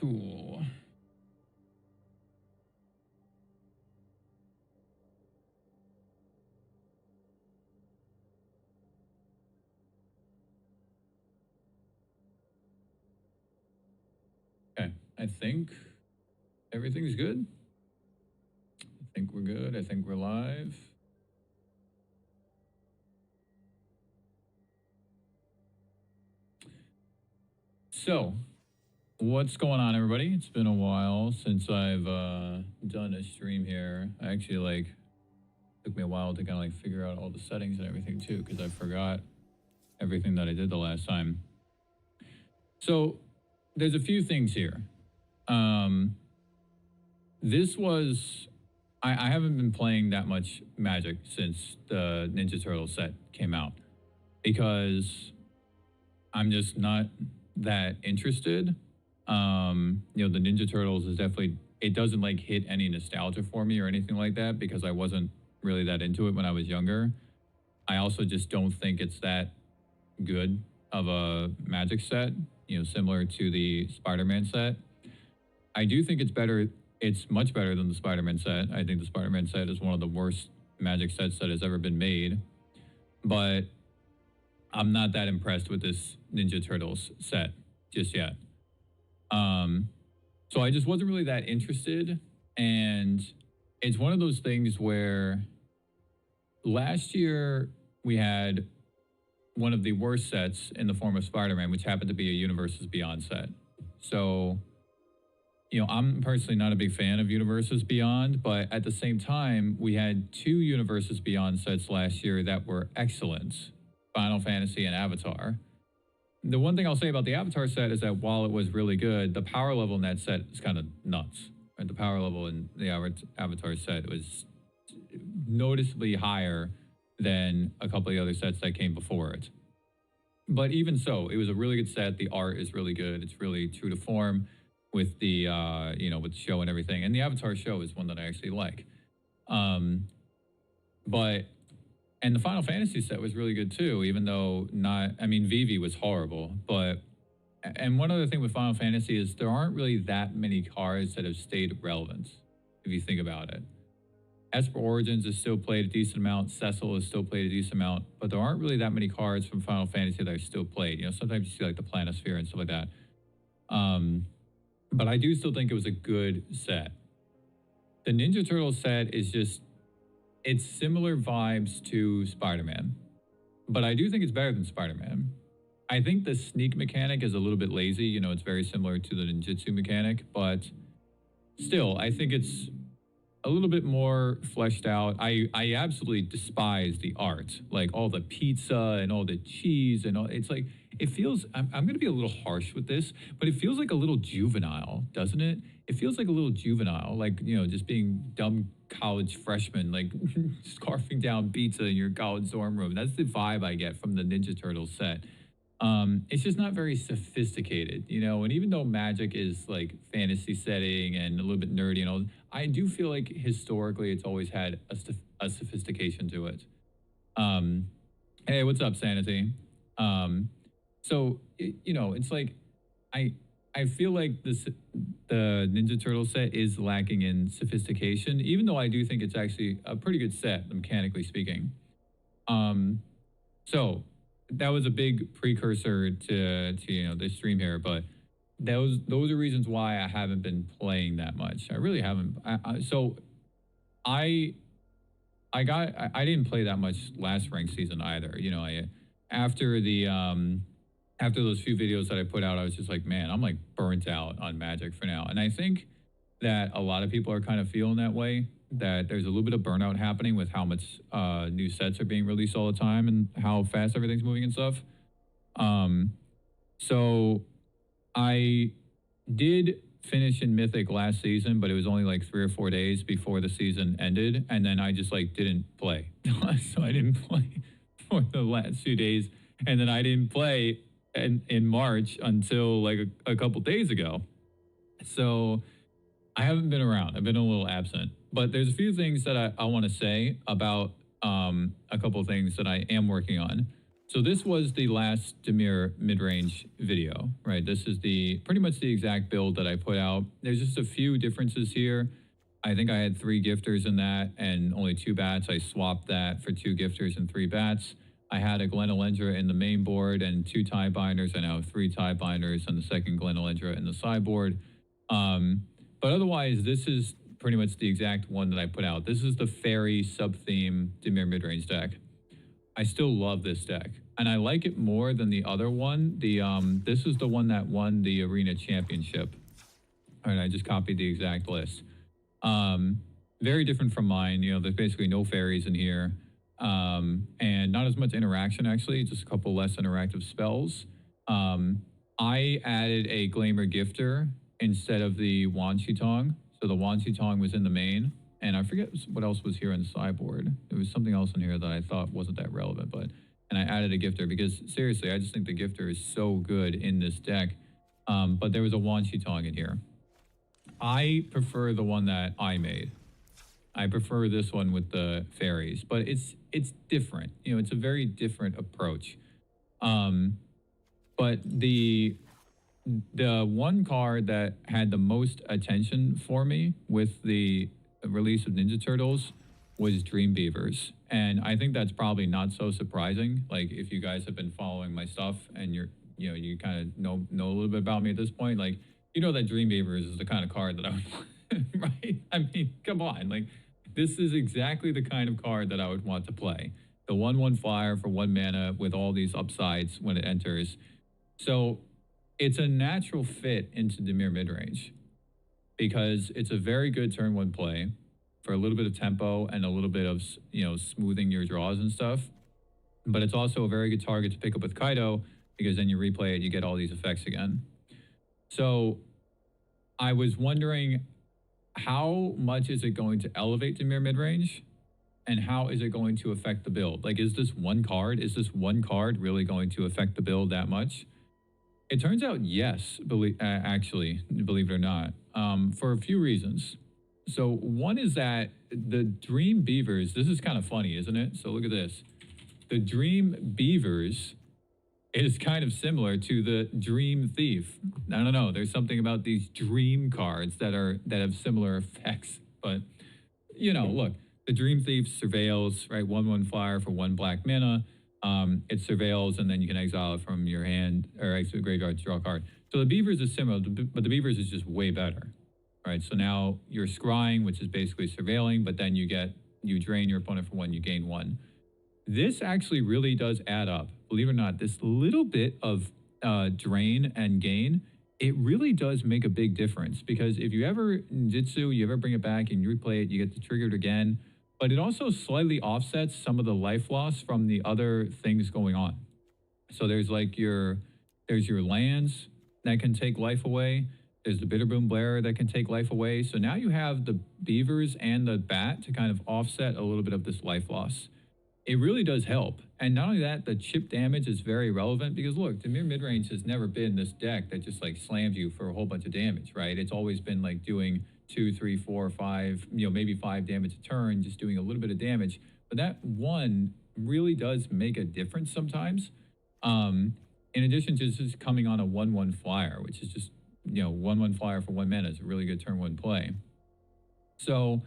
Cool. Okay, I think everything's good. I think we're good. I think we're live. So, what's going on, everybody? It's been a while since I've done a stream here. I actually took me a while to kind of figure out all the settings and everything too, because I forgot everything that I did the last time. So, there's a few things here. This was I haven't been playing that much Magic since the Ninja Turtle set came out because I'm just not that interested. You know, the Ninja Turtles is definitely, it doesn't hit any nostalgia for me or anything like that because I wasn't really that into it when I was younger. I also just don't think it's that good of a Magic set, you know, similar to the Spider-Man set. I do think it's better. It's much better than the Spider-Man set. I think the Spider-Man set is one of the worst Magic sets that has ever been made. But I'm not that impressed with this Ninja Turtles set just yet. So I just wasn't really that interested. And it's one of those things where last year we had one of the worst sets in the form of Spider-Man, which happened to be a Universes Beyond set. So, you know, I'm personally not a big fan of Universes Beyond, but at the same time, we had two Universes Beyond sets last year that were excellent, Final Fantasy and Avatar. The one thing I'll say about the Avatar set is that while it was really good, the power level in that set is kind of nuts. Right? The power level in the Avatar set was noticeably higher than a couple of the other sets that came before it. But even so, it was a really good set. The art is really good. It's really true to form with the, you know, with the show and everything. And the Avatar show is one that I actually like. And the Final Fantasy set was really good too, even though Vivi was horrible. And one other thing with Final Fantasy is there aren't really that many cards that have stayed relevant, if you think about it. Esper Origins is still played a decent amount. Cecil is still played a decent amount. But there aren't really that many cards from Final Fantasy that are still played. You know, sometimes you see the Planisphere and stuff like that. But I do still think it was a good set. The Ninja Turtle set is just, it's similar vibes to Spider-Man. But I do think it's better than Spider-Man. I think the sneak mechanic is a little bit lazy. You know, it's very similar to the ninjutsu mechanic. But still, I think it's a little bit more fleshed out. I absolutely despise the art. Like all the pizza and all the cheese and all. It's like, it feels, I'm going to be a little harsh with this, but it feels like a little juvenile, doesn't it? It feels like a little juvenile, like, you know, just being dumb college freshmen, like scarfing down pizza in your college dorm room. That's the vibe I get from the Ninja Turtles set. It's just not very sophisticated, you know, and even though Magic is like fantasy setting and a little bit nerdy and all, I do feel like historically it's always had a sophistication to it. Hey, what's up, Sanity? So, you know, it's like, I feel like the Ninja Turtle set is lacking in sophistication, even though I do think it's actually a pretty good set, mechanically speaking. So that was a big precursor to you know, this stream here, but those are reasons why I haven't been playing that much. I really haven't. I didn't play that much last ranked season either. You know, after those few videos that I put out, I was just like, man, I'm like burnt out on Magic for now. And I think that a lot of people are kind of feeling that way, that there's a little bit of burnout happening with how much new sets are being released all the time and how fast everything's moving and stuff. So I did finish in Mythic last season, but it was only like 3 or 4 days before the season ended. And then I just didn't play. So I didn't play for the last few days. And then I didn't play in March until like a couple days ago. So I haven't been around. I've been a little absent. But there's a few things that I want to say about a couple of things that I am working on. So this was the last Dimir mid-range video, right? This is pretty much the exact build that I put out. There's just a few differences here. I think I had 3 gifters in that and only 2 bats. I swapped that for 2 gifters and 3 bats. I had a Glenelendra in the main board and 2 tie binders. I now have 3 tie binders and the second Glenelendra in the sideboard. But otherwise, this is pretty much the exact one that I put out. This is the fairy sub-theme Dimir mid-range deck. I still love this deck, and I like it more than the other one. This is the one that won the Arena Championship. All right, I just copied the exact list. Very different from mine. You know, there's basically no fairies in here, and not as much interaction, actually, just a couple less interactive spells. I added a Glamour Gifter instead of the Wanshi Tong. So the Wanshi Tong was in the main. And I forget what else was here in the sideboard. There was something else in here that I thought wasn't that relevant, and I added a gifter because seriously, I just think the gifter is so good in this deck. But there was a Wanshi Tong in here. I prefer the one that I made. I prefer this one with the fairies, but it's different. You know, it's a very different approach. But the one card that had the most attention for me with the release of Ninja Turtles was Dream Beavers, and I think that's probably not so surprising. Like, if you guys have been following my stuff and you kind of know a little bit about me at this point, like, you know that Dream Beavers is the kind of card that I would want, right? I mean, come on, like, this is exactly the kind of card that I would want to play. The 1/1 flyer for 1 mana with all these upsides when it enters. So it's a natural fit into Dimir midrange, because it's a very good turn 1 play for a little bit of tempo and a little bit of, you know, smoothing your draws and stuff. But it's also a very good target to pick up with Kaido, because then you replay it, you get all these effects again. So I was wondering, how much is it going to elevate Dimir midrange? And how is it going to affect the build? Like, is this one card really going to affect the build that much? It turns out yes, actually, believe it or not, for a few reasons. So one is that the Dream Beavers, this is kind of funny, isn't it? So look at this. The Dream Beavers is kind of similar to the Dream Thief. I don't know, there's something about these dream cards that have similar effects. But, you know, look, the Dream Thief surveils, right? 1/1 flyer for 1 black mana. It surveils, and then you can exile it from your hand or exit the graveyard to draw a card. So the Beavers is similar, but the Beavers is just way better, right? So now you're scrying, which is basically surveilling, but then you drain your opponent for 1, you gain 1. This actually really does add up. Believe it or not, this little bit of drain and gain, it really does make a big difference, because if you ever ninjutsu, you ever bring it back and you replay it, you get to trigger it again. But it also slightly offsets some of the life loss from the other things going on. So there's your lands that can take life away. There's the Bitterboom Blarer that can take life away. So now you have the Beavers and the Bat to kind of offset a little bit of this life loss. It really does help. And not only that, the chip damage is very relevant, because look, Dimir midrange has never been this deck that just like slams you for a whole bunch of damage, right? It's always been like doing 2, 3, 4, 5, you know, maybe 5 damage a turn, just doing a little bit of damage. But that 1 really does make a difference sometimes. In addition to just coming on a 1/1 flyer, which is just, you know, 1/1 flyer for 1 mana is a really good turn 1 play. So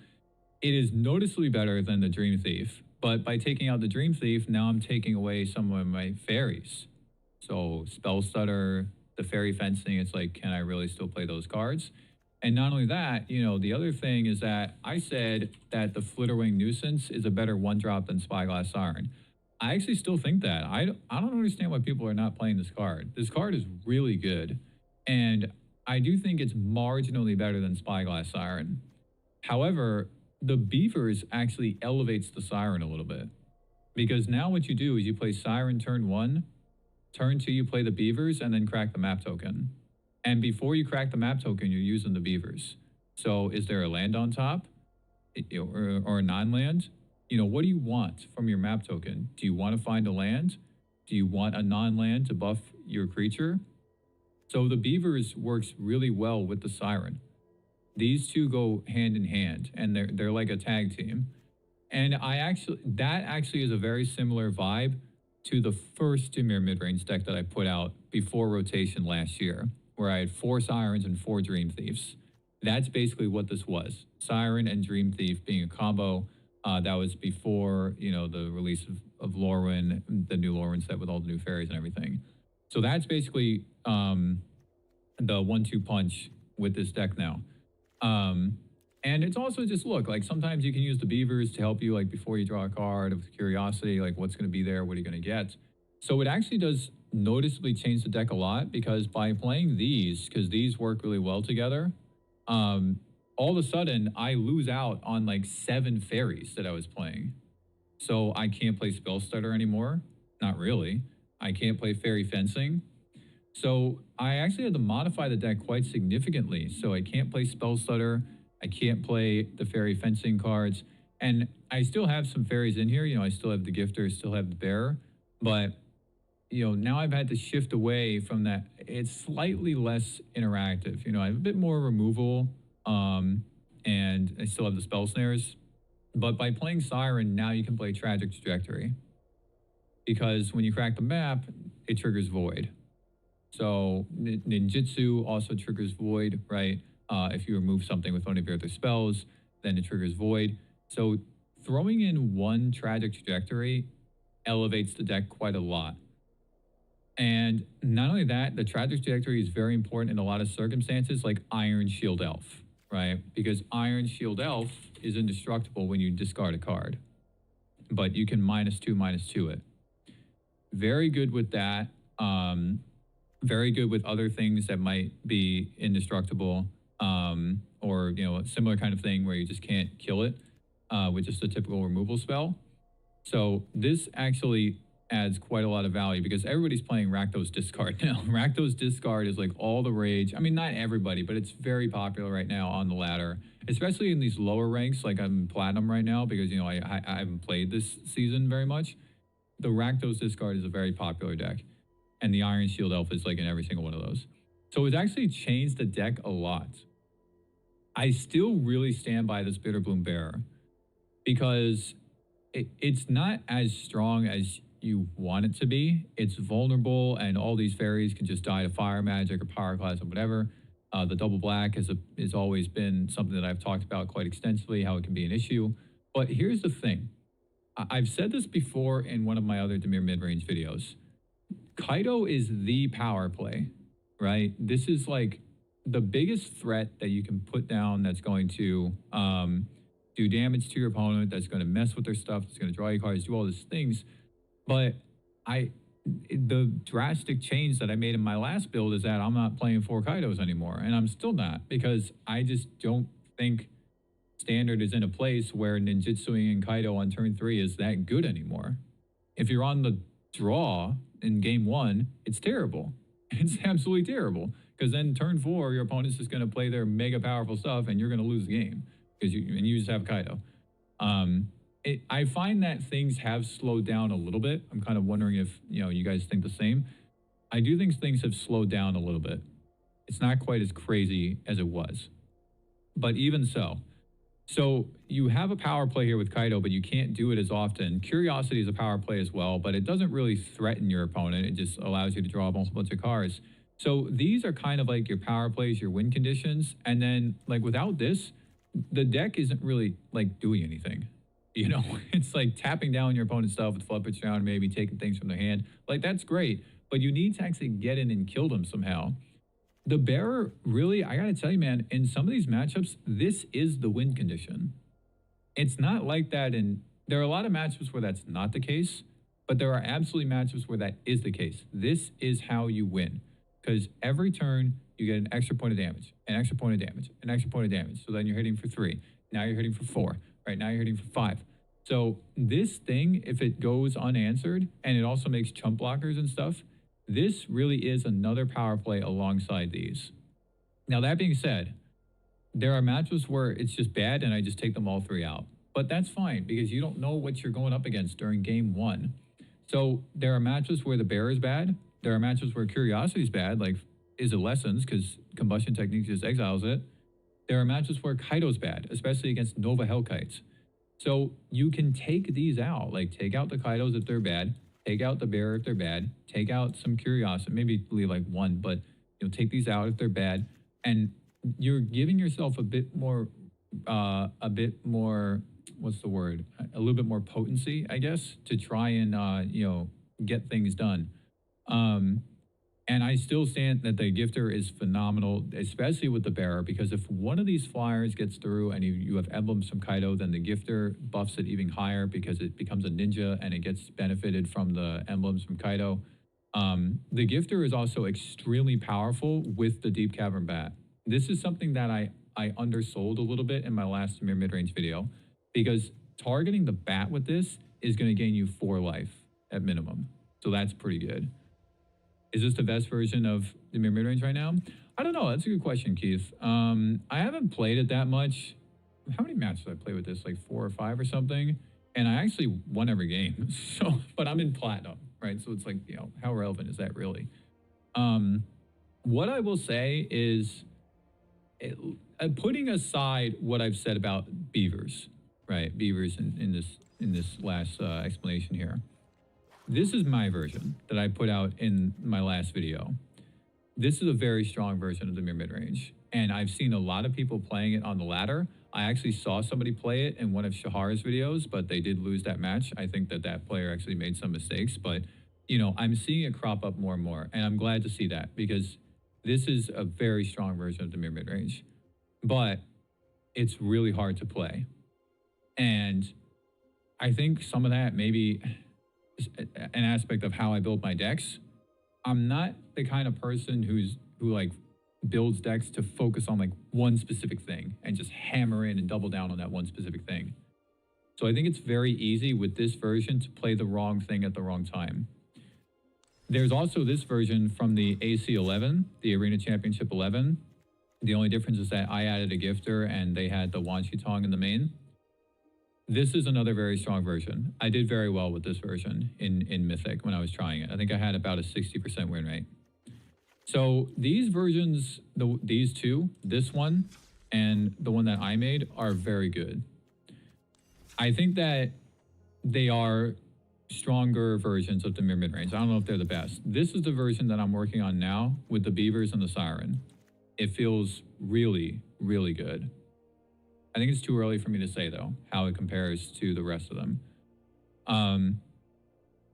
it is noticeably better than the Dream Thief. But by taking out the Dream Thief, now I'm taking away some of my fairies. So Spell Stutter, the Fairy Fencing, it's like, can I really still play those cards? And not only that, you know, the other thing is that I said that the Flitterwing Nuisance is a better 1-drop than Spyglass Siren. I actually still think that. I don't understand why people are not playing this card. This card is really good. And I do think it's marginally better than Spyglass Siren. However, the Beavers actually elevates the Siren a little bit. Because now what you do is you play Siren turn 1, turn 2 you play the Beavers, and then crack the map token. And before you crack the map token, you're using the Beavers. So is there a land on top or a non-land? You know, what do you want from your map token? Do you want to find a land? Do you want a non-land to buff your creature? So the Beavers works really well with the Siren. These two go hand in hand, and they're like a tag team. And that actually is a very similar vibe to the first Dimir mid-range deck that I put out before rotation last year, where I had 4 Sirens and 4 Dream Thieves. That's basically what this was. Siren and Dream Thief being a combo. That was before, you know, the release of Lorwyn, the new Lorwyn set with all the new fairies and everything. So that's basically the 1-2 punch with this deck now. And it's also just, look, like sometimes you can use the Beavers to help you, like before you draw a card of curiosity, like what's going to be there, what are you going to get. So it actually does noticeably change the deck a lot, because by playing these, because these work really well together, all of a sudden I lose out on like 7 fairies that I was playing. So I can't play Spell Stutter anymore. Not really. I can't play Fairy Fencing. So I actually had to modify the deck quite significantly. So I can't play Spell Stutter. I can't play the Fairy Fencing cards. And I still have some fairies in here. You know, I still have the Gifter, still have the Bearer. But, you know, now I've had to shift away from that. It's slightly less interactive. You know, I have a bit more removal. And I still have the Spell Snares. But by playing Siren, now you can play Tragic Trajectory. Because when you crack the map, it triggers Void. So Ninjutsu also triggers Void, right? If you remove something with one of your other spells, then it triggers Void. So throwing in 1 Tragic Trajectory elevates the deck quite a lot. And not only that, the Tragic Trajectory is very important in a lot of circumstances, like Iron Shield Elf, right? Because Iron Shield Elf is indestructible when you discard a card. But you can -2/-2 it. Very good with that. Very good with other things that might be indestructible, or, you know, a similar kind of thing where you just can't kill it with just a typical removal spell. So this actually adds quite a lot of value, because everybody's playing Rakdos Discard now. Rakdos Discard is like all the rage. I mean, not everybody, but it's very popular right now on the ladder, especially in these lower ranks. Like I'm Platinum right now because, you know, I haven't played this season very much. The Rakdos Discard is a very popular deck. And the Iron Shield Elf is like in every single one of those. So it's actually changed the deck a lot. I still really stand by this Bitterbloom Bearer, because it's not as strong as you want it to be. It's vulnerable, and all these fairies can just die to fire magic or pyroclasm or whatever. The double black has always been something that I've talked about quite extensively, how it can be an issue. But here's the thing. I've said this before in one of my other Dimir mid-range videos. Kaido is the power play, right? This is like the biggest threat that you can put down that's going to do damage to your opponent, that's going to mess with their stuff, that's going to draw you cards, do all these things. But the drastic change that I made in my last build is that I'm not playing 4 Kaidos anymore, and I'm still not, because I just don't think Standard is in a place where ninjutsuing and Kaido on turn 3 is that good anymore. If you're on the draw in game 1, it's terrible. It's absolutely terrible, because then turn 4, your opponent's just going to play their mega powerful stuff, and you're going to lose the game because you just have Kaido. I find that things have slowed down a little bit. I'm kind of wondering if, you know, you guys think the same. I do think things have slowed down a little bit. It's not quite as crazy as it was, but even so. So you have a power play here with Kaido, but you can't do it as often. Curiosity is a power play as well, but it doesn't really threaten your opponent. It just allows you to draw a multiple bunch of cards. So these are kind of like your power plays, your win conditions. And then, like, without this, the deck isn't really like doing anything. You know, it's like tapping down your opponent's stuff with Flood Pitch Down, maybe taking things from their hand. Like, that's great, but you need to actually get in and kill them somehow. The Bearer, really, I gotta tell you, man, in some of these matchups, this is the win condition. It's not like that, and there are a lot of matchups where that's not the case, but there are absolutely matchups where that is the case. This is how you win, because every turn you get an extra point of damage, an extra point of damage, an extra point of damage. So then you're hitting for 3. Now you're hitting for 4. Right now you're hitting for 5. So this thing, if it goes unanswered, and it also makes chump blockers and stuff, this really is another power play alongside these. Now, that being said, there are matchups where it's just bad and I just take them all 3 out. But that's fine, because you don't know what you're going up against during game 1. So there are matchups where the Bear is bad. There are matchups where Curiosity is bad, like Is It Lessons, because Combustion Technique just exiles it. There are matchups where Kaido's bad, especially against Nova Hellkites. So you can take these out, like take out the Kaidos if they're bad, take out the bearer if they're bad, take out some curiosity, maybe leave like one, but take these out if they're bad, and you're giving yourself a bit more, what's the word? A little bit more potency, I guess, to try and get things done. And I still stand that the gifter is phenomenal, especially with the bearer, because if one of these flyers gets through and you have emblems from Kaido, then the gifter buffs it even higher because it becomes a ninja and it gets benefited from the emblems from Kaido. The gifter is also extremely powerful with the Deep Cavern Bat. This is something that I undersold a little bit in my last Dimir midrange video, because targeting the bat with this is going to gain you 4 life at minimum. So that's pretty good. Is this the best version of Dimir midrange right now? I don't know. That's a good question, Keith. I haven't played it that much. How many matches did I play with this? Like 4 or 5 or something? And I actually won every game. So, but I'm in platinum, right? So it's like, how relevant is that really? What I will say is, putting aside what I've said about Beavers, right? Beavers in this last explanation here. This is my version that I put out in my last video. This is a very strong version of the Dimir midrange, and I've seen a lot of people playing it on the ladder. I actually saw somebody play it in one of Shahar's videos, but they did lose that match. I think that player actually made some mistakes, but I'm seeing it crop up more and more, and I'm glad to see that, because this is a very strong version of the Dimir midrange, but it's really hard to play. And I think some of that maybe an aspect of how I build my decks. I'm not the kind of person who like builds decks to focus on like one specific thing and just hammer in and double down on that one specific thing. So I think it's very easy with this version to play the wrong thing at the wrong time. There's also this version from the AC 11, the Arena Championship 11. The only difference is that I added a gifter and they had the Wanshi Tong in the main. This is another very strong version. I did very well with this version in Mythic when I was trying it. I think I had about a 60% win rate. So these versions, these two, this one and the one that I made, are very good. I think that they are stronger versions of the Dimir midrange. I don't know if they're the best. This is the version that I'm working on now with the Beavers and the Siren. It feels really, really good. I think it's too early for me to say, though, how it compares to the rest of them.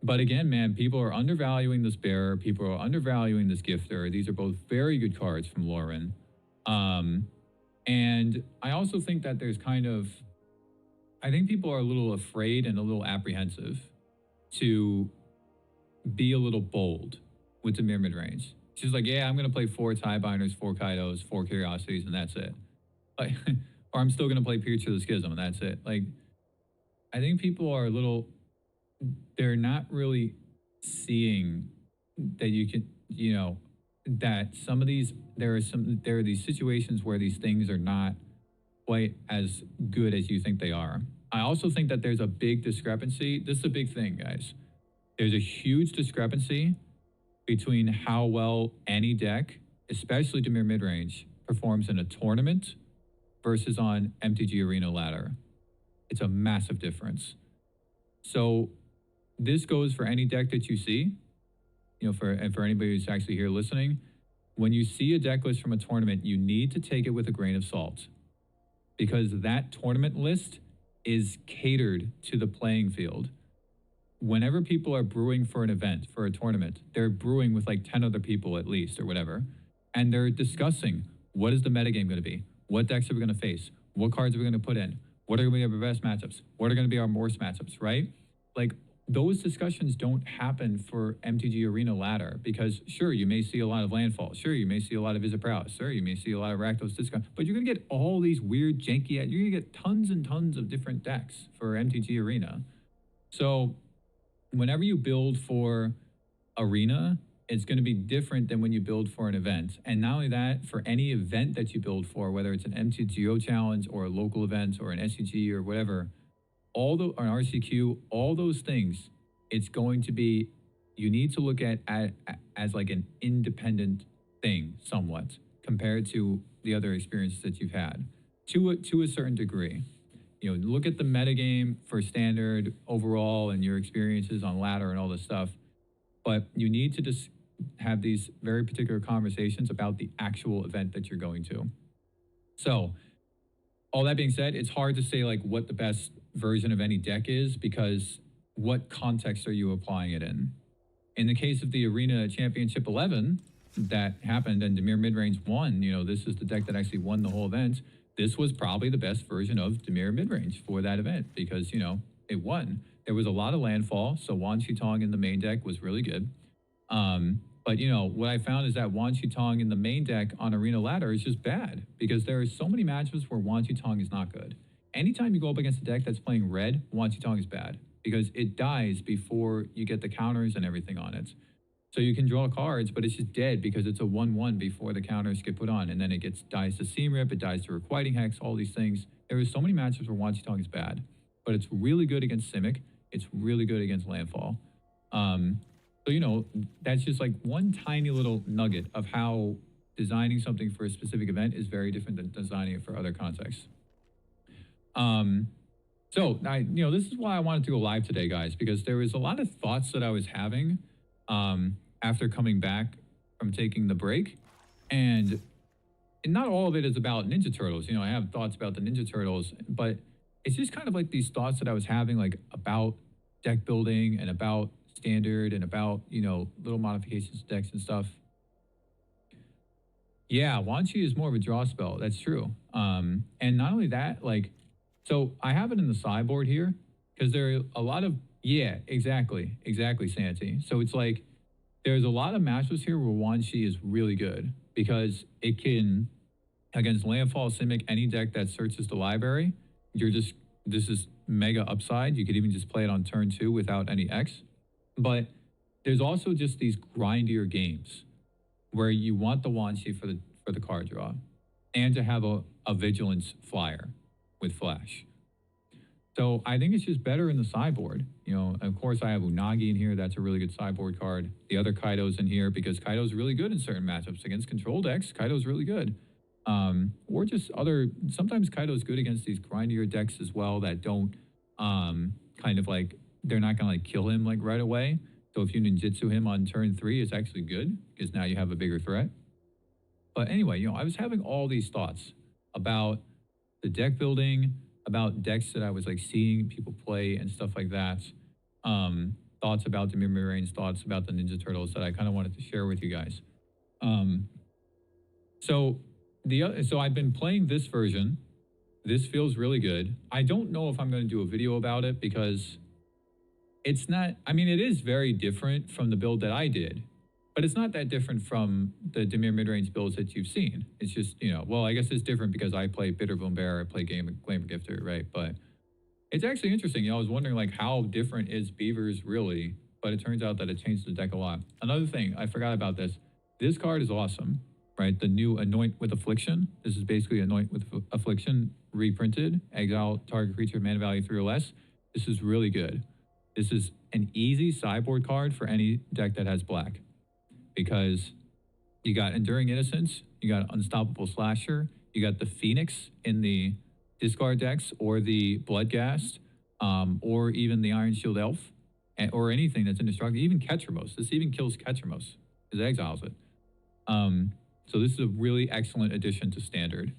But again, man, people are undervaluing this bearer. People are undervaluing this gifter. These are both very good cards from Lauren. And I also think that there's I think people are a little afraid and a little apprehensive to be a little bold with the Dimir midrange. She's like, yeah, I'm going to play 4 tie binders, 4 Kaidos, 4 curiosities, and that's it. Like, or I'm still going to play Pierce to the Schism, and that's it. Like, I think people are they're not really seeing that you can, that some of these, there are these situations where these things are not quite as good as you think they are. I also think that there's a big discrepancy. This is a big thing, guys. There's a huge discrepancy between how well any deck, especially Dimir midrange, performs in a tournament versus on MTG Arena ladder. It's a massive difference. So this goes for any deck that you see, for anybody who's actually here listening. When you see a deck list from a tournament, you need to take it with a grain of salt, because that tournament list is catered to the playing field. Whenever people are brewing for an event, for a tournament, they're brewing with like 10 other people at least or whatever, and they're discussing what is the metagame going to be? What decks are we going to face? What cards are we going to put in? What are going to be our best matchups? What are going to be our worst matchups, right? Like, those discussions don't happen for MTG Arena ladder, because sure, you may see a lot of landfall. Sure, you may see a lot of Visit Prowess. Sure, you may see a lot of Rakdos discount, but you're going to get all these weird janky, you're going to get tons and tons of different decks for MTG Arena. So whenever you build for Arena, it's going to be different than when you build for an event. And not only that, for any event that you build for, whether it's an MTGO challenge or a local event or an SCG or whatever, or an RCQ, all those things, it's going to be, you need to look at as like an independent thing somewhat compared to the other experiences that you've had to a certain degree. You know, look at the metagame for standard overall and your experiences on ladder and all this stuff. But you need to just have these very particular conversations about the actual event that you're going to. So all that being said, it's hard to say like what the best version of any deck is because what context are you applying it in? In the case of the Arena Championship 11 that happened and Dimir midrange won, you know, this is the deck that actually won the whole event. This was probably the best version of Dimir midrange for that event because, you know, it won. There was a lot of landfall, so Wan Shi-Tong in the main deck was really good. But, you know, what I found is that Wan Shi-Tong in the main deck on Arena Ladder is just bad because there are so many matchups where Wan Shi-Tong is not good. Anytime you go up against a deck that's playing red, Wan Shi-Tong is bad because it dies before you get the counters and everything on it. So you can draw cards, but it's just dead because it's a 1/1 before the counters get put on. And then it dies to Seam Rip, it dies to Requiting Hex, all these things. There are so many matchups where Wan Shi-Tong is bad, but it's really good against Simic. It's really good against Landfall. So, you know, that's just like one tiny little nugget of how designing something for a specific event is very different than designing it for other contexts. So, you know, this is why I wanted to go live today, guys, because there was a lot of thoughts that I was having after coming back from taking the break. And not all of it is about Ninja Turtles. You know, I have thoughts about the Ninja Turtles, but it's just kind of like these thoughts that I was having, like about deck building and about standard and about, you know, little modifications to decks and stuff. Yeah, Wan Chi is more of a draw spell. That's true. And not only that, like, so I have it in the sideboard here because there are a lot of, yeah, exactly, Santi. So it's like there's a lot of matchups here where Wan Chi is really good because it can, against Landfall, Simic, any deck that searches the library, this is mega upside. You could even just play it on turn 2 without any X. But there's also just these grindier games where you want the Wan Chi for the card draw and to have a Vigilance flyer with Flash. So I think it's just better in the sideboard. You know, of course I have Unagi in here. That's a really good sideboard card. The other Kaido's in here because Kaido's really good in certain matchups. Against control decks, Kaido's really good. Or just sometimes Kaido's good against these grindier decks as well that don't kind of like, they're not going to like kill him like right away. So if you ninjutsu him on turn 3, it's actually good because now you have a bigger threat. But anyway, you know, I was having all these thoughts about the deck building, about decks that I was like seeing people play and stuff like that. Thoughts about Dimir Mid-Range, thoughts about the Ninja Turtles that I kind of wanted to share with you guys. So I've been playing this version. This feels really good. I don't know if I'm going to do a video about it because it's not, I mean, it is very different from the build that I did, but it's not that different from the Dimir mid-range builds that you've seen. It's just, you know, well, I guess it's different because I play Bitter Bear, I play Glamour Gifter, right? But it's actually interesting. You know, I was wondering like how different is Beavers really, but it turns out that it changed the deck a lot. Another thing, I forgot about this. This card is awesome, right? The new Anoint with Affliction. This is basically Anoint with Affliction reprinted. Exile target creature, mana value 3 or less. This is really good. This is an easy sideboard card for any deck that has black because you got Enduring Innocence, you got Unstoppable Slasher, you got the Phoenix in the discard decks or the Bloodghast, or even the Iron Shield Elf, or anything that's indestructible, even Ketramos. This even kills Ketramos because it exiles it. So this is a really excellent addition to Standard.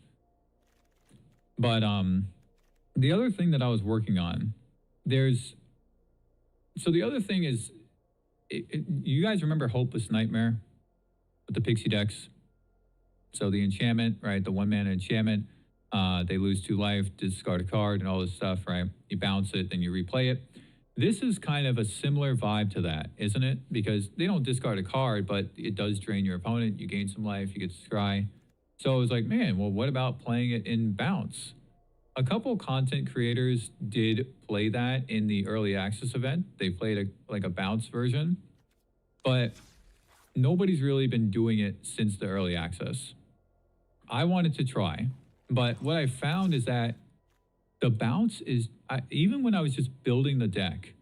But the other thing that I was working on, so the other thing is, you guys remember Hopeless Nightmare with the Pixie decks? So the enchantment, right? The 1-mana enchantment, they lose 2 life, discard a card and all this stuff, right? You bounce it, then you replay it. This is kind of a similar vibe to that, isn't it? Because they don't discard a card, but it does drain your opponent. You gain some life, you get to scry. So I was like, man, well, what about playing it in bounce? A couple content creators did play that in the early access event. They played a bounce version, but nobody's really been doing it since the early access. I wanted to try, but what I found is that the bounce is, even when I was just building the deck,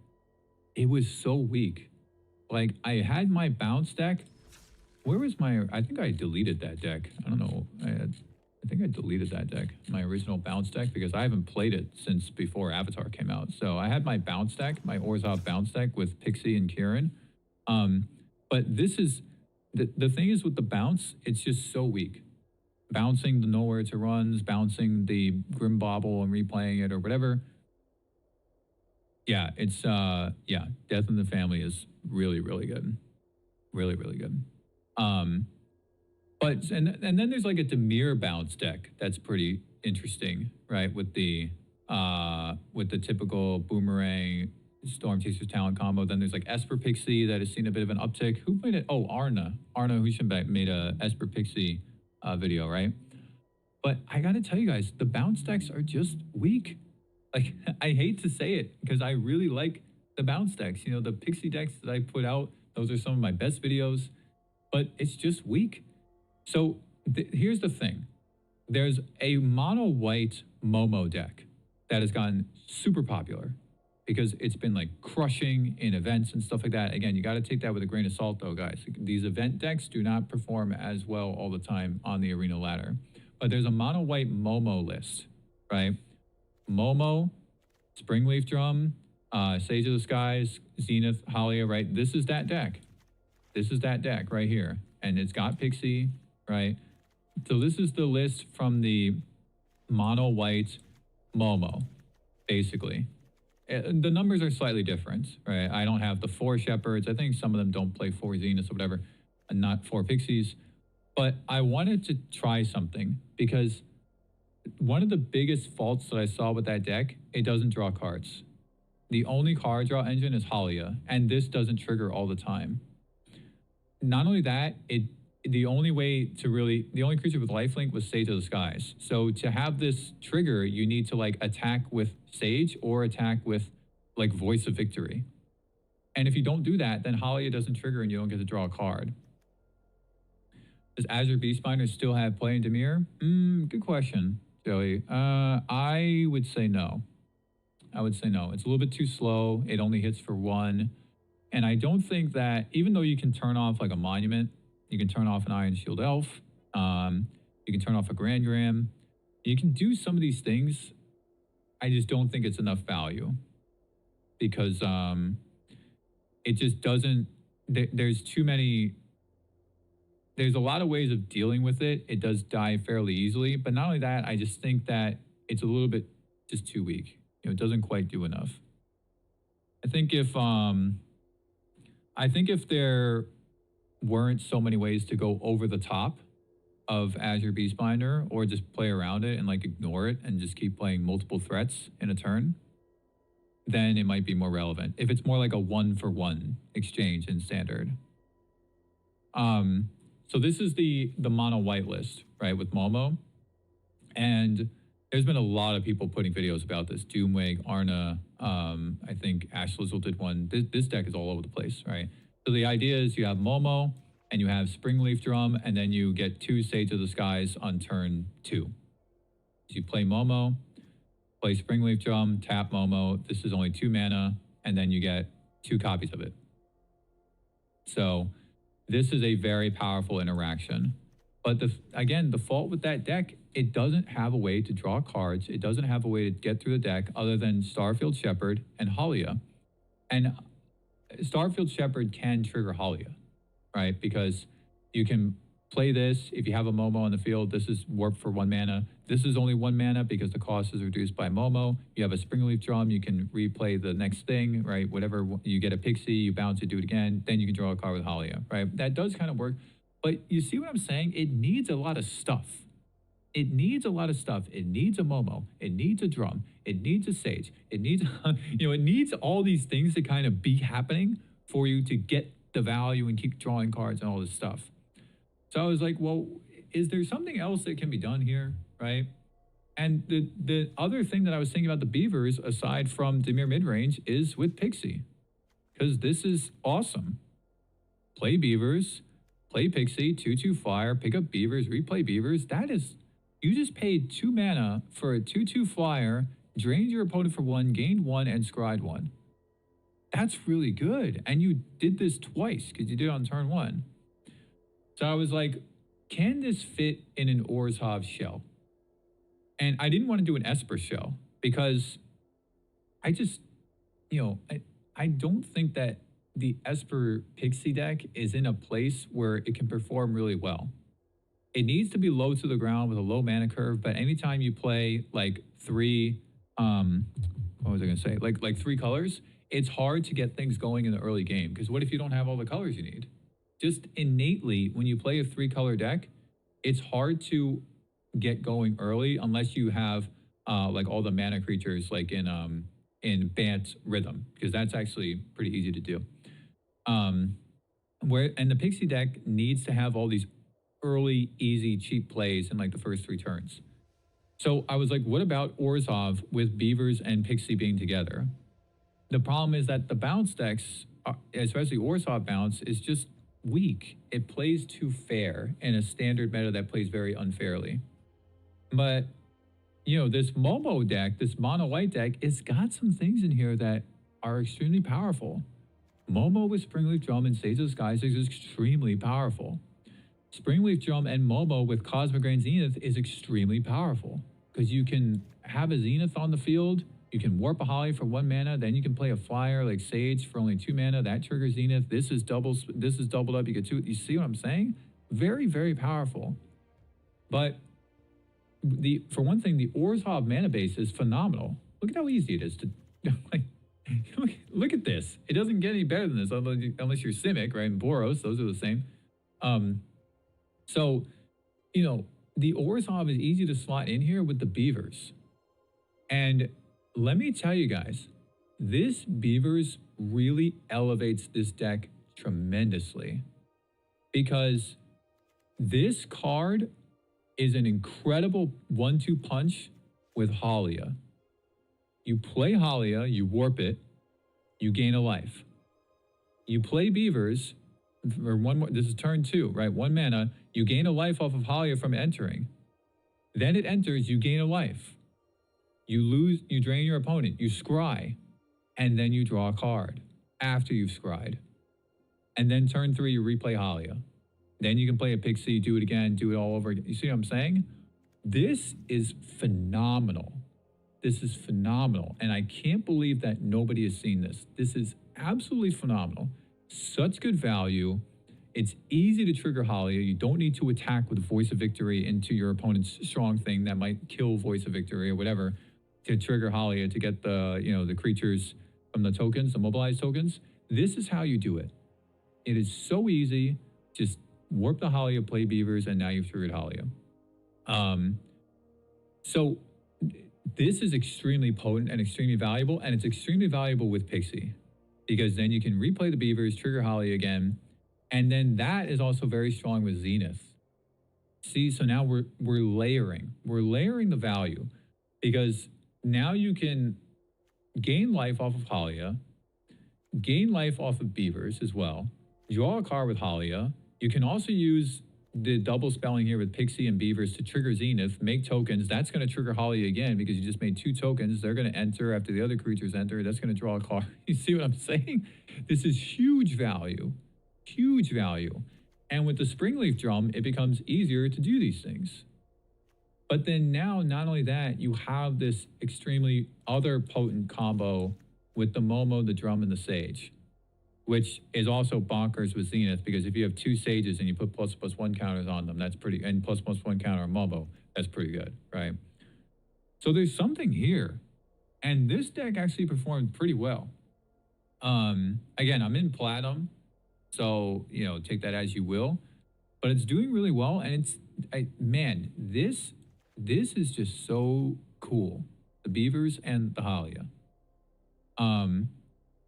it was so weak. Like I had my bounce deck. Where was my, I think I deleted that deck. I don't know. I think I deleted that deck, my original bounce deck, because I haven't played it since before Avatar came out. So I had my bounce deck, my Orzhov bounce deck with Pixie and Kieran. But this is, the thing is with the bounce, it's just so weak. Bouncing the nowhere to runs, bouncing the Grim Bobble and replaying it or whatever. Yeah, it's, yeah, Death in the Family is really, really good. Really, really good. But and then there's like a Dimir bounce deck that's pretty interesting, right? With the typical Boomerang Storm Chaser's Talent combo. Then there's like Esper Pixie that has seen a bit of an uptick. Who played it? Oh, Arna Hushenbeck made a Esper Pixie video, right? But I gotta tell you guys, the bounce decks are just weak. Like, I hate to say it because I really like the bounce decks. You know, the Pixie decks that I put out, those are some of my best videos, but it's just weak. So here's the thing. There's a mono white Momo deck that has gotten super popular because it's been like crushing in events and stuff like that. Again, you got to take that with a grain of salt though, guys. These event decks do not perform as well all the time on the arena ladder. But there's a mono white Momo list, right? Momo, Springleaf Drum, Sage of the Skies, Zenith, Halia, right? This is that deck. This is that deck right here. And it's got Pixie, right? So this is the list from the mono white Momo, basically. The numbers are slightly different, right? I don't have the 4 Shepherds. I think some of them don't play 4 Zeniths or whatever, and not 4 Pixies. But I wanted to try something because one of the biggest faults that I saw with that deck, it doesn't draw cards. The only card draw engine is Halia, and this doesn't trigger all the time. Not only that, the only creature with lifelink was Sage of the Skies. So to have this trigger, you need to like attack with Sage or attack with like Voice of Victory. And if you don't do that, then Halia doesn't trigger and you don't get to draw a card. Does Azure Beastbinder still have play in Dimir? Good question, Joey. I would say no. I would say no. It's a little bit too slow. It only hits for 1. And I don't think that, even though you can turn off like a Monument, you can turn off an Iron Shield Elf, you can turn off a Grand Gram, you can do some of these things. I just don't think it's enough value because it just doesn't, there's too many, there's a lot of ways of dealing with it. It does die fairly easily, but not only that, I just think that it's a little bit just too weak. You know, it doesn't quite do enough. I think if there weren't so many ways to go over the top of Azure Beastbinder or just play around it and like ignore it and just keep playing multiple threats in a turn, then it might be more relevant. If it's more like a 1-for-1 exchange in standard. So this is the mono white list, right, with Momo. And there's been a lot of people putting videos about this. Doomwig, Arna, I think Ashlizzle did one. This deck is all over the place, right? So the idea is you have Momo and you have Springleaf Drum, and then you get 2 Sage of the Skies on turn 2. So you play Momo, play Springleaf Drum, tap Momo. This is only 2 mana, and then you get 2 copies of it. So this is a very powerful interaction. But again, the fault with that deck, it doesn't have a way to draw cards. It doesn't have a way to get through the deck other than Starfield Shepherd and Halia. And Starfield Shepherd can trigger Halia, right? Because you can play this. If you have a Momo on the field, this is warp for 1 mana. This is only 1 mana because the cost is reduced by Momo. You have a Springleaf Drum, you can replay the next thing, right? Whatever, you get a Pixie, you bounce it, do it again, then you can draw a card with Halia, right? That does kind of work. But you see what I'm saying? It needs a lot of stuff. It needs a lot of stuff. It needs a Momo. It needs a Drum. It needs a Sage. It needs, it needs all these things to kind of be happening for you to get the value and keep drawing cards and all this stuff. So I was like, well, is there something else that can be done here, right? And the other thing that I was thinking about the Beavers, aside from Dimir midrange, is with Pixie. Because this is awesome. Play Beavers, play Pixie, 2/2 flyer, pick up Beavers, replay Beavers. That is, you just paid 2 mana for a 2/2 flyer, drained your opponent for 1, gained 1, and scryed 1. That's really good. And you did this twice because you did it on turn 1. So I was like, can this fit in an Orzhov shell? And I didn't want to do an Esper shell because I just, you know, I don't think that the Esper Pixie deck is in a place where it can perform really well. It needs to be low to the ground with a low mana curve, but anytime you play like three, what was I gonna say? Like three colors, it's hard to get things going in the early game. Because what if you don't have all the colors you need? Just innately, when you play a 3-color deck, it's hard to get going early unless you have like all the mana creatures like in Bant Rhythm, because that's actually pretty easy to do. And the Pixie deck needs to have all these early, easy, cheap plays in like the first 3 turns. So I was like, what about Orzhov with Beavers and Pixie being together? The problem is that the bounce decks, especially Orzhov bounce, is just weak. It plays too fair in a standard meta that plays very unfairly. But, you know, this Momo deck, this mono white deck, it's got some things in here that are extremely powerful. Momo with Springleaf Drum and Sage of the Skies is extremely powerful. Springleaf Drum and Momo with Cosmic Grain Zenith is extremely powerful because you can have a Zenith on the field, you can warp a Holly for 1 mana, then you can play a flyer like Sage for only 2 mana, that triggers Zenith. This is doubled up, you get 2. You see what I'm saying? Very, very powerful. But for one thing, the Orzhov mana base is phenomenal. Look at how easy it is to like. Look at this. It doesn't get any better than this unless you're Simic, right? And Boros, those are the same. So, you know, the Orzhov is easy to slot in here with the Beavers. And let me tell you guys, this Beavers really elevates this deck tremendously because this card is an incredible 1-2 punch with Halia. You play Halia, you warp it, you gain a life. You play Beavers, or one more, this is turn 2, right? 1 mana, you gain a life off of Halia from entering. Then it enters, you gain a life. You lose, you drain your opponent, you scry, and then you draw a card after you've scryed. And then turn 3, you replay Halia. Then you can play a Pixie, do it again, do it all over again. You see what I'm saying? This is phenomenal. This is phenomenal. And I can't believe that nobody has seen this. This is absolutely phenomenal. Such good value. It's easy to trigger Halia. You don't need to attack with Voice of Victory into your opponent's strong thing that might kill Voice of Victory or whatever to trigger Halia to get the, you know, the creatures from the tokens, the mobilized tokens. This is how you do it. It is so easy. Just warp the Halia, play Beavers, and now you've triggered Halia. So this is extremely potent and extremely valuable, and it's extremely valuable with Pixie because then you can replay the Beavers, trigger Halia again, and then that is also very strong with Zenith. See, so now we're layering. We're layering the value because now you can gain life off of Halia, gain life off of Beavers as well, draw a card with Halia. You can also use the double spelling here with Pixie and Beavers to trigger Zenith, make tokens. That's going to trigger Halia again because you just made 2 tokens. They're going to enter after the other creatures enter. That's going to draw a card. You see what I'm saying? This is huge value. Huge value. And with the Springleaf Drum, it becomes easier to do these things. But then now, not only that, you have this extremely other potent combo with the Momo, the Drum, and the Sage, which is also bonkers with Zenith, because if you have 2 Sages and you put ++1 counters on them, that's pretty, and ++1 counter on Momo, that's pretty good, right? So there's something here. And this deck actually performed pretty well. Again, I'm in Platinum, so, you know, take that as you will. But it's doing really well, and man, this is just so cool. The Beavers and the Halia.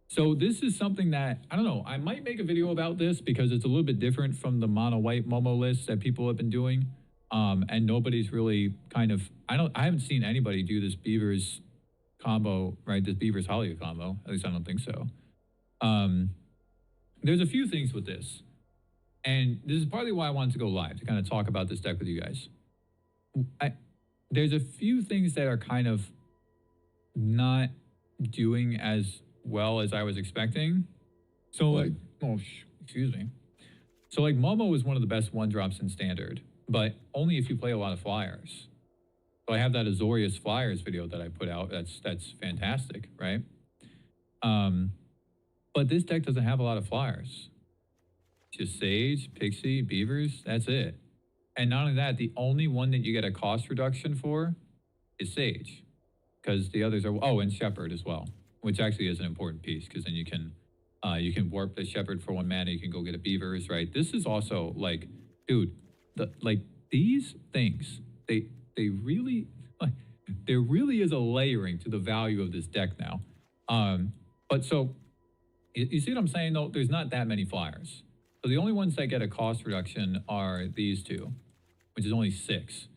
So this is something that, I don't know, I might make a video about this because it's a little bit different from the mono white Momo list that people have been doing. And nobody's really kind of, I haven't seen anybody do this Beavers combo, right? This Beavers Halia combo. At least I don't think so. There's a few things with this. And this is partly why I wanted to go live, to kind of talk about this deck with you guys. There's a few things that are kind of not doing as well as I was expecting. So like, excuse me. So like Momo is one of the best 1-drops in Standard, but only if you play a lot of flyers. So I have that Azorius Flyers video that I put out. That's fantastic, right? But this deck doesn't have a lot of flyers. Just Sage, Pixie, Beavers, that's it. And not only that, the only one that you get a cost reduction for is Sage. Because the others are, oh, and Shepherd as well, which actually is an important piece, because then you can warp the Shepherd for 1 mana, you can go get a Beavers, right? This is also like, dude, these things, they really, like, there really is a layering to the value of this deck now. But so, you see what I'm saying though? There's not that many flyers. So the only ones that get a cost reduction are these two, which is only 6.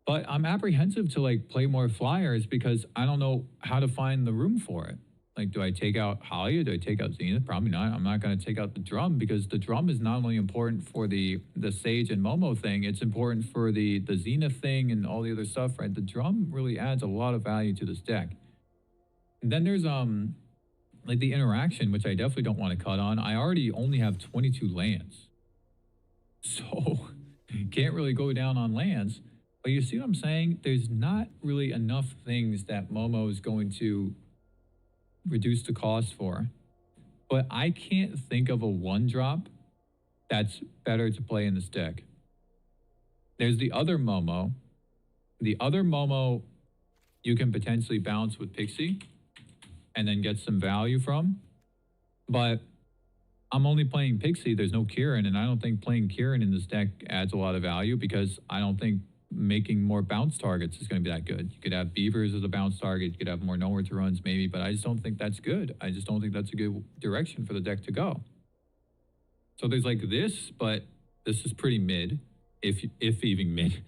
But I'm apprehensive to like play more flyers because I don't know how to find the room for it. Like, do I take out Halia? Do I take out Zenith? Probably not. I'm not going to take out the drum because the drum is not only important for the Sage and Momo thing, it's important for the Zenith thing and all the other stuff, right? The drum really adds a lot of value to this deck. And then there's like the interaction, which I definitely don't want to cut on. I already only have 22 lands. So can't really go down on lands. But you see what I'm saying? There's not really enough things that Momo is going to reduce the cost for. But I can't think of a 1-drop that's better to play in this deck. There's the other Momo. The other Momo you can potentially bounce with Pixie and then get some value from. But I'm only playing Pixie. There's no Kieran, and I don't think playing Kieran in this deck adds a lot of value because I don't think making more bounce targets is going to be that good. You could have Beavers as a bounce target. You could have more nowhere to runs maybe, but I just don't think that's good. I just don't think that's a good direction for the deck to go. So there's like this, but this is pretty mid, if even mid.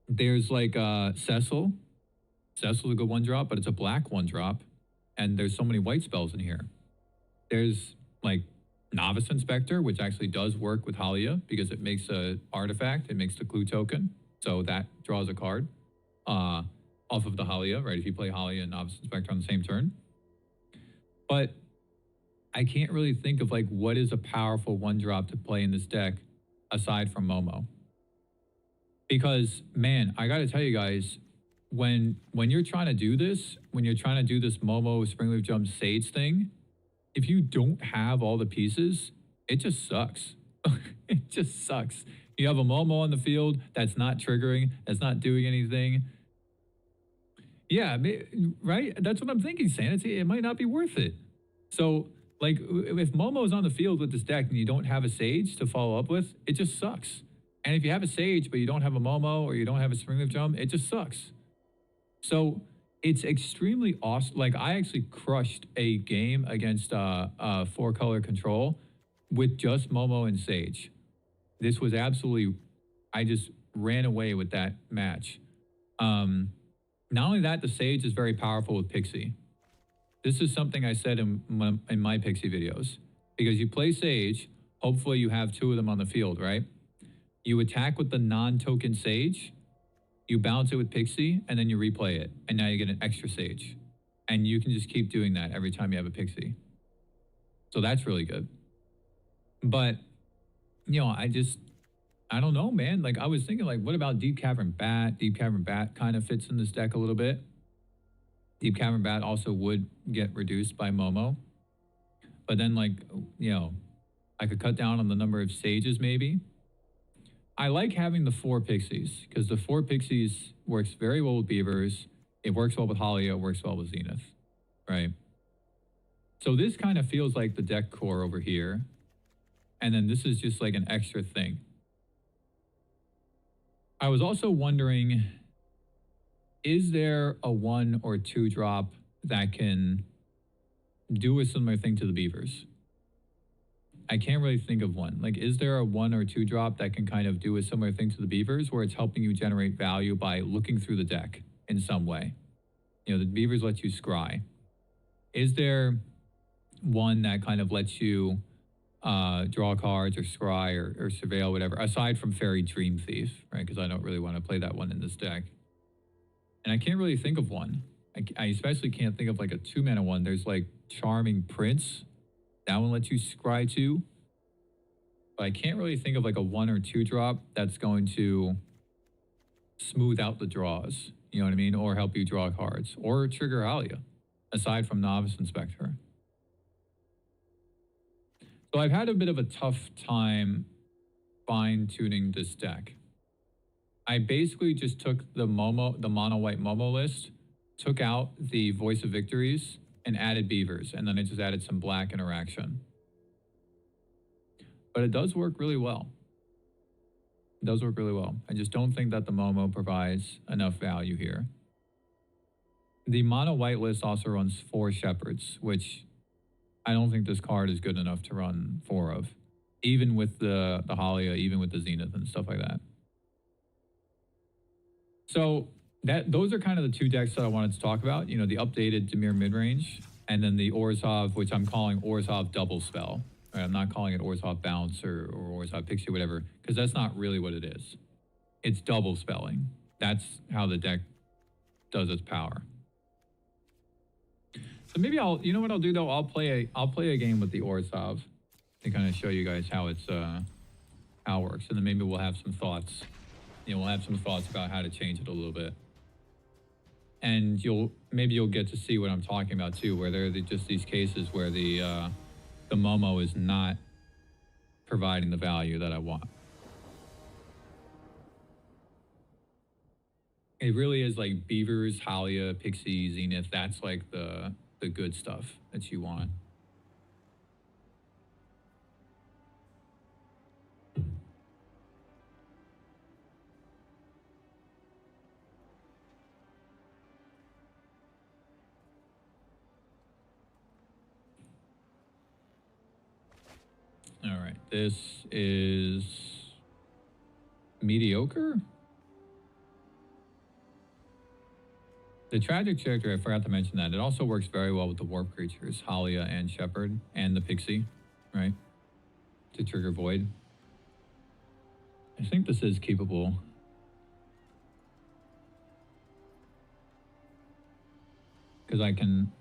There's like Cecil. Cecil's a good 1-drop, but it's a black 1-drop, and there's so many white spells in here. There's like Novice Inspector, which actually does work with Halia because it makes a artifact, it makes the clue token, so that draws a card off of the Halia, right? If you play Halia and Novice Inspector on the same turn. But I can't really think of like what is a powerful 1-drop to play in this deck aside from Momo. Because man, I gotta tell you guys, when you're trying to do this, when you're trying to do this Momo Springleaf Jump Sage thing, if you don't have all the pieces, it just sucks. It just sucks. You have a Momo on the field that's not triggering, that's not doing anything. Yeah, right? That's what I'm thinking, Sanity. It might not be worth it. So, like, if Momo's on the field with this deck and you don't have a Sage to follow up with, it just sucks. And if you have a Sage but you don't have a Momo or you don't have a Springleaf Jump, it just sucks. So it's extremely awesome. Like, I actually crushed a game against 4-color control with just Momo and Sage. This was absolutely, I just ran away with that match. Not only that, the Sage is very powerful with Pixie. This is something I said in my Pixie videos. Because you play Sage, hopefully you have 2 of them on the field, right? You attack with the non-token Sage, you bounce it with Pixie, and then you replay it. And now you get an extra Sage. And you can just keep doing that every time you have a Pixie. So that's really good. But, you know, I don't know, man. Like, I was thinking, like, what about Deep Cavern Bat? Deep Cavern Bat kind of fits in this deck a little bit. Deep Cavern Bat also would get reduced by Momo. But then, like, you know, I could cut down on the number of Sages, maybe. I like having the 4 Pixies, because the 4 Pixies works very well with Beavers. It works well with Halia. It works well with Zenith, right? So this kind of feels like the deck core over here. And then this is just like an extra thing. I was also wondering, is there a 1 or 2 drop that can do a similar thing to the Beavers? I can't really think of one. Like, is there a 1 or 2 drop that can kind of do a similar thing to the Beavers where it's helping you generate value by looking through the deck in some way? You know, the Beavers let you scry. Is there one that kind of lets you draw cards or scry or surveil, whatever, aside from Fairy Dream Thief, right? Because I don't really want to play that one in this deck. And I can't really think of one. I especially can't think of like a 2-mana one. There's like Charming Prince, That one lets you scry 2. But I can't really think of like a 1 or 2 drop that's going to smooth out the draws. You know what I mean? Or help you draw cards. Or trigger Alia, aside from Novice Inspector. So I've had a bit of a tough time fine-tuning this deck. I basically just took the mono white Momo list, took out the Voice of Victories, and added Beavers, and then I just added some black interaction. But it does work really well. It does work really well. I just don't think that the Momo provides enough value here. The mono white list also runs 4 Shepherds, which I don't think this card is good enough to run 4 of, even with the Halia, even with the Zenith and stuff like that. So those are kind of the 2 decks that I wanted to talk about. You know, the updated Dimir midrange, and then the Orzhov, which I'm calling Orzhov double spell. Right? I'm not calling it Orzhov bounce or Orzhov pixie, whatever, because that's not really what it is. It's double spelling. That's how the deck does its power. So maybe you know what I'll do though? I'll play a game with the Orzhov to kind of show you guys how it's how it works, and then maybe we'll have some thoughts. You know, we'll have some thoughts about how to change it a little bit, and maybe you'll get to see what I'm talking about too, where there are just these cases where the Momo is not providing the value that I want. It really is like Beavers, Halia, Pixie, Zenith. That's like the good stuff that you want. All right, this is mediocre. The tragic trajectory, I forgot to mention that. It also works very well with the warp creatures, Halia and Shepherd, and the Pixie, right? To trigger Void. I think this is keepable. Because I can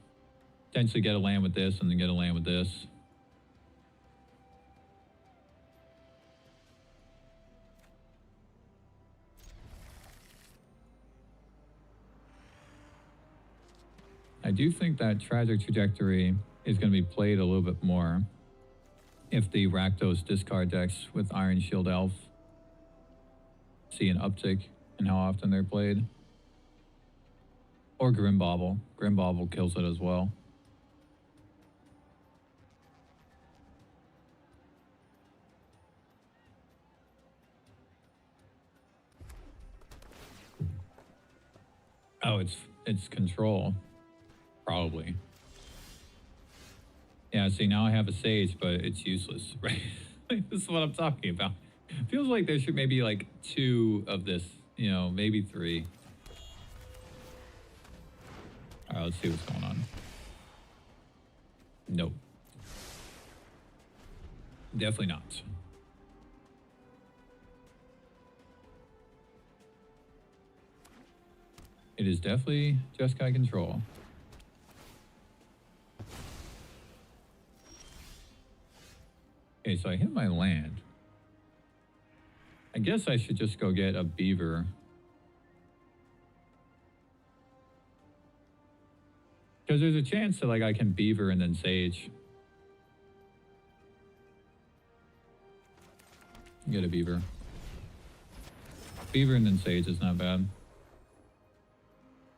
potentially get a land with this and then get a land with this. I do think that tragic trajectory is going to be played a little bit more if the Rakdos discard decks with Iron Shield Elf see an uptick in how often they're played. Or Grimbauble. Grimbauble kills it as well. Oh, it's control. Probably. Yeah, see, now I have a Sage, but it's useless, right? This is what I'm talking about. Feels like there should maybe like 2 of this, you know, maybe 3. All right, let's see what's going on. Nope. Definitely not. It is definitely Jeskai control. Okay, so I hit my land. I guess I should just go get a Beaver. Because there's a chance that like I can Beaver and then Sage. Get a Beaver. Beaver and then Sage is not bad.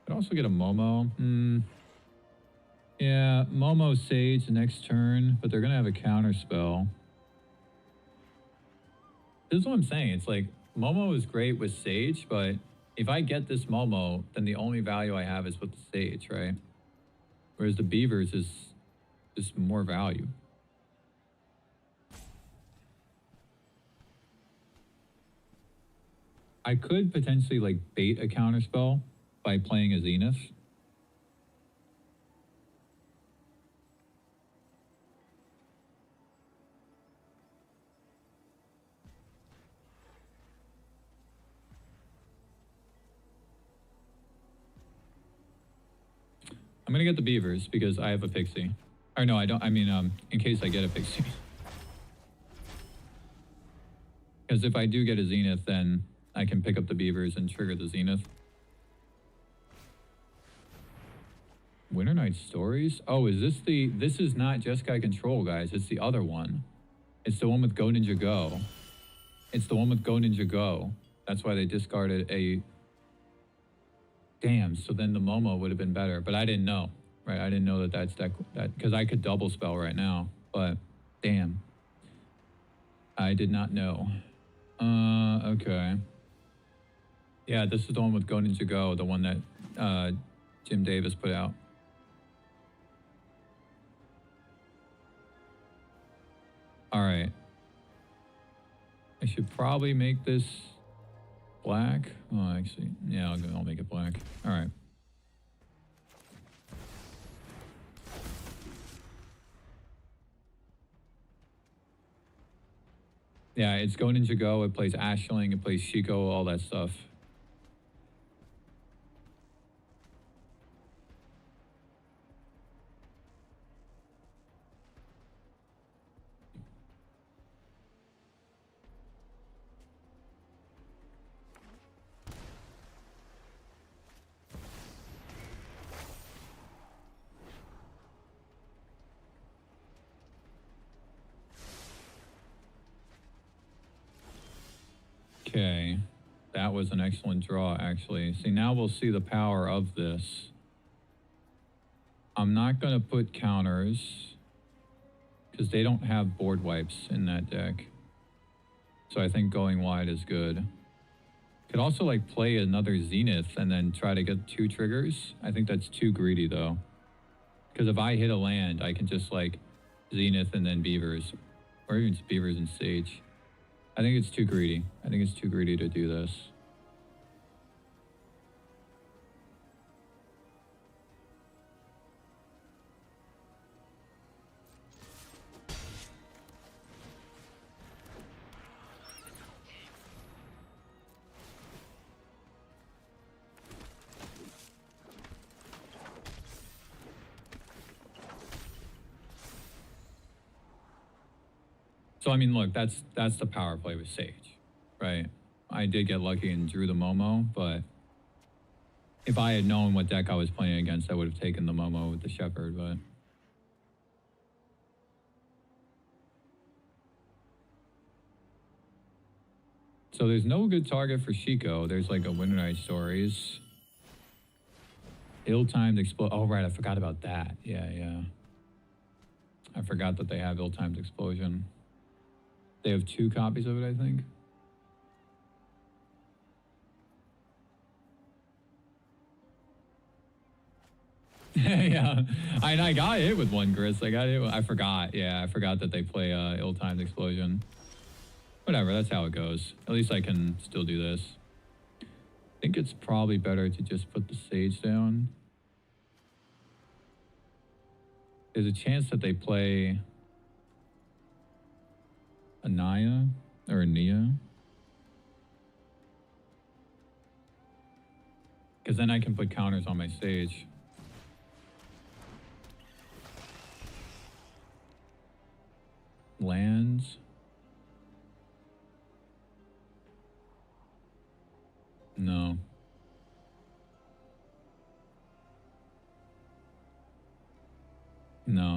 Could also get a Momo. Yeah, Momo Sage next turn, but they're gonna have a counter spell. This is what I'm saying. It's like Momo is great with Sage, but if I get this Momo, then the only value I have is with the Sage, right? Whereas the Beavers is just more value. I could potentially like bait a counterspell by playing a Zenith. I'm going to get the Beavers because I have a Pixie. Or no, I don't. I mean, in case I get a pixie. Because if I do get a zenith, then I can pick up the beavers and trigger the zenith. Winter Night Stories? Oh, is this the... This is not Jeskai Control, guys. It's the other one. It's the one with Go Ninja Go. It's the one with Go Ninja Go. That's why they discarded a... Damn, so then the Momo would have been better. But I didn't know, right? I didn't know that that's that... Because I could double spell right now. But, damn. I did not know. Okay. Yeah, this is the one with Go Ninja Go. The one that Jim Davis put out. All right. I should probably make this black. Oh, actually, yeah, I'll make it black. All right. Yeah, it's Go Ninja Go. It plays Ashling. It plays Shiko, all that stuff. Okay, that was an excellent draw, actually. See, now we'll see the power of this. I'm not going to put counters because they don't have board wipes in that deck. So I think going wide is good. Could also like play another Zenith and then try to get 2 triggers. I think that's too greedy though. Because if I hit a land, I can just like Zenith and then Beavers. Or even just Beavers and Sage. I think it's too greedy. I think it's too greedy to do this. So, I mean, look, that's the power play with Sage, right? I did get lucky and drew the Momo, but if I had known what deck I was playing against, I would have taken the Momo with the Shepherd, but... So there's no good target for Shiko. There's like a Winter Night Stories. Ill-timed explode. Oh, right, I forgot about that. Yeah. I forgot that they have Ill-timed explosion. They have 2 copies of it, I think. Yeah, I got hit with one, Chris. I got hit. I forgot. Yeah, I forgot that they play Ill-timed explosion. Whatever, that's how it goes. At least I can still do this. I think it's probably better to just put the Sage down. There's a chance that they play a Naya or a Nia. Because then I can put counters on my Sage. Lands. No.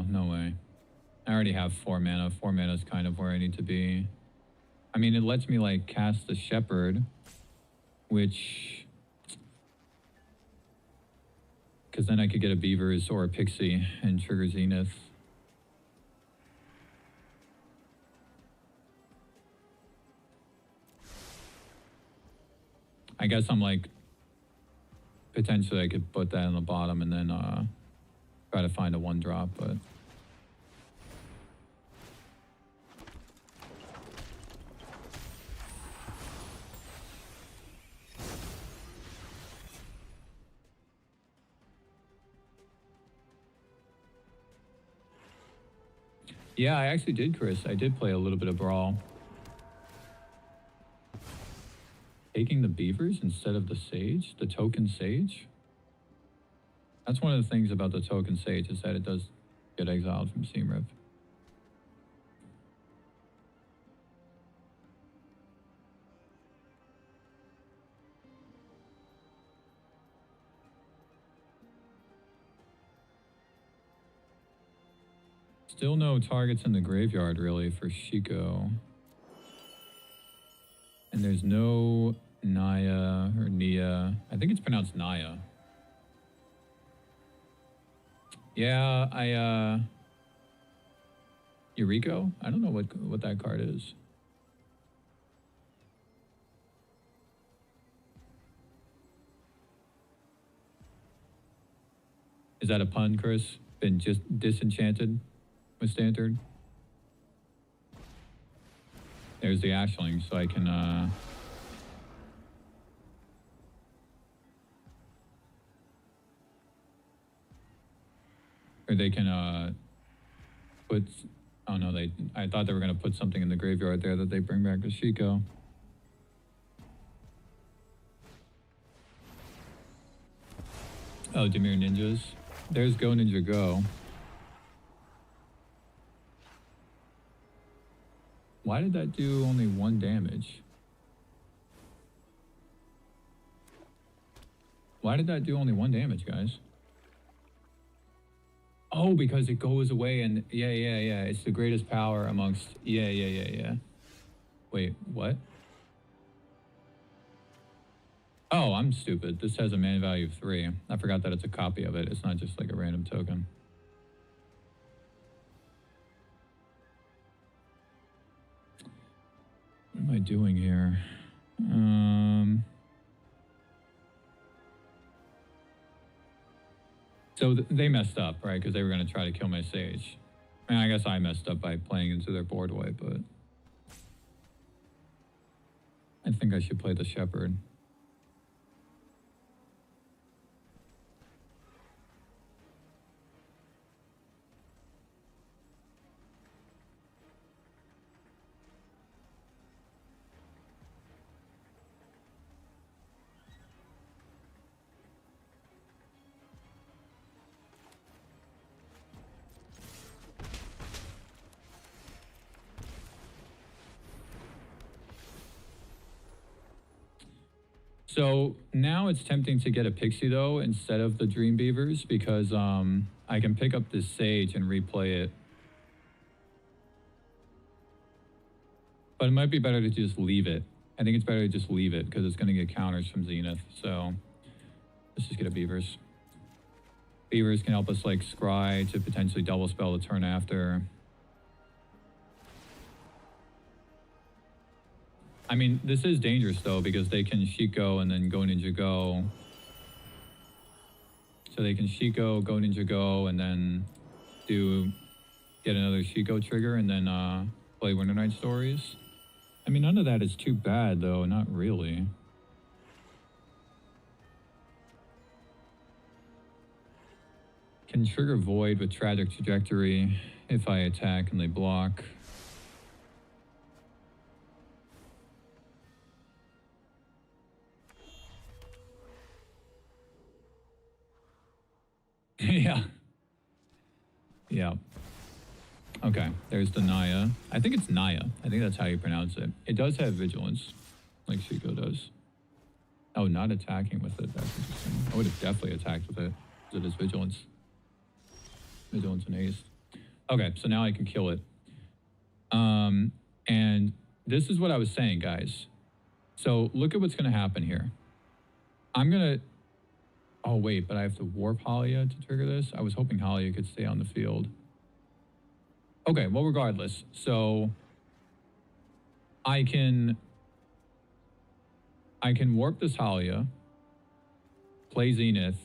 No way. I already have 4 mana. 4 mana is kind of where I need to be. I mean, it lets me like cast the Shepherd, which... Because then I could get a Beavers or a Pixie and trigger Zenith. I guess I'm like, potentially I could put that on the bottom and then try to find a 1-drop, but... Yeah, I actually did, Chris. I did play a little bit of Brawl. Taking the Beavers instead of the Sage? The token Sage? That's one of the things about the token Sage is that it does get exiled from Seamrip. Still no targets in the graveyard, really, for Shiko. And there's no Naya or Nia. I think it's pronounced Naya. Yeah, Eureka? I don't know what that card is. Is that a pun, Chris? Been just disenchanted with Standard? There's the Ashling, so I can, or they can, put... Oh, no, I thought they were going to put something in the graveyard there that they bring back to Shiko. Oh, Dimir Ninjas. There's Go Ninja Go. Why did that do only 1 damage? Why did that do only 1 damage, guys? Oh, because it goes away and... Yeah. It's the greatest power amongst... Yeah. Wait, what? Oh, I'm stupid. This has a mana value of 3. I forgot that it's a copy of it. It's not just like a random token. What am I doing here? So they messed up, right? Because they were going to try to kill my Sage. I mean, I guess I messed up by playing into their board wipe, but... I think I should play the Shepherd. So now it's tempting to get a Pixie though instead of the Dream Beavers because I can pick up this Sage and replay it. But it might be better to just leave it. I think it's better to just leave it because it's going to get counters from Zenith. So let's just get a Beavers. Beavers can help us like scry to potentially double spell the turn after. I mean, this is dangerous, though, because they can Shiko and then Go Ninja Go. So they can Shiko, Go Ninja Go, and then get another Shiko trigger and then play Winter Night Stories. I mean, none of that is too bad, though. Not really. Can trigger Void with Tragic Trajectory if I attack and they block. Yeah. Okay, there's the Naya. I think it's Naya. I think that's how you pronounce it. It does have Vigilance, like Shiko does. Oh, not attacking with it. That's interesting. I would have definitely attacked with it, because it is Vigilance. Vigilance and Haste. Okay, so now I can kill it. And this is what I was saying, guys. So look at what's going to happen here. I'm going to... Oh, wait, but I have to warp Halia to trigger this? I was hoping Halia could stay on the field. Okay, well, regardless. So I can warp this Halia, play Zenith,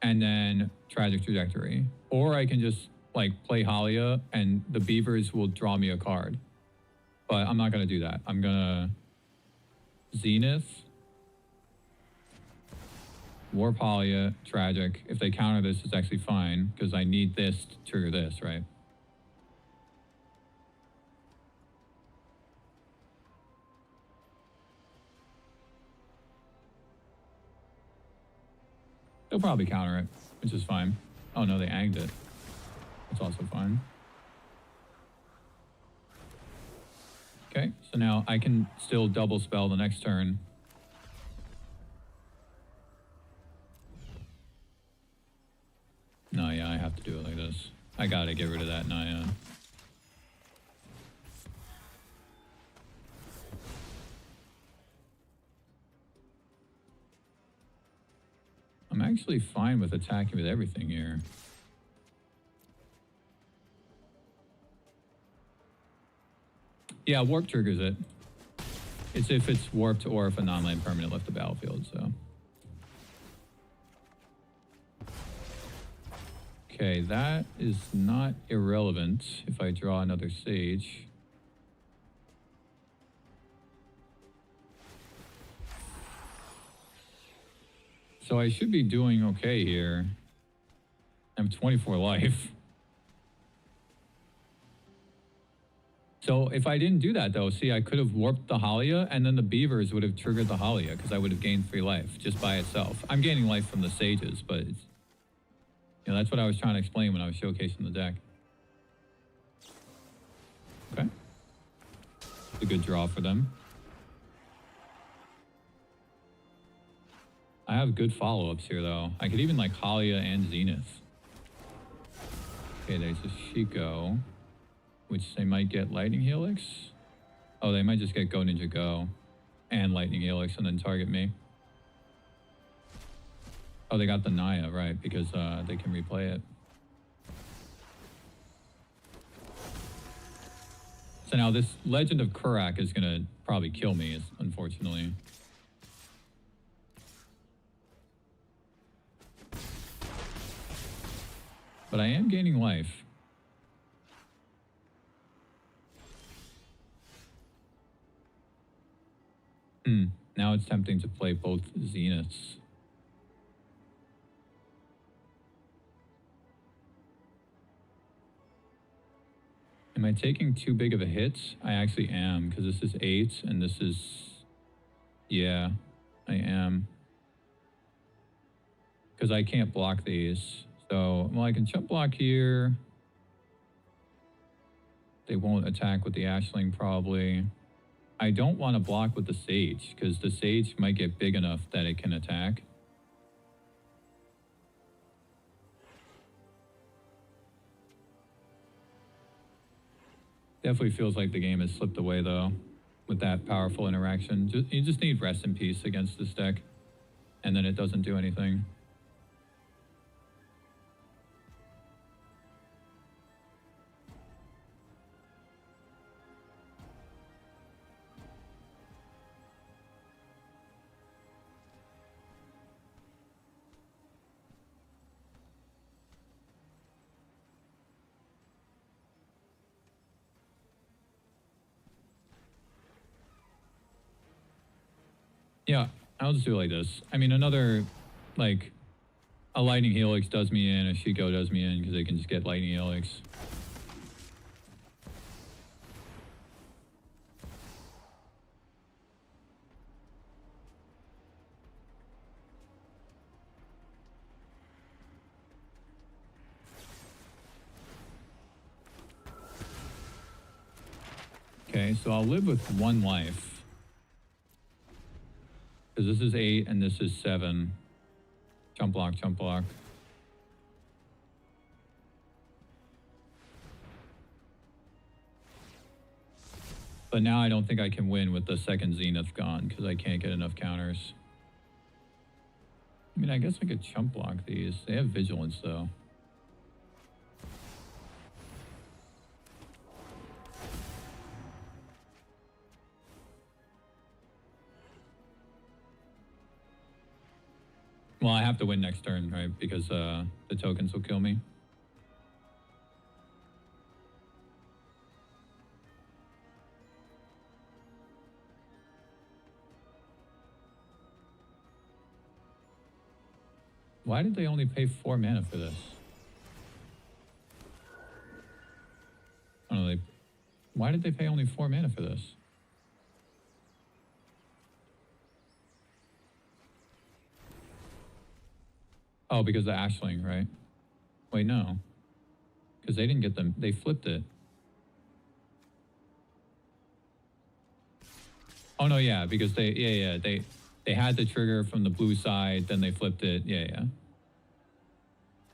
and then Tragic Trajectory. Or I can just, like, play Halia, and the Beavers will draw me a card. But I'm not going to do that. I'm going to Zenith... Warp Halia, Tragic. If they counter this, it's actually fine, because I need this to trigger this, right? They'll probably counter it, which is fine. Oh no, they anged it. It's also fine. Okay, so now I can still double spell the next turn. No, yeah, I have to do it like this. I gotta get rid of that Naya. I'm actually fine with attacking with everything here. Yeah, warp triggers it. It's if it's warped or if a non-land permanent left the battlefield, so. Okay, that is not irrelevant if I draw another Sage. So I should be doing okay here. I have 24 life. So if I didn't do that though, see, I could have warped the Halia and then the Beavers would have triggered the Halia because I would have gained 3 life just by itself. I'm gaining life from the Sages, but it's, you know, that's what I was trying to explain when I was showcasing the deck. Okay. It's a good draw for them. I have good follow-ups here though. I could even like Halia and Zenith. Okay, there's a Shiko, which they might get Lightning Helix. Oh, they might just get Go Ninja Go and Lightning Helix and then target me. Oh, they got the Naya, right, because they can replay it. So now this Legend of Kurak is going to probably kill me, unfortunately. But I am gaining life. Now it's tempting to play both Zeniths. Am I taking too big of a hit? I actually am, because this is 8 and this is... Yeah, I am. Because I can't block these. So, well, I can chump block here. They won't attack with the Ashling, probably. I don't want to block with the Sage, because the Sage might get big enough that it can attack. Definitely feels like the game has slipped away, though, with that powerful interaction. You just need Rest in Peace against this deck, and then it doesn't do anything. Yeah, I'll just do it like this. I mean, another, like, a Lightning Helix does me in, a Shiko does me in, because they can just get Lightning Helix. Okay, so I'll live with 1 life. Because this is 8 and this is 7. Jump block, jump block. But now I don't think I can win with the second Zenith gone because I can't get enough counters. I mean, I guess I could chump block these. They have Vigilance though. Well, I have to win next turn, right? Because the tokens will kill me. Why did they only pay 4 mana for this? I don't know, why did they pay only 4 mana for this? Oh, because the Ashling, right? Wait, no. Because they didn't get them. They flipped it. Oh, no, yeah. Because they had the trigger from the blue side. Then they flipped it. Yeah.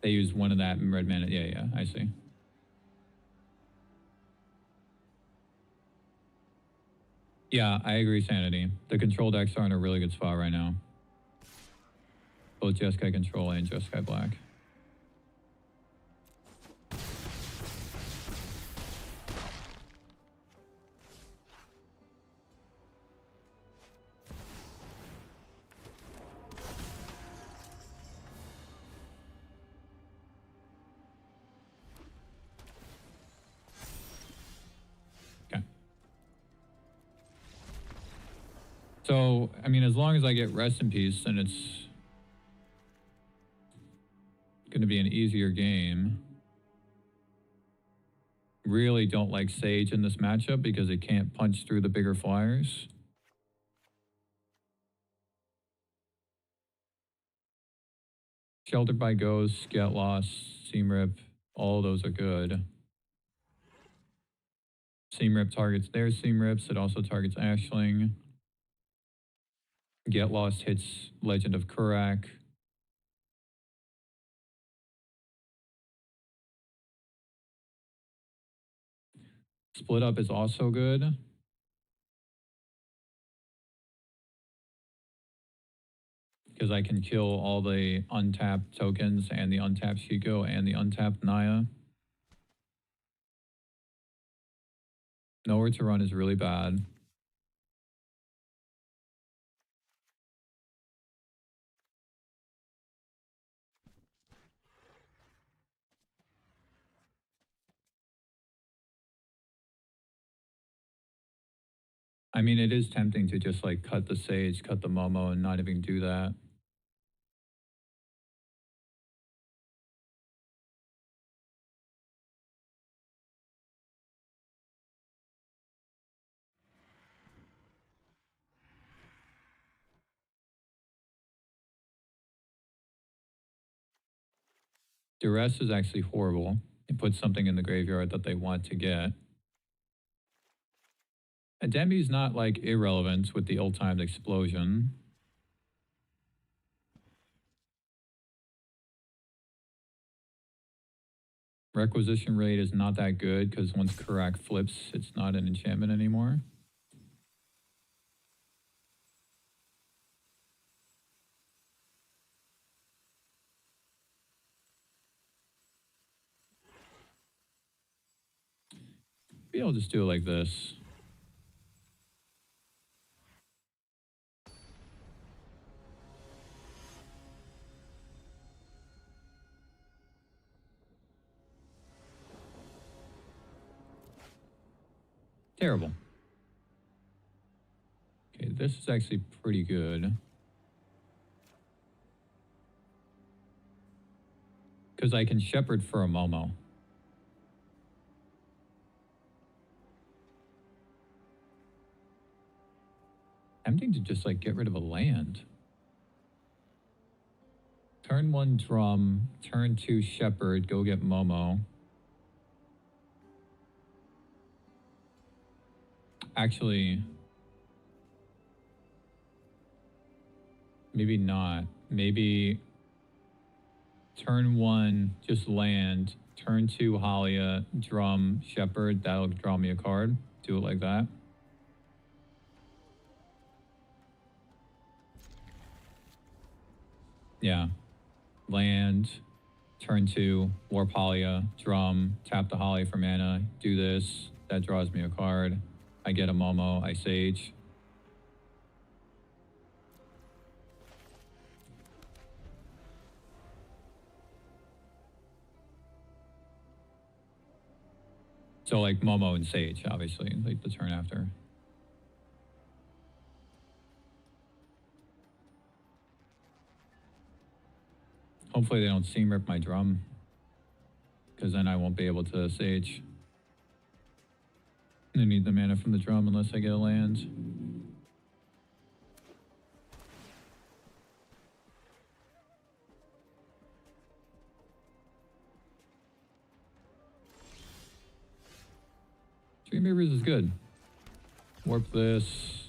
They used one of that in red mana. Yeah. I see. Yeah, I agree, Sanity. The control decks are in a really good spot right now. Both Jeskai Control and Jeskai Black. Okay. So, I mean, as long as I get Rest in Peace, then it's going to be an easier game. Really don't like Sage in this matchup because it can't punch through the bigger flyers. Sheltered by Ghosts, Get Lost, Seam Rip, all those are good. Seam Rip targets their Seam Rips. It also targets Ashling. Get Lost hits Legend of Kurak. Split Up is also good. Because I can kill all the untapped tokens and the untapped Shiko and the untapped Naya. Nowhere to Run is really bad. I mean, it is tempting to just like cut the Sage, cut the Momo, and not even do that. Duress is actually horrible. It puts something in the graveyard that they want to get. Ademi's not like irrelevant with the ill-timed explosion. Requisition rate is not that good because once Kurak flips, it's not an enchantment anymore. Maybe I'll just do it like this. Terrible. Okay, this is actually pretty good. Because I can Shepherd for a Momo. Tempting to just like get rid of a land. Turn 1 Drum, turn 2 Shepherd, go get Momo. Actually, maybe not. Maybe turn 1, just land. Turn 2, Halia, Drum, Shepherd. That'll draw me a card. Do it like that. Yeah. Land, turn 2, Warp Halia, Drum, tap the Halia for mana. Do this. That draws me a card. I get a Momo. I Sage. So like Momo and Sage, obviously, like the turn after. Hopefully they don't Seam Rip my Drum, because then I won't be able to Sage. I need the mana from the Drum unless I get a land. Beavers is good. Warp this.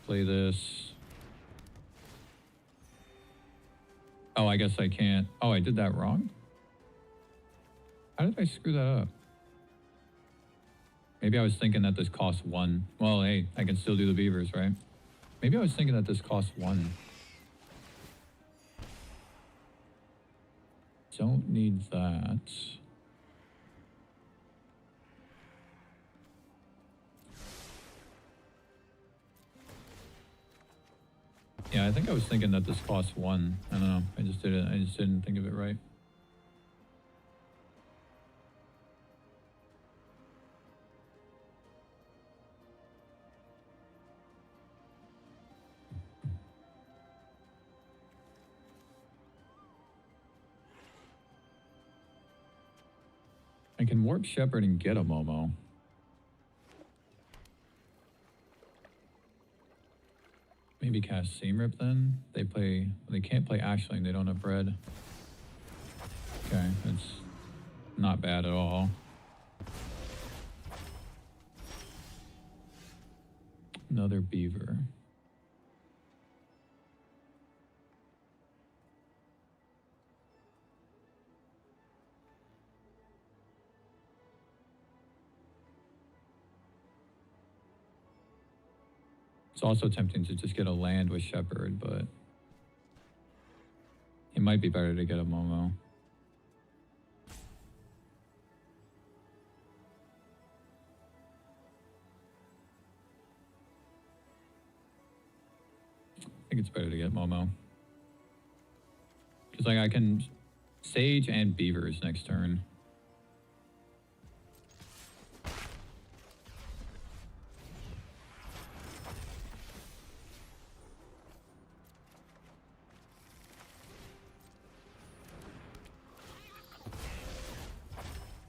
Play this. Oh, I guess I can't. Oh, I did that wrong? How did I screw that up? Maybe I was thinking that this costs 1. Well, hey, I can still do the Beavers, right? Maybe I was thinking that this costs 1. Don't need that. Yeah, I think I was thinking that this costs 1. I don't know. I just didn't think of it right. I can warp Shepherd and get a Momo. Maybe cast Seam Rip then? They can't play Ashling, they don't have red. Okay, that's not bad at all. Another Beaver. It's also tempting to just get a land with Shepherd, but it might be better to get a Momo. I think it's better to get Momo. Because like I can Sage and Beavers next turn.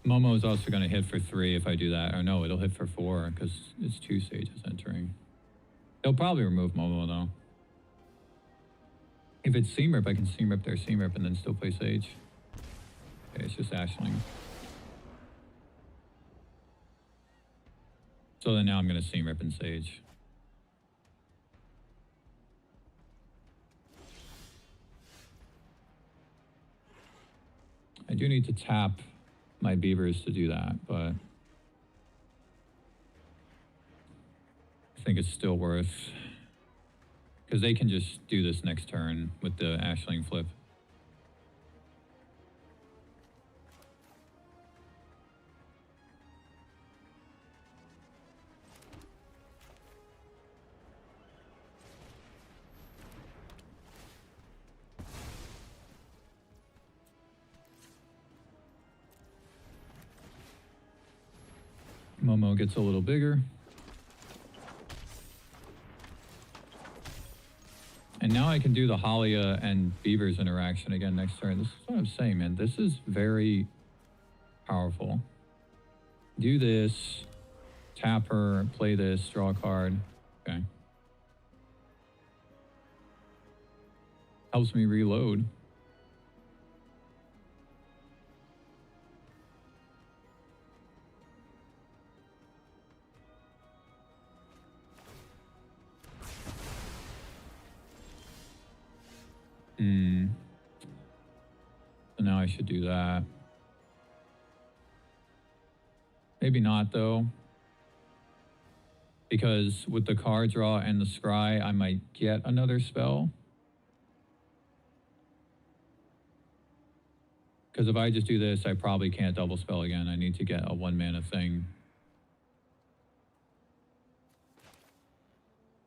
Momo is also going to hit for 3 if I do that. Or no, it'll hit for 4 because it's 2 Sages entering. They'll probably remove Momo though. If it's Seam Rip, I can Seam Rip their Seam Rip and then still play Sage. Okay, it's just Ashling. So then now I'm going to Seam Rip and Sage. I do need to tap my Beavers to do that, but I think it's still worth, because they can just do this next turn with the Ashling flip. Momo gets a little bigger. And now I can do the Halia and Beavers interaction again next turn. This is what I'm saying, man. This is very powerful. Do this, tap her, play this, draw a card. Okay. Helps me reload. So now I should do that. Maybe not though. Because with the card draw and the scry, I might get another spell. Because if I just do this, I probably can't double spell again. I need to get a 1-mana thing.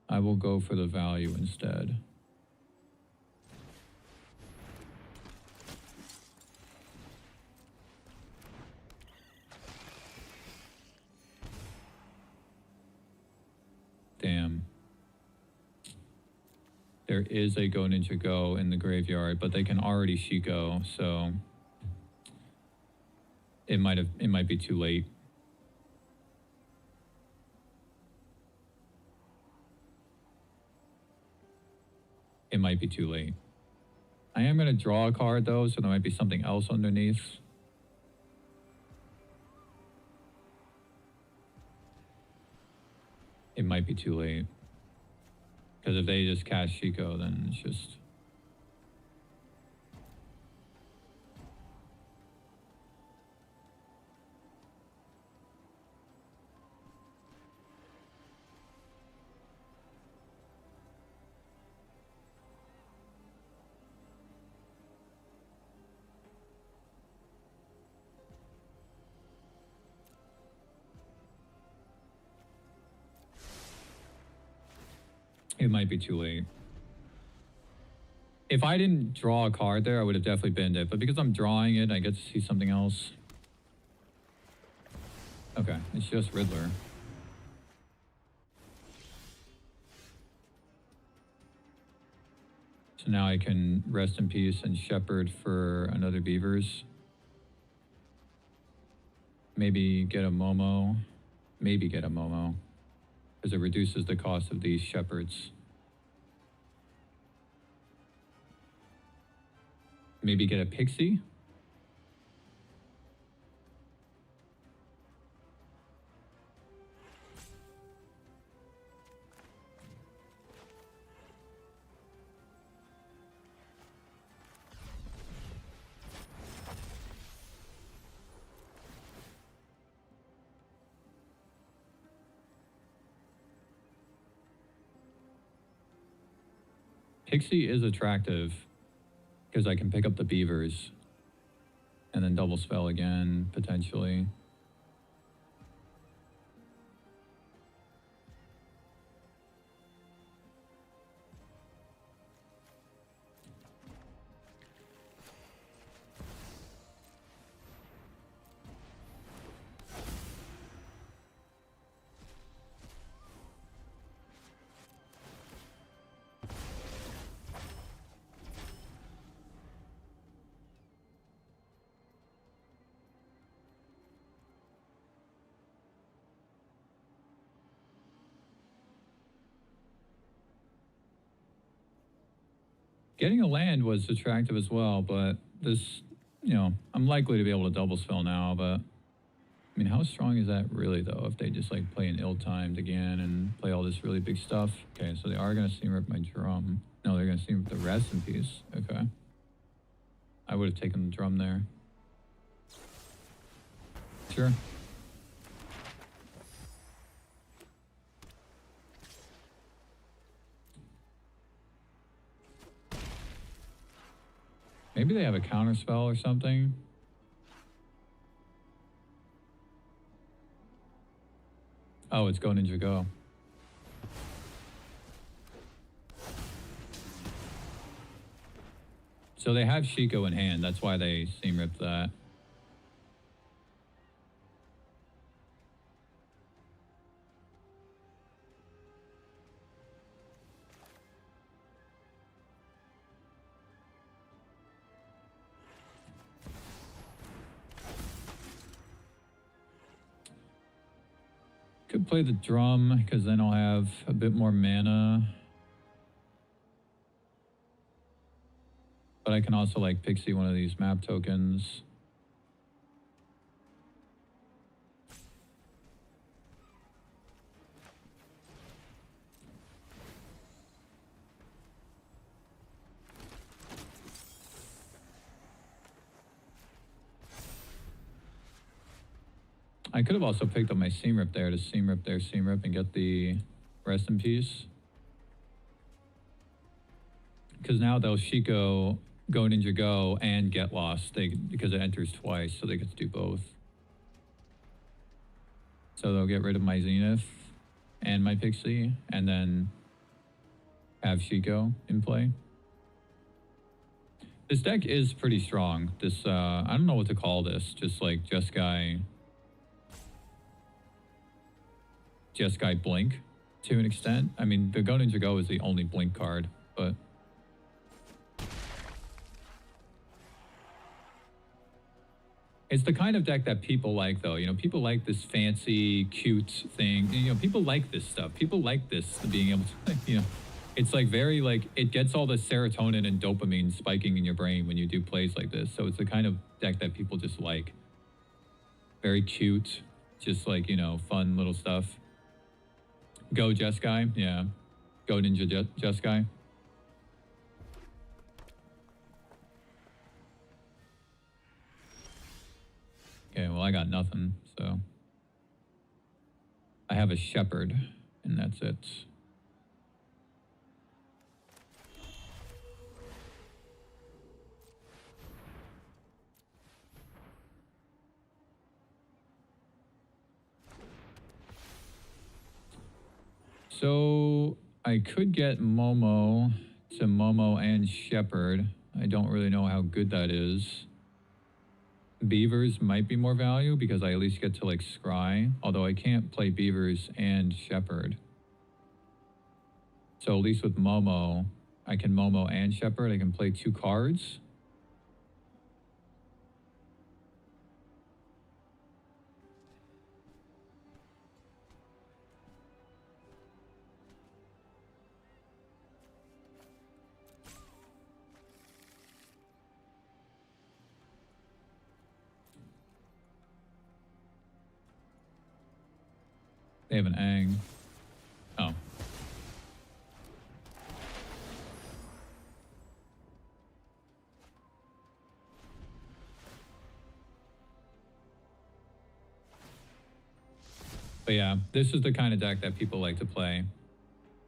I will go for the value instead. Damn. There is a Go Ninja Go in the graveyard, but they can already Shiko, so it might be too late. It might be too late. I am going to draw a card though, so there might be something else underneath. it might be too late. Because if they just cast Shiko, then it's just... It might be too late. If I didn't draw a card there, I would have definitely binned it. But because I'm drawing it, I get to see something else. Okay, it's just Riddler. So now I can rest in peace and shepherd for another Beavers. Maybe get a Momo. Maybe get a Momo. Because it reduces the cost of these shepherds. Maybe get a Pixie. Pixie is attractive because I can pick up the Beavers and then double spell again, potentially. Getting a land was attractive as well, but this, you know, I'm likely to be able to double spell now, but I mean, how strong is that really, though, if they just, like, play an ill-timed again and play all this really big stuff? Okay, so they are going to steam rip my drum. No, they're going to steam rip the rest in peace. Okay. I would have taken the drum there. Sure. Maybe they have a counter spell or something. Oh, it's Go Ninja Go. So they have Shiko in hand. That's why they steam ripped that. Could play the drum, because then I'll have a bit more mana. But I can also, like, Pixie one of these map tokens. I could have also picked up my Seam Rip there to Seam Rip their Seam Rip and get the rest in peace. Because now they'll Shiko, Go Ninja Go, and Get Lost because it enters twice, so they get to do both. So they'll get rid of my Zenith and my Pixie, and then have Shiko in play. This deck is pretty strong. This, I don't know what to call this, just like Jeskai Blink to an extent. I mean, the Go Ninja Go is the only Blink card, but it's the kind of deck that people like, though. You know, people like this fancy, cute thing. You know, people like this stuff. People like this, being able to, you know, it's like very, like, it gets all the serotonin and dopamine spiking in your brain when you do plays like this. So it's the kind of deck that people just like. Very cute, just like, you know, fun little stuff. Go Jeskai, yeah. Go Ninja Jeskai. Okay, well I got nothing, so. I have a shepherd, and that's it. So I could get Momo to Momo and Shepherd. I don't really know how good that is. Beavers might be more value because I at least get to like scry, although I can't play Beavers and Shepherd. So at least with Momo, I can Momo and Shepherd. I can play 2 cards. They have an Ang. Oh. But yeah, this is the kind of deck that people like to play.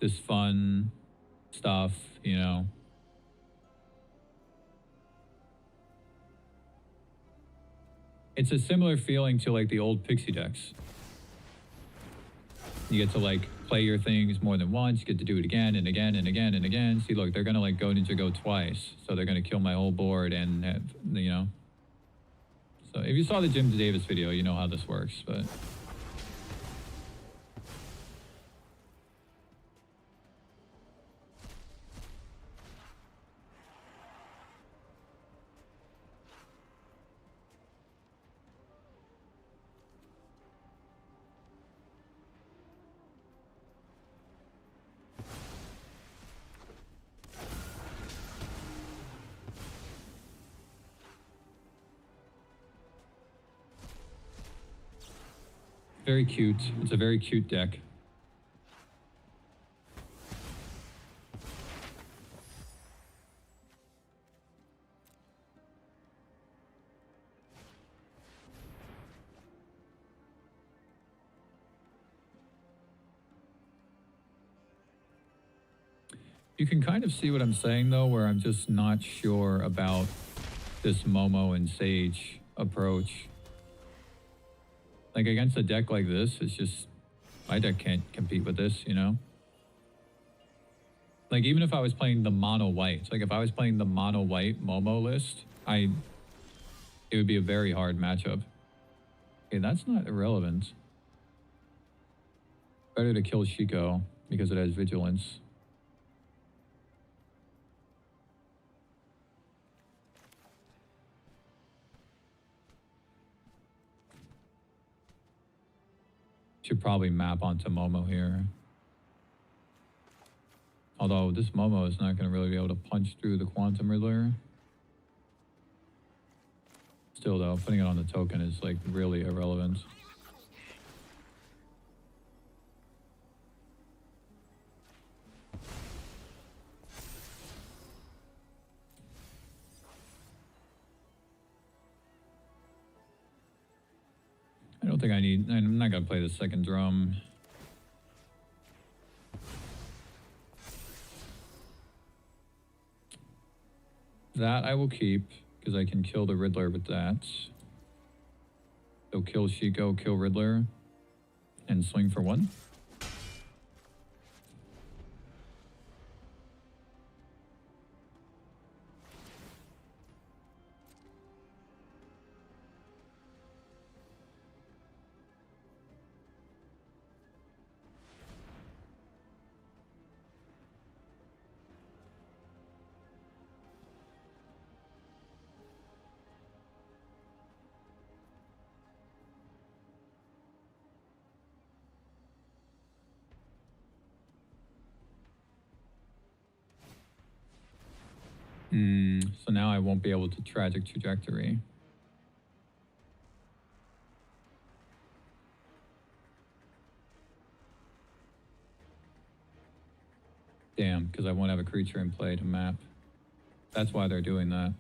This fun stuff, you know. It's a similar feeling to like the old Pixie decks. You get to like play your things more than once, you get to do it again and again and again and again. See, look, they're gonna like go Ninja Go twice. So they're gonna kill my whole board and have, you know. So if you saw the Jim Davis video, you know how this works, but. Very cute. It's a very cute deck. You can kind of see what I'm saying though, where I'm just not sure about this Momo and Sage approach. Like against a deck like this, it's just, my deck can't compete with this, you know? Like even if I was playing the mono white, like if I was playing the mono white Momo list, it would be a very hard matchup. Okay, that's not irrelevant. Better to kill Shiko because it has vigilance. Should probably map onto Momo here. Although this Momo is not going to really be able to punch through the Quantum Riddler. Still though, putting it on the token is like really irrelevant. I don't think I'm not going to play the second drum. That I will keep, because I can kill the Riddler with that. So kill Shiko, kill Riddler, and swing for 1. So now I won't be able to Tragic Trajectory. Damn, because I won't have a creature in play to map. That's why they're doing that.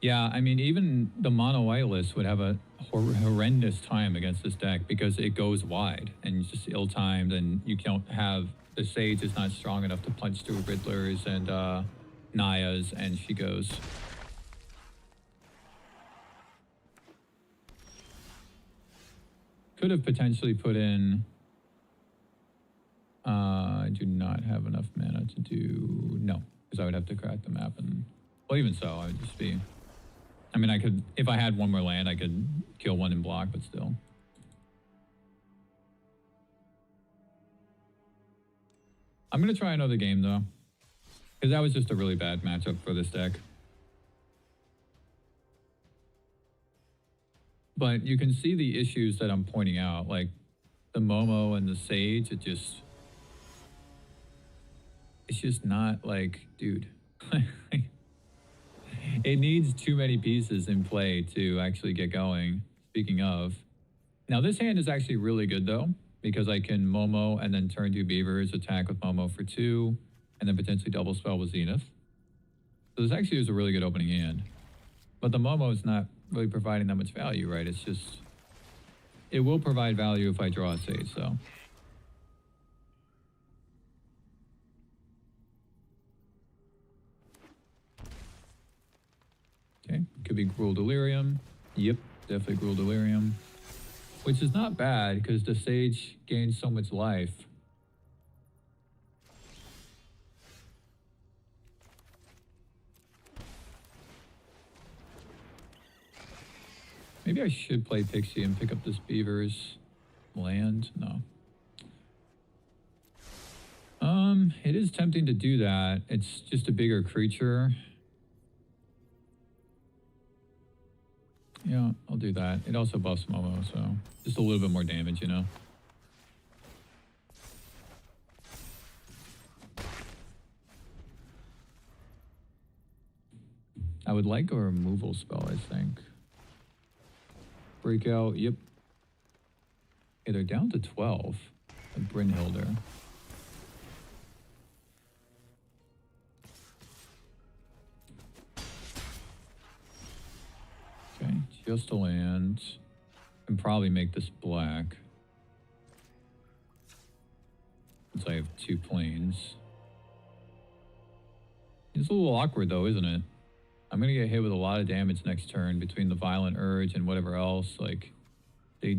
Yeah, I mean, even the mono white list would have a horrendous time against this deck because it goes wide and it's just ill-timed, and you can't have the Sage is not strong enough to punch through Riddlers and Nayas, and she goes. Could have potentially put in. I do not have enough mana to do no, because I would have to crack the map, and well, even so, I would just be. I mean, I could, if I had one more land, I could kill one and block, but still. I'm going to try another game, though, because that was just a really bad matchup for this deck. But you can see the issues that I'm pointing out, like the Momo and the Sage, it's just not like, dude. It needs too many pieces in play to actually get going. Speaking of. Now, this hand is actually really good, though, because I can Momo and then turn 2 Beavers, attack with Momo for 2, and then potentially double spell with Zenith. So this actually is a really good opening hand. But the Momo is not really providing that much value, right? It's just... It will provide value if I draw a Sage, so... Okay, could be Gruul Delirium. Yep, definitely Gruul Delirium. Which is not bad, because the Sage gains so much life. Maybe I should play Pixie and pick up this Beavers land. No. It is tempting to do that. It's just a bigger creature. Yeah, I'll do that. It also buffs Momo, so just a little bit more damage, you know? I would like a removal spell, I think. Breakout, yep. Okay, they're down to 12. A Brynhilder. Okay, just a land. And probably make this black. Since I have 2 planes. It's a little awkward though, isn't it? I'm gonna get hit with a lot of damage next turn between the Violent Urge and whatever else. Like, they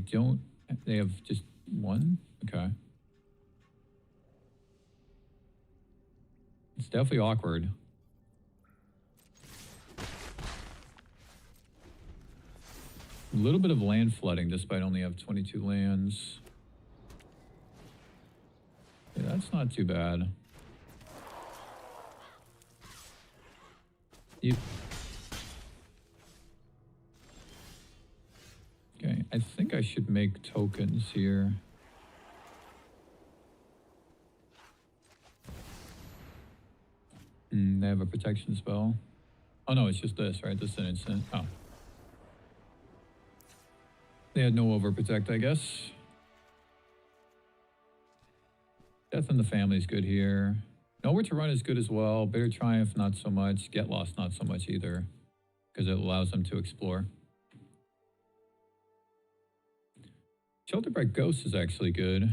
have just 1? Okay. It's definitely awkward. A little bit of land flooding despite only have 22 lands. Yeah, that's not too bad. Okay, I think I should make tokens here. They have a protection spell. Oh no, it's just this, right? This is an instant. Oh. They had no overprotect, I guess. Death in the Family is good here. Nowhere to Run is good as well. Bitter Triumph, not so much. Get Lost, not so much either. Because it allows them to explore. Shelterbright Ghost is actually good.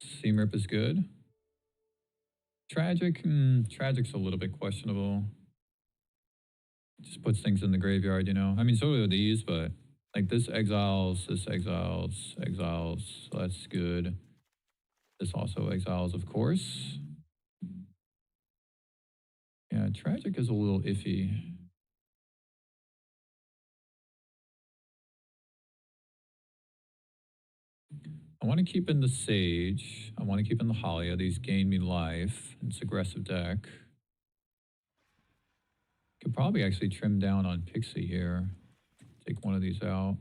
Seam Rip is good. Tragic? Tragic's a little bit questionable. Just puts things in the graveyard, you know? I mean, so do these, but like this exiles, exiles. So that's good. This also exiles, of course. Yeah, tragic is a little iffy. I want to keep in the Sage. I want to keep in the Halia. These gain me life. It's aggressive deck. Could probably actually trim down on Pixie here. Take one of these out.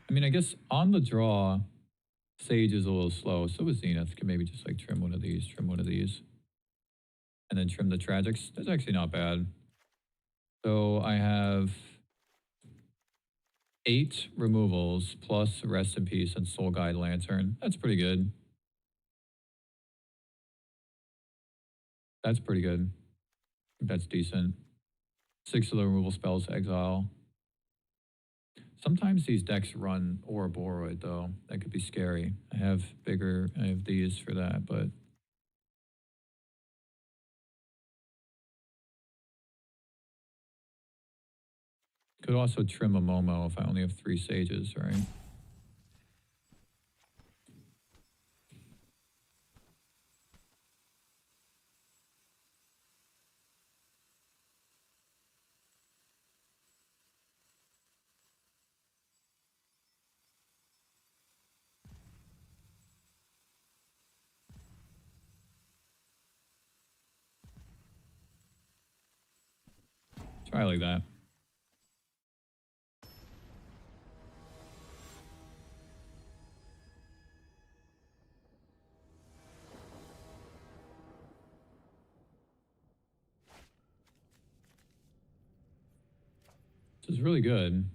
I mean, I guess on the draw, Sage is a little slow. So is Zenith. Could maybe just like trim one of these, and then trim the Tragics. That's actually not bad. So I have 8 removals plus Rest in Peace and Soul Guide Lantern. That's pretty good. That's pretty good. That's decent. 6 of the removal spells exile. Sometimes these decks run Ouroboroi though. That could be scary. I have these for that, but could also trim a Momo if I only have 3 Sages, right? Try like that. This is really good.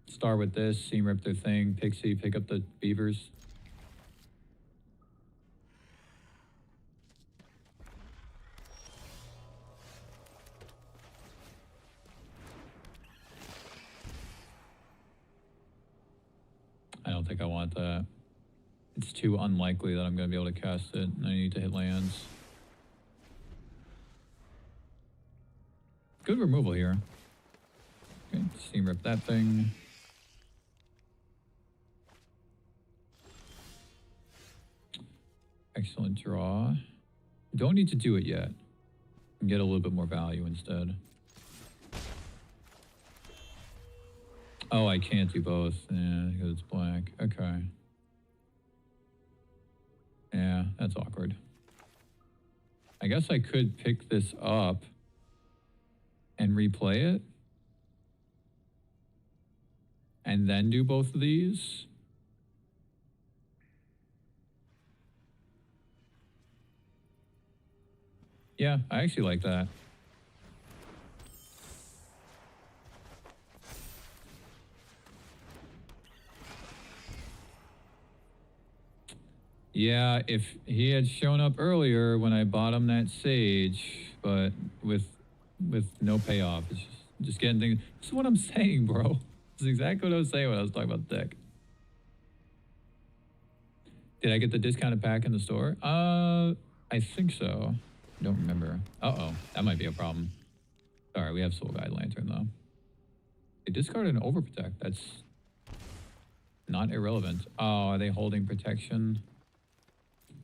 Start with this, Seam Rip their thing, Pixie, pick up the Beavers. I don't think I want that. It's too unlikely that I'm going to be able to cast it, and I need to hit lands. Good removal here. Okay, Seam Rip that thing. Excellent draw. Don't need to do it yet. Get a little bit more value instead. Oh, I can't do both. Yeah, because it's black. Okay. Yeah, that's awkward. I guess I could pick this up and replay it. And then do both of these. Yeah, I actually like that. Yeah, if he had shown up earlier when I bought him that Sage, but with no payoff, it's just getting things. This is what I'm saying, bro. This is exactly what I was saying when I was talking about the deck. Did I get the discounted pack in the store? I think so. I don't remember. Uh-oh, that might be a problem. Sorry, we have Soul Guide Lantern, though. They discarded an Overprotect. That's not irrelevant. Oh, are they holding protection?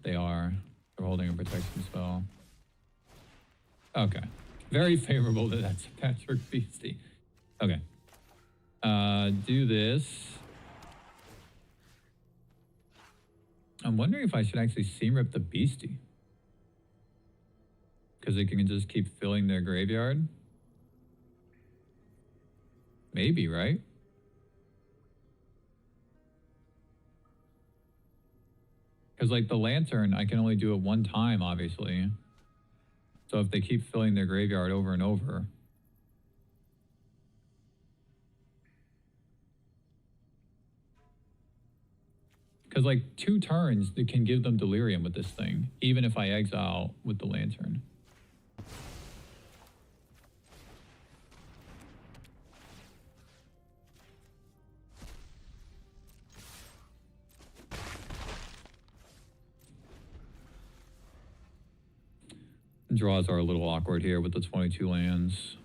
They are. They're holding a protection spell. Okay. Very favorable that that's a Patrick Beastie. Okay. Do this. I'm wondering if I should actually Seam Rip the Beastie. Because they can just keep filling their graveyard. Maybe, right? Because like the Lantern, I can only do it one time, obviously. So if they keep filling their graveyard over and over. Because like 2 turns, they can give them Delirium with this thing, even if I exile with the Lantern. Draws are a little awkward here with the 22 lands.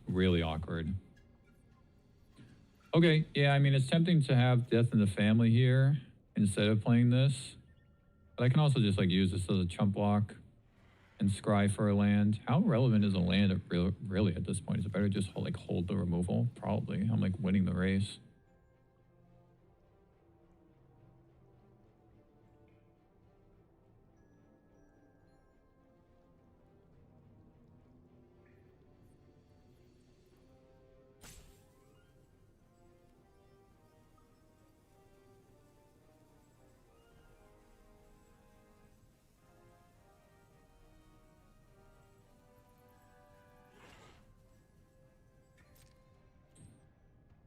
Really awkward. Okay, yeah, I mean, it's tempting to have Death in the Family here instead of playing this. But I can also just, like, use this as a chump block and scry for a land. How relevant is a land really at this point? Is it better just, like, hold the removal? Probably. I'm, like, winning the race.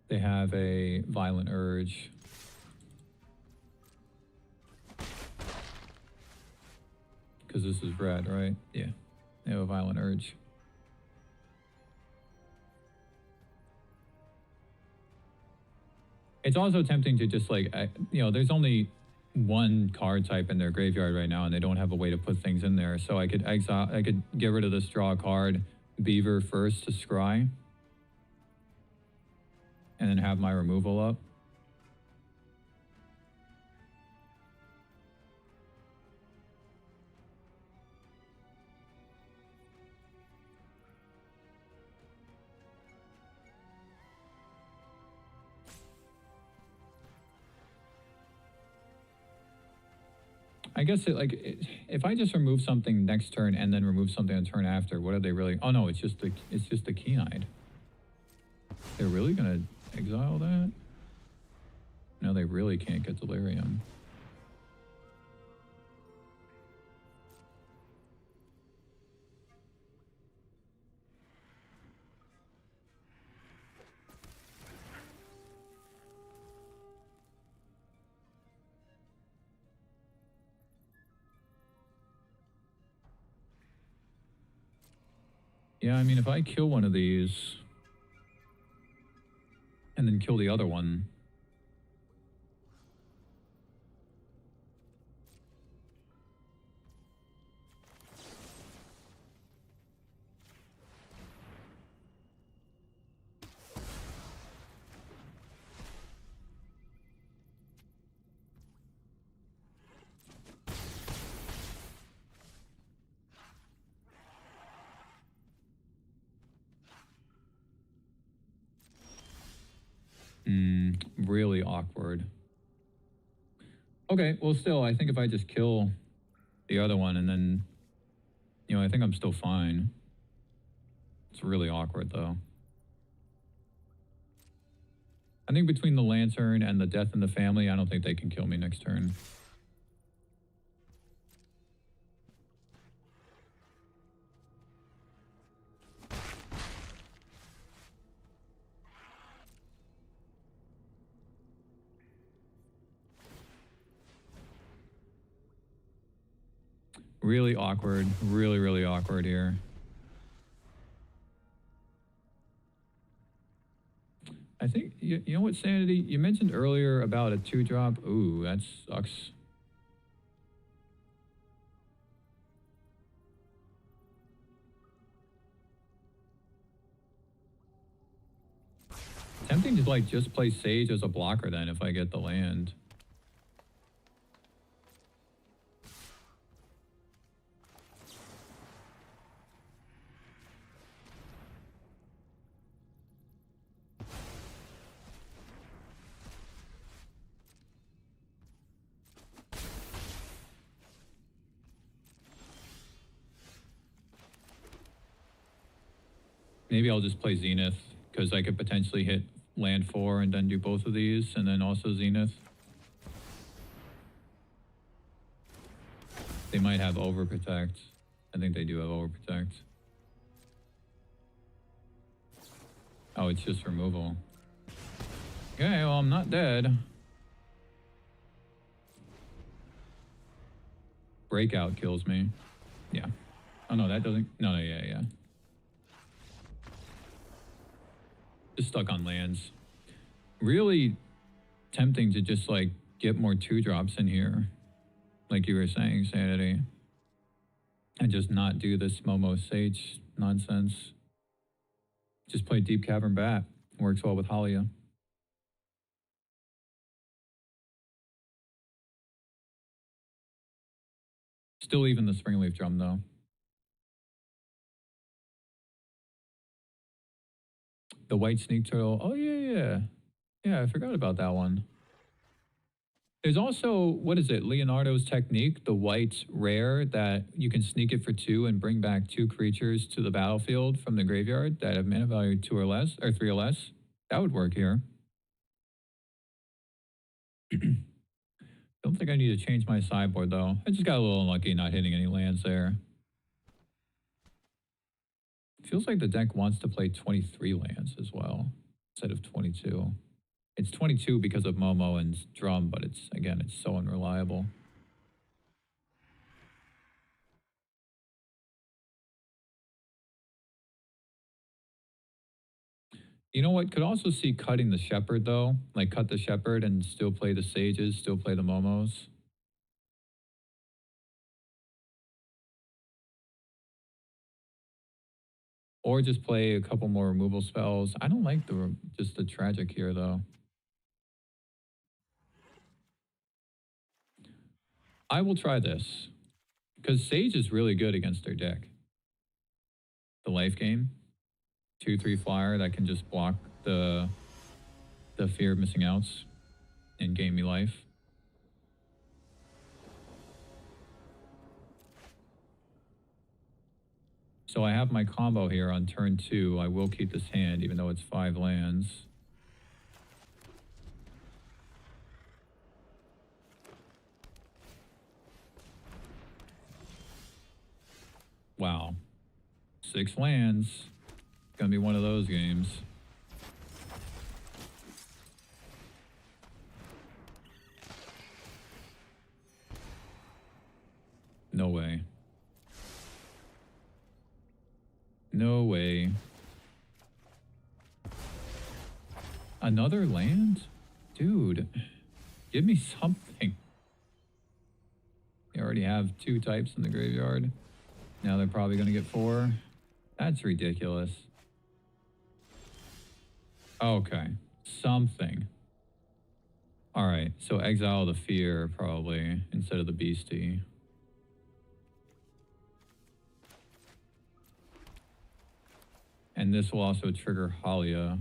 They have a Violent Urge. Because this is red, right? Yeah. They have a Violent Urge. It's also tempting to just, like, you know, there's only one card type in their graveyard right now, and they don't have a way to put things in there. So I could exile, I could get rid of this draw card, Beaver first to scry, and then have my removal up. I guess if I just remove something next turn and then remove something on turn after, what are they really? Oh no, it's just the Keen-Eyed. They're really gonna exile that? No, they really can't get Delirium. Yeah, I mean, if I kill one of these and then kill the other one, really awkward. Okay, well, still, I think if I just kill the other one and then, you know, I think I'm still fine. It's really awkward, though. I think between the Lantern and the Death in the Family, I don't think they can kill me next turn. Really awkward. Really, really awkward here. I think, you know what, Sanity? You mentioned earlier about a 2-drop. Ooh, that sucks. Tempting to, like, just play Sage as a blocker then if I get the land. Maybe I'll just play Zenith, because I could potentially hit land 4 and then do both of these, and then also Zenith. They might have Overprotect. I think they do have Overprotect. Oh, it's just removal. Okay, well, I'm not dead. Breakout kills me. Yeah. Oh, no, that doesn't... No, yeah. Just stuck on lands. Really tempting to just like get more 2-drops in here. Like you were saying, Sanity. And just not do this Momo Sage nonsense. Just play Deep Cavern Bat. Works well with Halia. Still even the Springleaf Drum though. The White Sneak Turtle. Oh yeah. Yeah, I forgot about that one. There's also, what is it, Leonardo's Technique, the white rare that you can sneak it for 2 and bring back 2 creatures to the battlefield from the graveyard that have mana value 2 or less, or 3 or less. That would work here. Don't think I need to change my sideboard though. I just got a little unlucky not hitting any lands there. Feels like the deck wants to play 23 lands as well, instead of 22. It's 22 because of Momo and Drum, but it's, again, it's so unreliable. You know what? Could also see cutting the Shepherd, though. Like, cut the Shepherd and still play the Sages, still play the Momos. Or just play a couple more removal spells. I don't like just the Tragic here, though. I will try this. Because Sage is really good against their deck. The Life Gain. 2/3 flyer that can just block the fear of missing outs and gain me life. So I have my combo here on turn 2. I will keep this hand even though it's 5 lands. Wow. 6 lands. Gonna be one of those games. No way. No way. Another land? Dude, give me something. They already have 2 types in the graveyard. Now they're probably going to get 4. That's ridiculous. Okay, something. All right, so exile the fear probably instead of the beastie. And this will also trigger Halia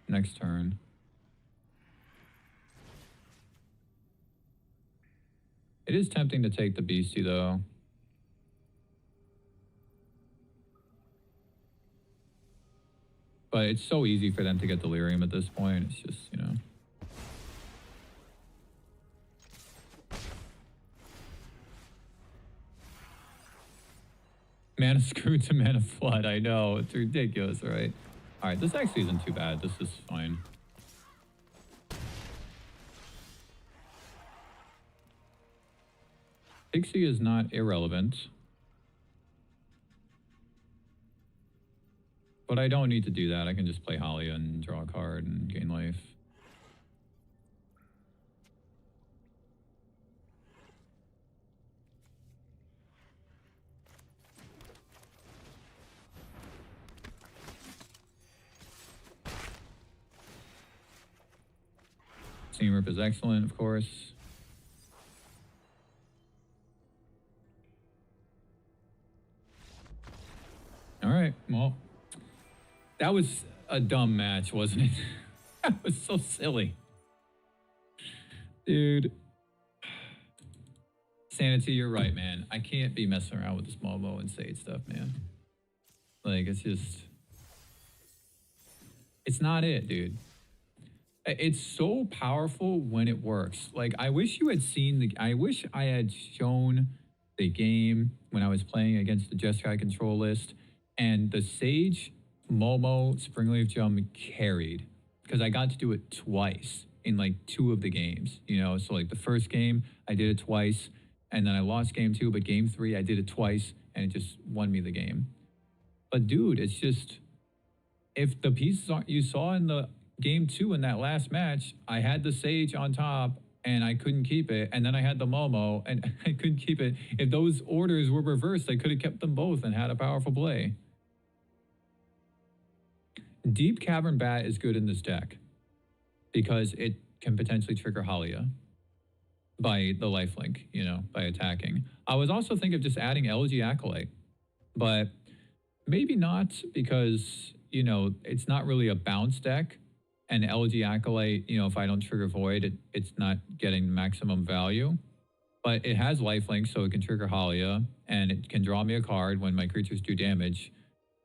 next turn. It is tempting to take the beastie though. But it's so easy for them to get delirium at this point. It's just, you know. Mana Screw to Mana Flood, I know. It's ridiculous, right? Alright, this actually isn't too bad. This is fine. Pixie is not irrelevant. But I don't need to do that. I can just play Halia and draw a card and gain life. Steam Rip is excellent, of course. All right, well, that was a dumb match, wasn't it? That was so silly. Dude. Sanity, you're right, man. I can't be messing around with this Momo and Sage stuff, man. Like, it's just... It's not it, dude. It's so powerful when it works. Like, I wish you had seen the... I wish I had shown the game when I was playing against the Jeskai control list, and the Sage, Momo, Springleaf Jump carried. Because I got to do it twice in, like, 2 of the games. You know, so, like, the first game, I did it twice, and then I lost game 2, but game 3, I did it twice, and it just won me the game. But, dude, it's just... if the pieces you saw in the game 2 in that last match, I had the Sage on top and I couldn't keep it. And then I had the Momo and I couldn't keep it. If those orders were reversed, I could have kept them both and had a powerful play. Deep Cavern Bat is good in this deck because it can potentially trigger Halia by the lifelink, you know, by attacking. I was also thinking of just adding Elegy Acolyte, but maybe not because, you know, it's not really a bounce deck. And Elegy Acolyte, you know, if I don't trigger Void, it's not getting maximum value. But it has lifelink, so it can trigger Halia, and it can draw me a card when my creatures do damage.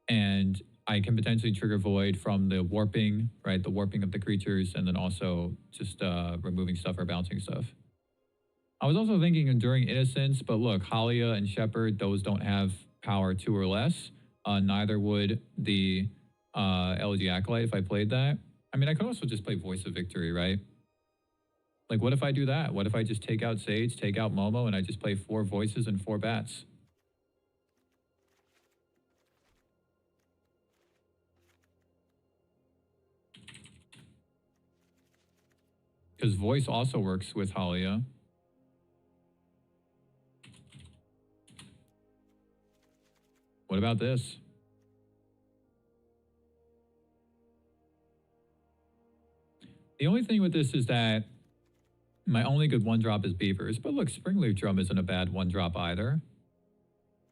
And I can potentially trigger Void from the warping, right? The warping of the creatures, and then also just removing stuff or bouncing stuff. I was also thinking Enduring Innocence, but look, Halia and Shepherd, those don't have power 2 or less. Neither would the Elegy Acolyte if I played that. I mean, I could also just play Voice of Victory, right? Like, what if I do that? What if I just take out Sage, take out Momo, and I just play 4 Voices and 4 Bats? Because Voice also works with Halia. What about this? The only thing with this is that my only good 1-drop is Beavers. But look, Springleaf Drum isn't a bad 1-drop either.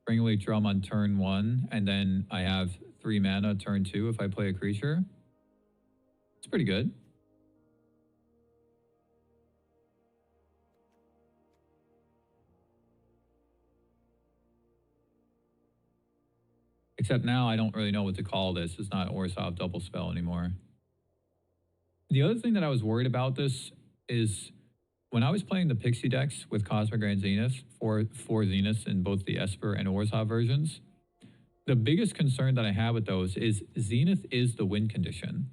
Springleaf Drum on turn 1, and then I have 3 mana turn 2 if I play a creature. It's pretty good. Except now I don't really know what to call this. It's not Orzhov double spell anymore. The other thing that I was worried about this is when I was playing the Pixie decks with Cosmic Grand Zenith, for Zeniths in both the Esper and Orzhov versions, the biggest concern that I have with those is Zenith is the win condition.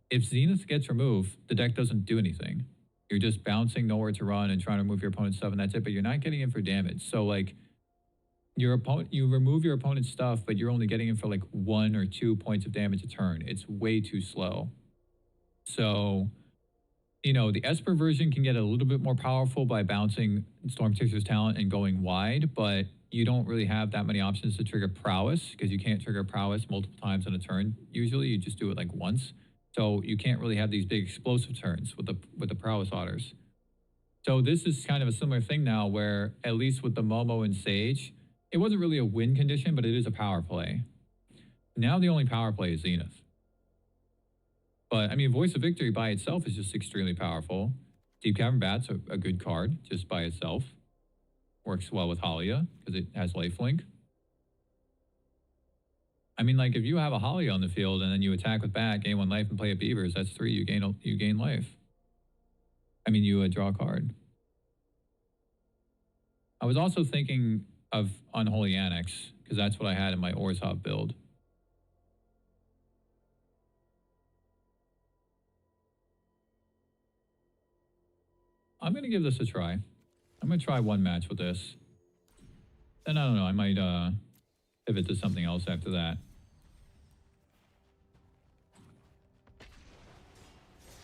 If Zenith gets removed, the deck doesn't do anything. You're just bouncing nowhere to run and trying to remove your opponent's stuff, and that's it, but you're not getting in for damage. So, like, you remove your opponent's stuff, but you're only getting in for, like, 1 or 2 points of damage a turn. It's way too slow. So, you know, the Esper version can get a little bit more powerful by bouncing Storm Chaser's talent and going wide, but you don't really have that many options to trigger Prowess because you can't trigger Prowess multiple times in a turn. Usually you just do it like once. So you can't really have these big explosive turns with the Prowess Otters. So this is kind of a similar thing now where, at least with the Momo and Sage, it wasn't really a win condition, but it is a power play. Now the only power play is Zenith. But, I mean, Voice of Victory by itself is just extremely powerful. Deep Cavern Bat's a good card just by itself. Works well with Halia because it has lifelink. I mean, like, if you have a Halia on the field and then you attack with Bat, gain 1 life, and play a Beavers, that's 3. You gain life. I mean, you draw a card. I was also thinking of Unholy Annex because that's what I had in my Orzhov build. I'm going to give this a try. I'm going to try 1 match with this. Then I don't know, I might pivot to something else after that.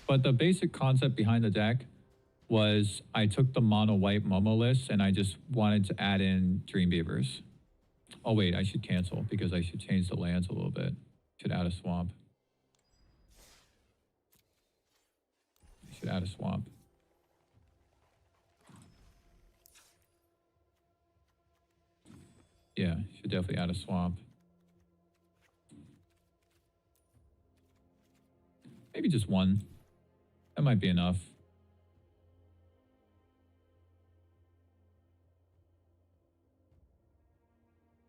But the basic concept behind the deck was I took the mono white Momo list and I just wanted to add in Dream Beavers. Oh wait, I should cancel because I should change the lands a little bit. Should add a swamp. I should add a swamp. Yeah, should definitely add a swamp. Maybe just 1. That might be enough.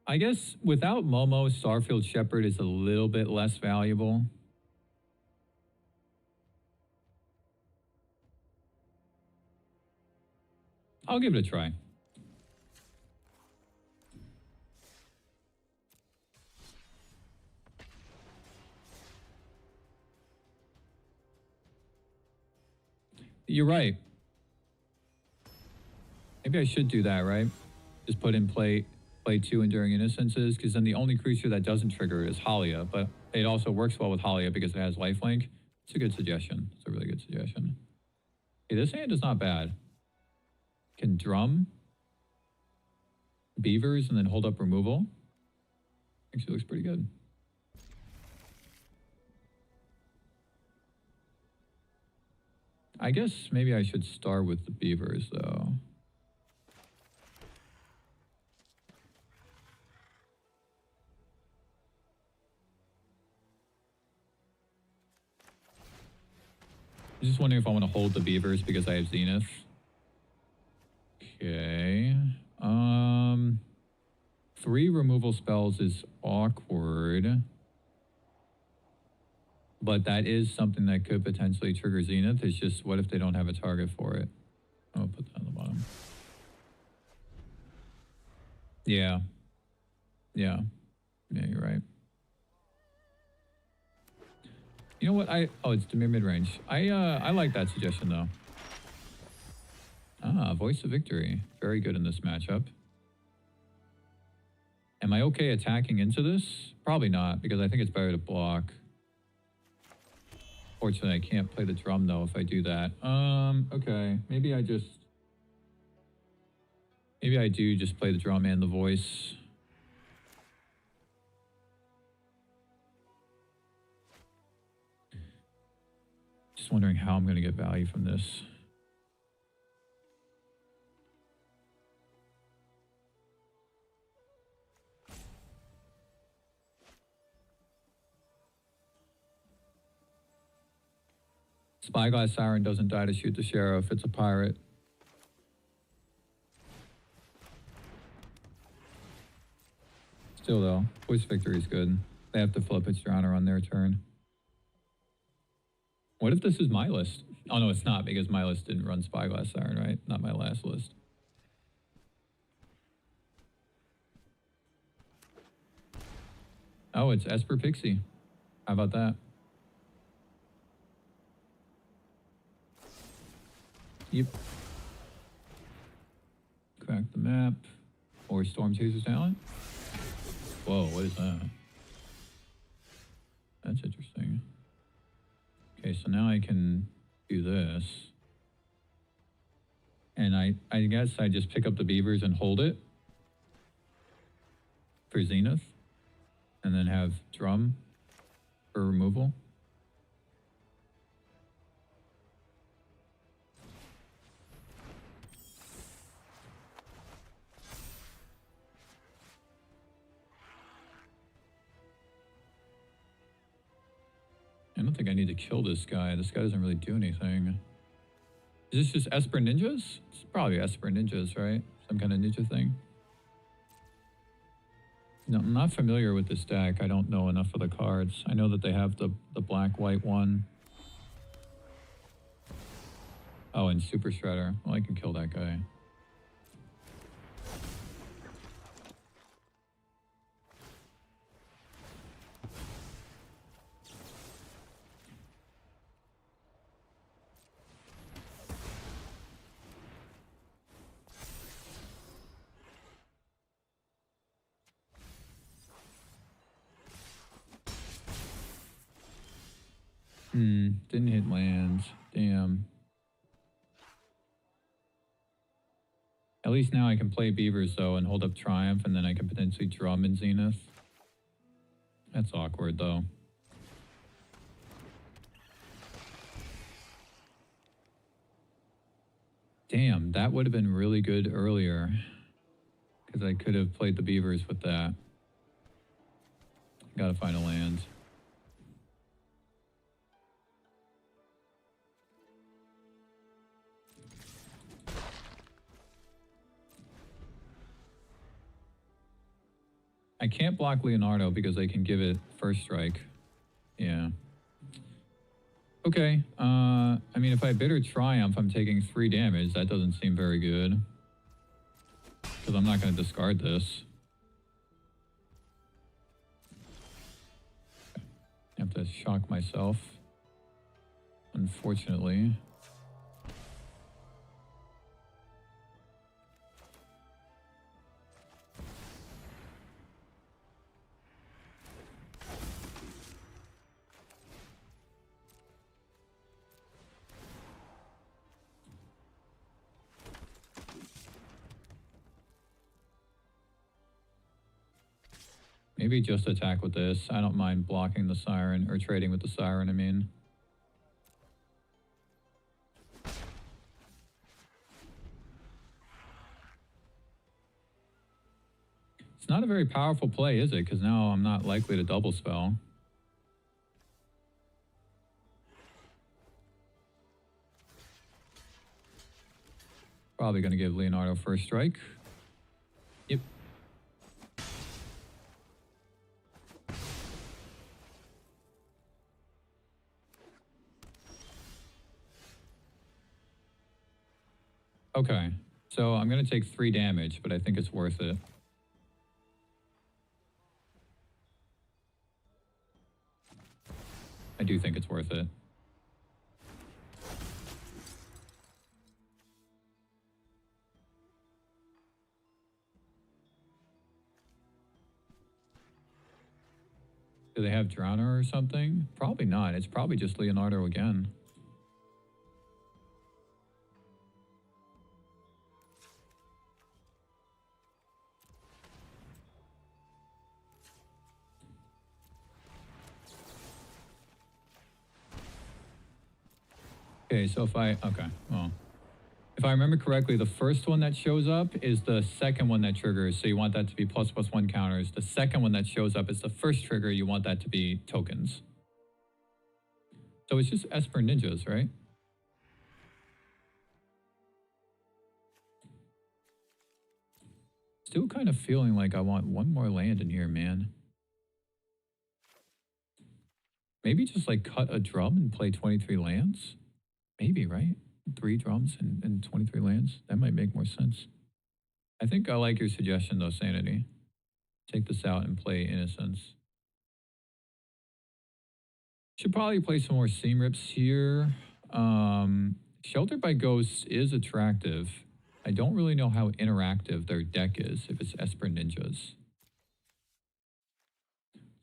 I guess without Momo, Starfield Shepherd is a little bit less valuable. I'll give it a try. You're right. Maybe I should do that, right? Just put in play play 2 Enduring Innocences, because then the only creature that doesn't trigger is Halia, but it also works well with Halia because it has lifelink. It's a good suggestion. It's a really good suggestion. Okay, this hand is not bad. Can drum Beavers and then hold up removal. Actually looks pretty good. I guess maybe I should start with the Beavers, though. I'm just wondering if I want to hold the Beavers because I have Zenith. Okay. 3 removal spells is awkward. But that is something that could potentially trigger Zenith. It's just, what if they don't have a target for it? I'll put that on the bottom. Yeah. Yeah. Yeah, you're right. You know what? Oh, it's Dimir midrange. I like that suggestion, though. Ah, Voice of Victory. Very good in this matchup. Am I okay attacking into this? Probably not, because I think it's better to block. Fortunately, I can't play the drum, though, if I do that. Okay. Maybe I do just play the drum and the voice. Just wondering how I'm going to get value from this. Spyglass Siren doesn't die to shoot the sheriff. It's a pirate. Still, though, Voice Victory is good. They have to flip its drowner on their turn. What if this is my list? Oh, no, it's not, because my list didn't run Spyglass Siren, right? Not my last list. Oh, it's Esper Pixie. How about that? Yep. Crack the map. Or Storm Chaser's talent. Whoa, what is that? That's interesting. Okay, so now I can do this. And I guess I just pick up the Beavers and hold it for Zenith. And then have drum for removal. I don't think I need to kill this guy. This guy doesn't really do anything. Is this just Esper Ninjas? It's probably Esper Ninjas, right? Some kind of ninja thing. No, I'm not familiar with this deck. I don't know enough of the cards. I know that they have the black-white one. Oh, and Super Shredder. Well, I can kill that guy. Didn't hit land. Damn. At least now I can play Beavers, though, and hold up Triumph, and then I can potentially drum in Zenith. That's awkward, though. Damn, that would have been really good earlier. Because I could have played the Beavers with that. Gotta find a land. I can't block Leonardo because I can give it first strike. Yeah. Okay. I mean, if I bitter Triumph, I'm taking 3 damage. That doesn't seem very good. Because I'm not going to discard this. I have to shock myself. Unfortunately. Maybe just attack with this. I don't mind blocking the Siren, or trading with the Siren, I mean. It's not a very powerful play, is it? Because now I'm not likely to double spell. Probably going to give Leonardo first strike. Yep. Okay, so I'm going to take 3 damage, but I think it's worth it. I do think it's worth it. Do they have Drowner or something? Probably not. It's probably just Leonardo again. Okay, so if I remember correctly, the first one that shows up is the second one that triggers, so you want that to be ++1 counters. The second one that shows up is the first trigger, you want that to be tokens. So it's just Esper ninjas, right? Still kind of feeling like I want one more land in here, man. Maybe just like cut a drum and play 23 lands? Maybe, right? 3 drums and 23 lands? That might make more sense. I think I like your suggestion though, Sanity. Take this out and play Innocence. Should probably play some more Seam Rips here. Sheltered by Ghosts is attractive. I don't really know how interactive their deck is if it's Esper Ninjas.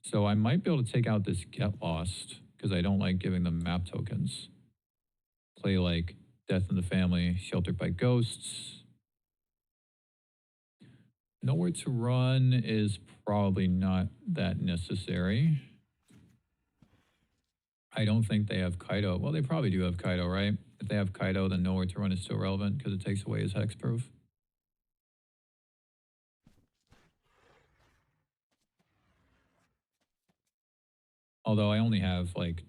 So I might be able to take out this Get Lost because I don't like giving them map tokens. Play like Death in the Family, Sheltered by Ghosts. Nowhere to Run is probably not that necessary. I don't think they have Kaido. Well, they probably do have Kaido, right? If they have Kaido, then Nowhere to Run is still relevant because it takes away his hexproof. Although I only have like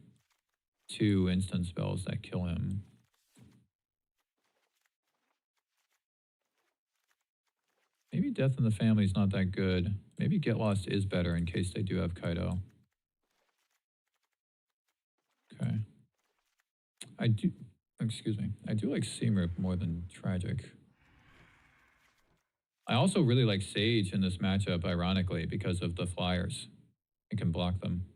2 instant spells that kill him. Maybe Death in the Family is not that good. Maybe Get Lost is better in case they do have Kaido. Okay. I do like Seam Rip more than Tragic. I also really like Sage in this matchup, ironically, because of the flyers. It can block them.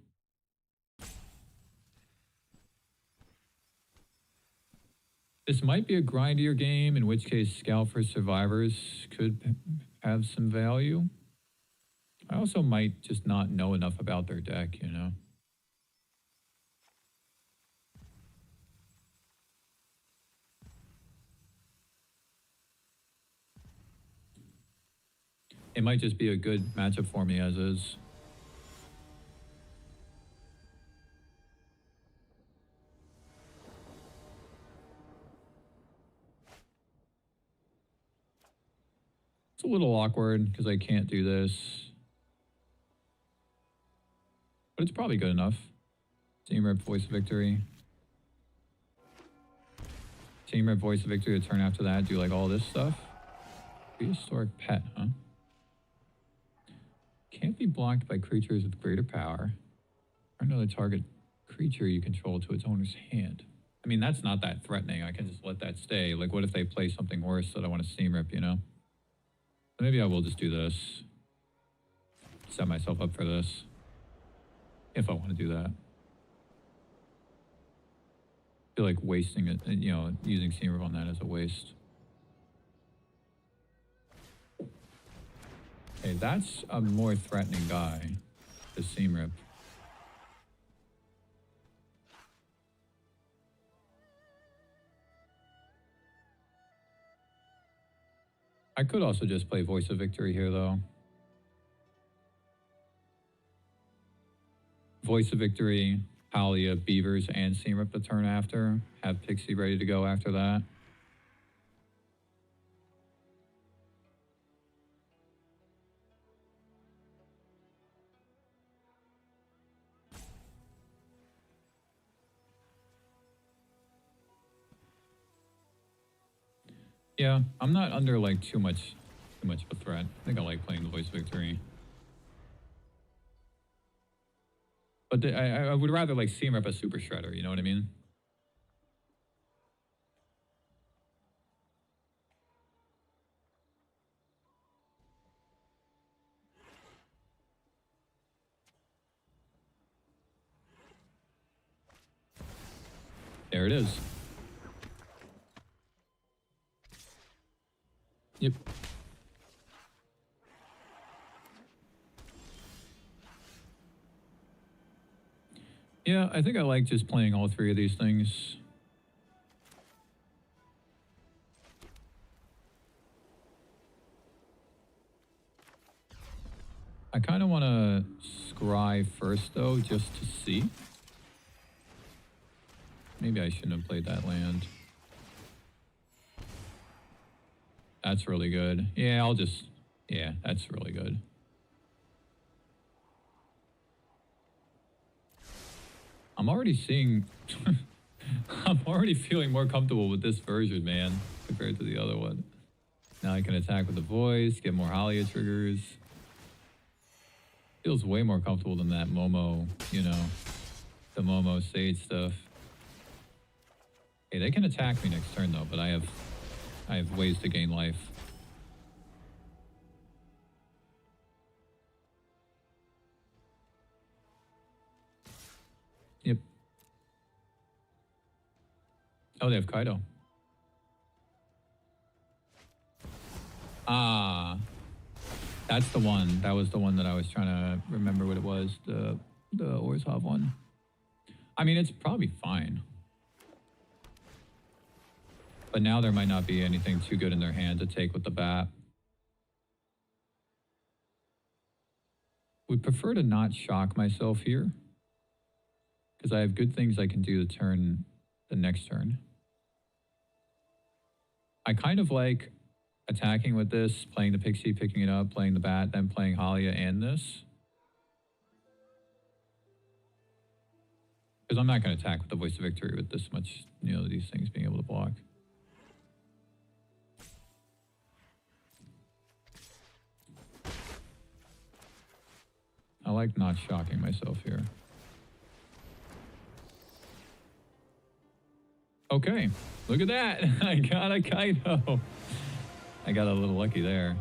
This might be a grindier game, in which case Scout for Survivors could have some value. I also might just not know enough about their deck, you know? It might just be a good matchup for me as is. It's a little awkward because I can't do this. But it's probably good enough. Team Rep Voice of Victory. Team Rep Voice of Victory, the turn after that, do like all this stuff. Prehistoric Pet, huh? Can't be blocked by creatures with greater power. Or another target creature you control to its owner's hand. I mean, that's not that threatening. I can just let that stay. Like, what if they play something worse that I want to Steam Rip, you know? Maybe I will just do this. Set myself up for this. If I want to do that. I feel like wasting it, you know, using Steam Rip on that is a waste. Okay, that's a more threatening guy, the Steam Rip. I could also just play Voice of Victory here, though. Voice of Victory, Halia, Beavers, and Seam Rip the turn after. Have Pixie ready to go after that. Yeah, I'm not under like too much of a threat. I think I like playing the Voice of Victory. But I would rather like Seam Rip a Super Shredder, you know what I mean? There it is. Yep. Yeah, I think I like just playing all three of these things. I kind of want to scry first, though, just to see. Maybe I shouldn't have played that land. That's really good. Yeah, I'll just... Yeah, that's really good. I'm already seeing... I'm already feeling more comfortable with this version, man, compared to the other one. Now I can attack with the voice, get more Halia triggers. Feels way more comfortable than that Momo, you know, the Momo Sage stuff. Hey, they can attack me next turn though, but I have ways to gain life. Yep. Oh, they have Kaido. Ah, that's the one. That was the one that I was trying to remember what it was. The Orzhov one. I mean, it's probably fine. But now there might not be anything too good in their hand to take with the bat. Would prefer to not shock myself here. Because I have good things I can do the next turn. I kind of like attacking with this, playing the Pixie, picking it up, playing the bat, then playing Halia and this. Because I'm not going to attack with the Voice of Victory with this much, you know, these things being able to block. I like not shocking myself here. Okay, look at that. I got a Kaido. I got a little lucky there.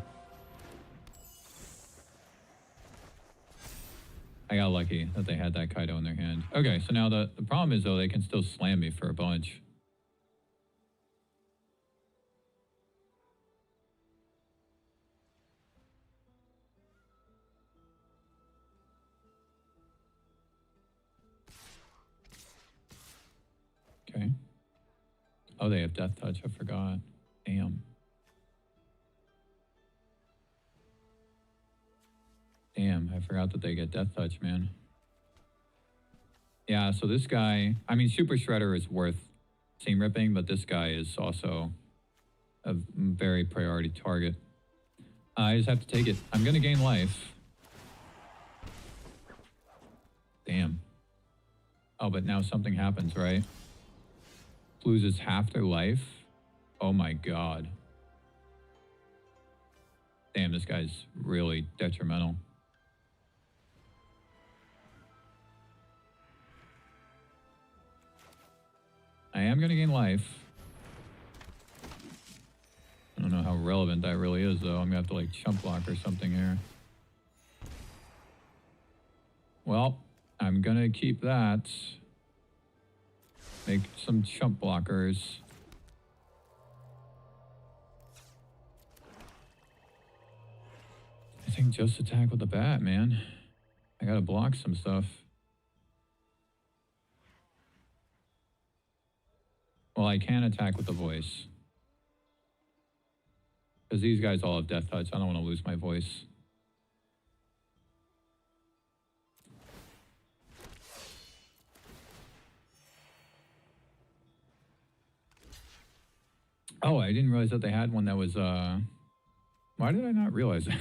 I got lucky that they had that Kaido in their hand. Okay, so now the problem is, though, they can still slam me for a bunch. Okay. Oh, they have Death Touch. I forgot. Damn. Damn, I forgot that they get Death Touch, man. Yeah, so this guy... I mean, Super Shredder is worth Seam Ripping, but this guy is also a very priority target. I just have to take it. I'm going to gain life. Damn. Oh, but now something happens, right? Loses half their life? Oh my god. Damn, this guy's really detrimental. I am going to gain life. I don't know how relevant that really is, though. I'm going to have to, like, chump block or something here. Well, I'm going to keep that. Make some chump blockers. I think just attack with the bat, man. I got to block some stuff. Well, I can attack with the voice. Because these guys all have Death Touch. I don't want to lose my voice. Oh, I didn't realize that they had one that was, why did I not realize that?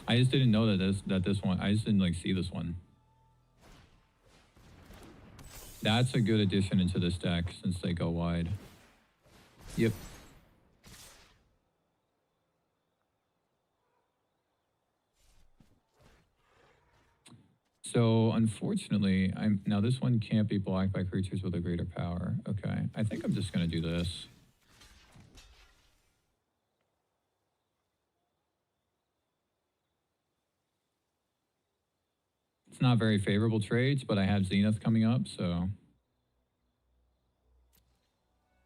I just didn't know that this one, I just didn't like see this one. That's a good addition into this deck since they go wide. Yep. So unfortunately, now this one can't be blocked by creatures with a greater power. Okay, I think I'm just gonna do this. It's not very favorable trades, but I have Zenith coming up, so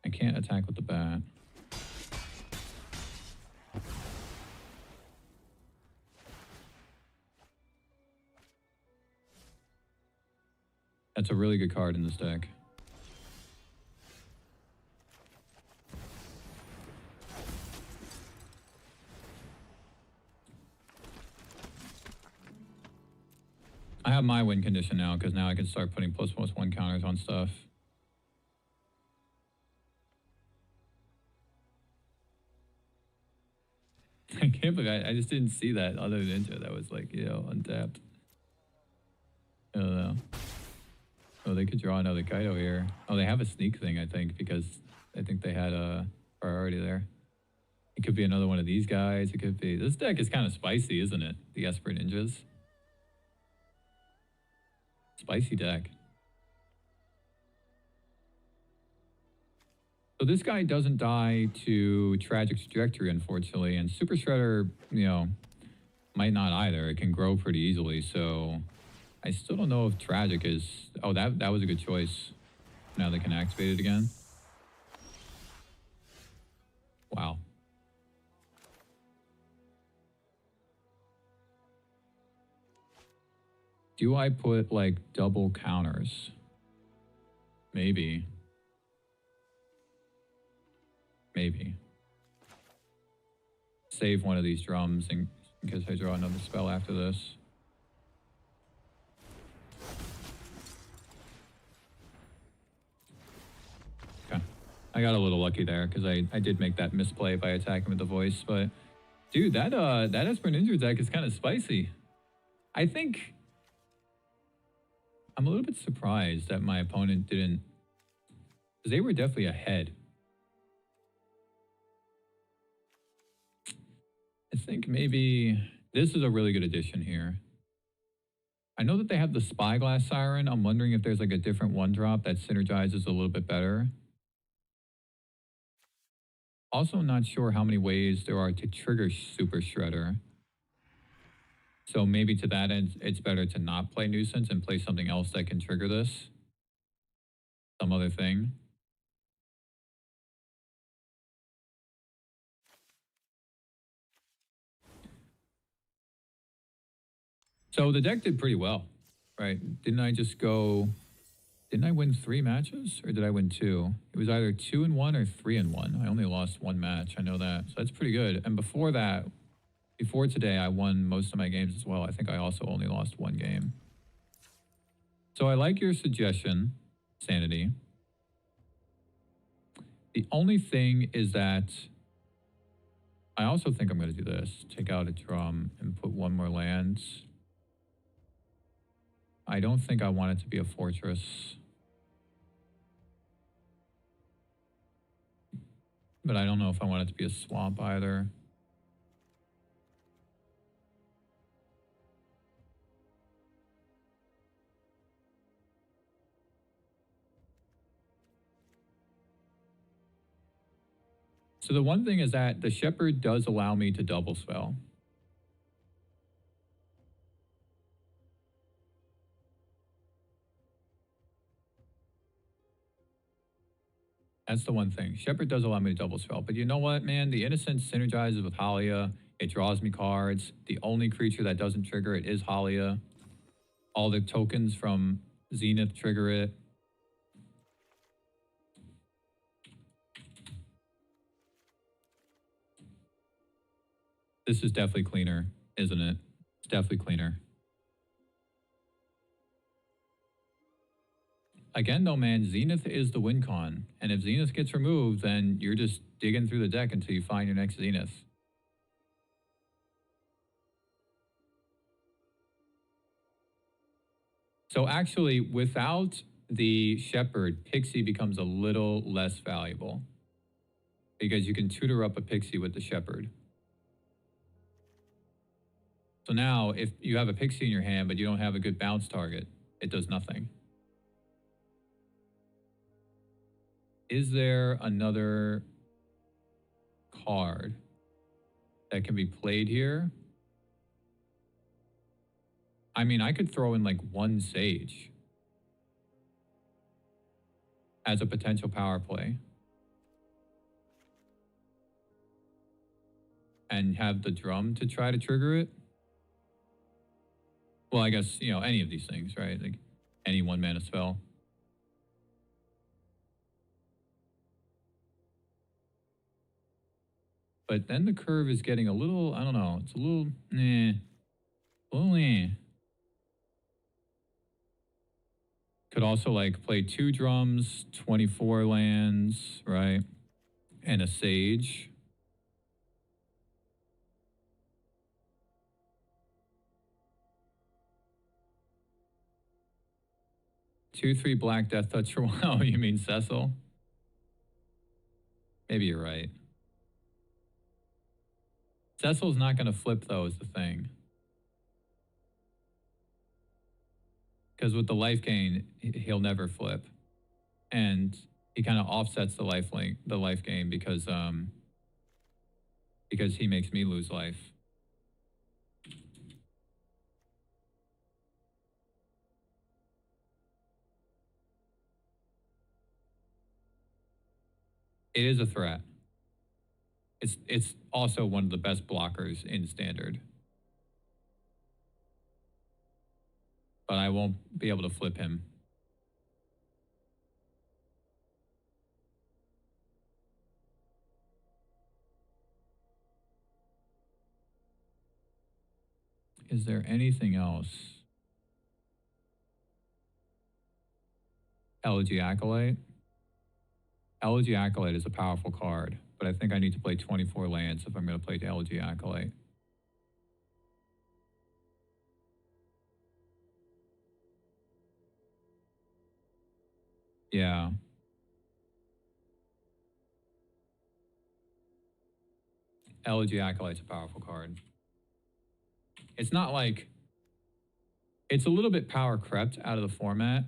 I can't attack with the bat. That's a really good card in this deck. I have my win condition now because now I can start putting ++1 counters on stuff. I can't believe I just didn't see that other ninja that was like, you know, untapped. I don't know. Oh, they could draw another Kaido here. Oh, they have a sneak thing, I think, because I think they had a priority there. It could be another one of these guys. It could be... This deck is kind of spicy, isn't it? The Esper ninjas. Spicy deck. So this guy doesn't die to Tragic Trajectory, unfortunately, and Super Shredder, you know, might not either. It can grow pretty easily, so I still don't know if Tragic is... Oh, that was a good choice. Now they can activate it again. Wow. Do I put, like, double counters? Maybe. Maybe. Save one of these drums in case I draw another spell after this. Okay. I got a little lucky there because I did make that misplay by attacking with the voice, but dude, that Esper Ninja deck is kind of spicy. I think I'm a little bit surprised that my opponent didn't, because they were definitely ahead. I think maybe this is a really good addition here. I know that they have the Spyglass Siren. I'm wondering if there's like a different one drop that synergizes a little bit better. Also not sure how many ways there are to trigger Super Shredder. So maybe to that end, it's better to not play Nuisance and play something else that can trigger this. Some other thing. So the deck did pretty well, right? Didn't I win 3 matches or did I win 2? It was either 2-1 or 3-1. I only lost 1 match. I know that. So that's pretty good. And before that, before today, I won most of my games as well. I think I also only lost 1 game. So I like your suggestion, Sanity. The only thing is that I also think I'm going to do this. Take out a drum and put 1 more land. I don't think I want it to be a fortress. But I don't know if I want it to be a swamp either. So the one thing is that the Shepherd does allow me to double spell. That's the one thing. Shepherd does allow me to double spell. But you know what, man? The Innocence synergizes with Halia. It draws me cards. The only creature that doesn't trigger it is Halia. All the tokens from Zenith trigger it. This is definitely cleaner, isn't it? It's definitely cleaner. again, though, man, Zenith is the win con. And if Zenith gets removed, then you're just digging through the deck until you find your next Zenith. So actually, without the Shepherd, Pixie becomes a little less valuable because you can tutor up a Pixie with the Shepherd. So now, if you have a Pixie in your hand, but you don't have a good bounce target, it does nothing. Is there another card that can be played here? I mean, I could throw in like one Sage as a potential power play and have the drum to try to trigger it. Well, I guess, you know, any of these things, right? Like any one mana spell. But then the curve is getting a little, I don't know, it's a little, Could also like play 2 drums, 24 lands, right? And a Sage. Two, 3 black Death Toucher. Wow, you mean Cecil? Maybe you're right. Cecil's not going to flip, though, is the thing. Because with the life gain, he'll never flip. And he kind of offsets the life gain because he makes me lose life. It is a threat. It's also one of the best blockers in Standard. But I won't be able to flip him. Is there anything else? Elegy Acolyte. Elegy Acolyte is a powerful card, but I think I need to play 24 lands if I'm going to play Elegy Acolyte. Yeah. Elegy Acolyte's a powerful card. It's not like... It's a little bit power crept out of the format.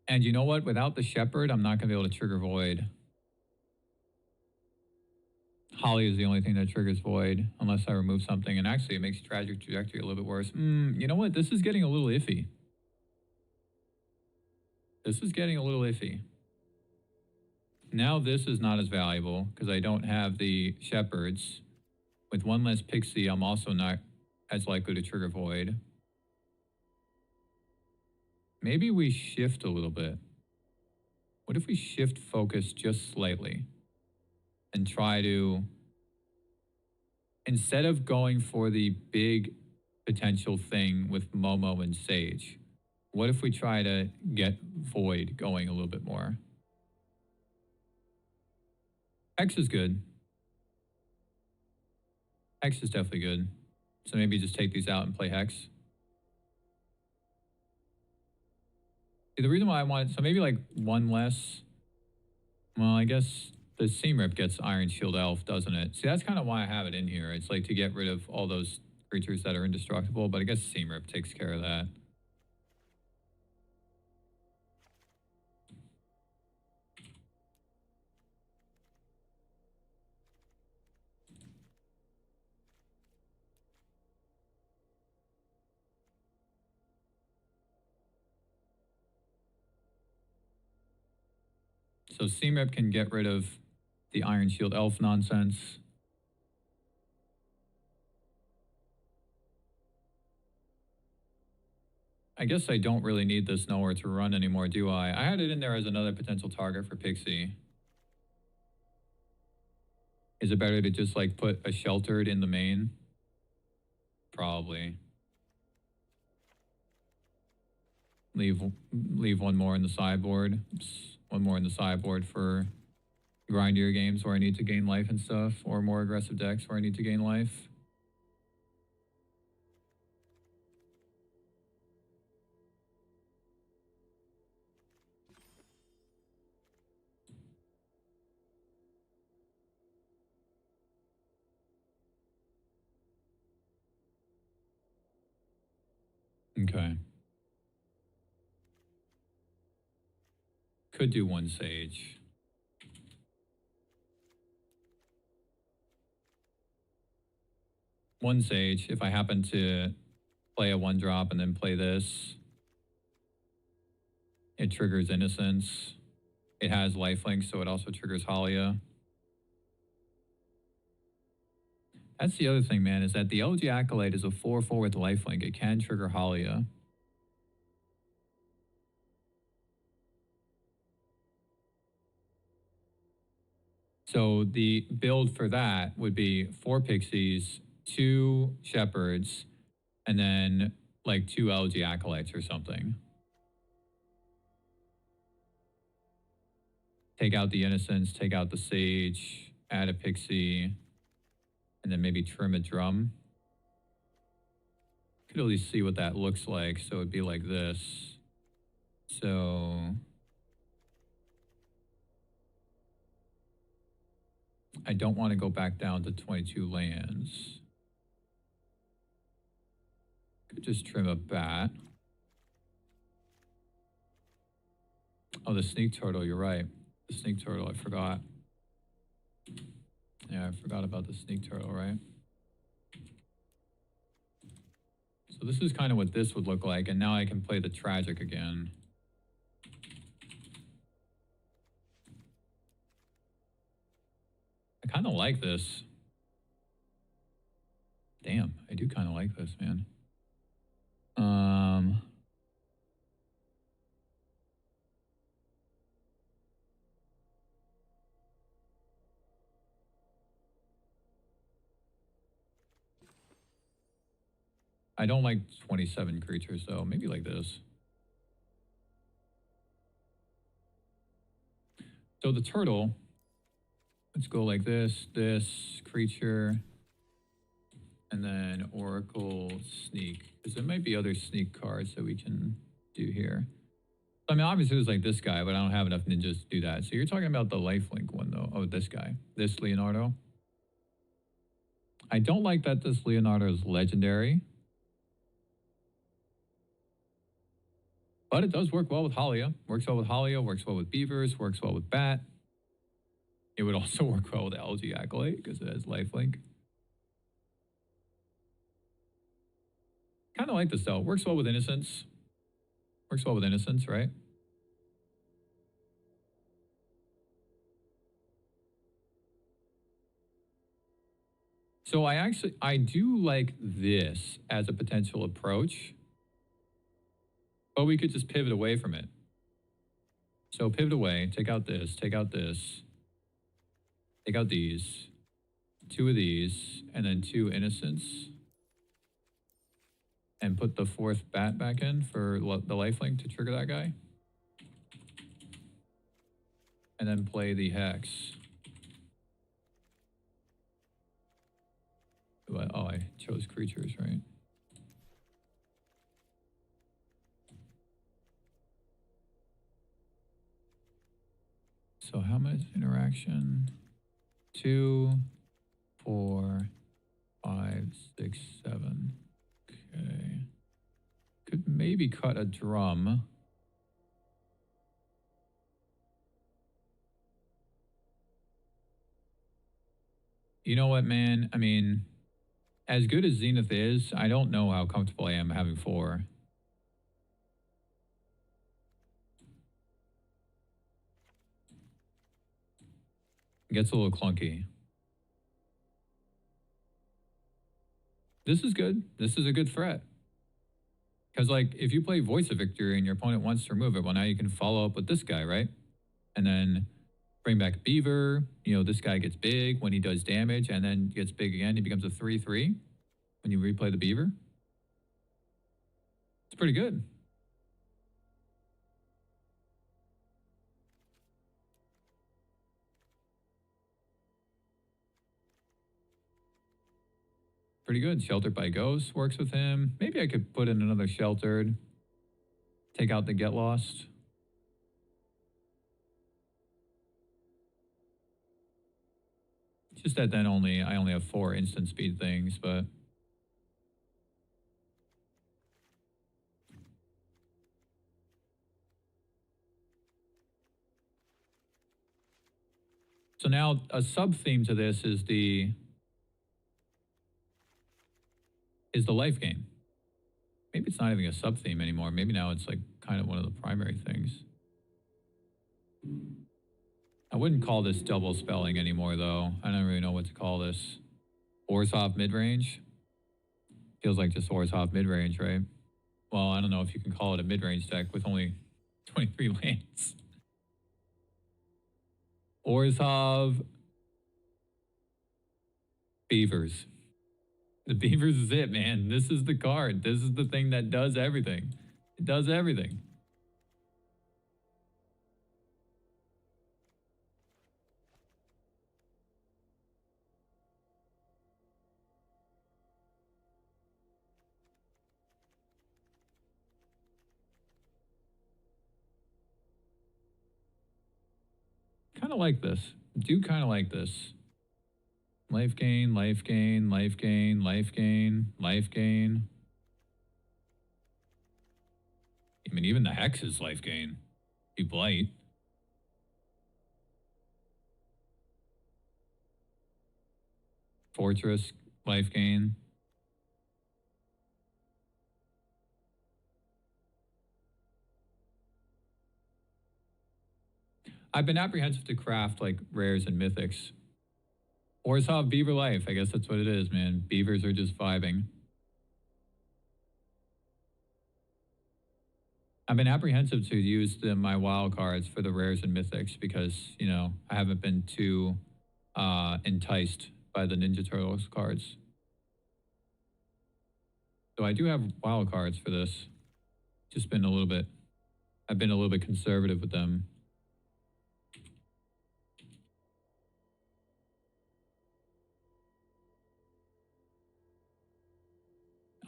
And you know what? Without the Shepherd, I'm not going to be able to trigger Void. Holly is the only thing that triggers Void, unless I remove something. And actually, it makes Tragic Trajectory a little bit worse. You know what? This is getting a little iffy. This is getting a little iffy. Now this is not as valuable because I don't have the Shepherds. With one less Pixie, I'm also not as likely to trigger Void. Maybe we shift a little bit. What if we shift focus just slightly and try to, instead of going for the big potential thing with Momo and Sage, what if we try to get Void going a little bit more? Hex is good. Hex is definitely good. So maybe just take these out and play Hex. See, the reason why I wanted, so maybe like one less. Well, I guess the Seam Rip gets Iron Shield Elf, doesn't it? See, that's kind of why I have it in here. It's like to get rid of all those creatures that are indestructible, but I guess Seam Rip takes care of that. So Seam Rip can get rid of the Iron Shield Elf nonsense. I guess I don't really need this nowhere to run anymore, do I? I had it in there as another potential target for Pixie. Is it better to just like put a Sheltered in the main? Probably. leave one more in the sideboard. Oops. One more in the sideboard for grindier games where I need to gain life and stuff, or more aggressive decks where I need to gain life. Okay. Could do one Sage. One Sage, if I happen to play a 1-drop and then play this, it triggers Innocence. It has lifelink, so it also triggers Halia. That's the other thing, man, is that the LG Acolyte is a 4/4 with lifelink. It can trigger Halia. So the build for that would be 4 Pixies, 2 Shepherds, and then like 2 LG Acolytes or something. Take out the Innocence, take out the Sage, add a Pixie, and then maybe trim a drum. Could at least see what that looks like. So it'd be like this. So I don't want to go back down to 22 lands. Could just trim a bat. Oh, the Sneak Turtle, you're right. The Sneak Turtle, I forgot. Yeah, I forgot about the Sneak Turtle, right? So this is kind of what this would look like, and now I can play the Tragic again. I kind of like this. Damn, I do kind of like this, man. I don't like 27 creatures, though. Maybe like this. So the turtle, let's go like this, creature, and then Oracle Sneak. Because there might be other sneak cards that we can do here. I mean, obviously it was like this guy, but I don't have enough ninjas to do that. So you're talking about the lifelink one, though. Oh, this guy. This Leonardo. I don't like that this Leonardo is legendary. But it does work well with Halia. Works well with Halia, works well with Beavers, works well with Bat. It would also work well with LG Acolyte because it has lifelink. Kind of like this though. Works well with Innocence. Works well with Innocence, right? So I do like this as a potential approach. But we could just pivot away from it. So pivot away, take out this, take out this, take out these, 2 of these, and then 2 Innocents. And put the 4th bat back in for the lifelink to trigger that guy. And then play the Hex. Oh, I chose creatures, right? So how much interaction? 2, 4, 5, 6, 7. Okay. Could maybe cut a drum. You know what, man? I mean, as good as Zenith is, I don't know how comfortable I am having 4. It gets a little clunky. This is good. This is a good threat. Because, like, if you play Voice of Victory and your opponent wants to remove it, well, now you can follow up with this guy, right? And then bring back Beaver. You know, this guy gets big when he does damage and then gets big again. He becomes a 3/3 when you replay the Beaver. It's pretty good. pretty good. Sheltered by Ghost works with him. Maybe I could put in another Sheltered. Take out the Get Lost. Just that then I only have 4 instant speed things, but... So now a sub-theme to this is the life gain. Maybe it's not even a sub-theme anymore. Maybe now it's like kind of one of the primary things. I wouldn't call this double spelling anymore, though. I don't really know what to call this. Orzhov midrange? Feels like just Orzhov midrange, right? Well, I don't know if you can call it a midrange deck with only 23 lands. Orzhov Beavers. The Beavers is it, man. This is the card. This is the thing that does everything. It does everything. Kind of like this. Do kind of like this. Life gain, life gain, life gain, life gain, life gain. I mean, even the Hex is life gain. Be Blight. Fortress, life gain. I've been apprehensive to craft like rares and mythics. Orzhov Beaver Life. I guess that's what it is, man. Beavers are just vibing. I've been apprehensive to use my wild cards for the rares and mythics because, you know, I haven't been too enticed by the Ninja Turtles cards. So I do have wild cards for this. Just been a little bit, I've been a little bit conservative with them.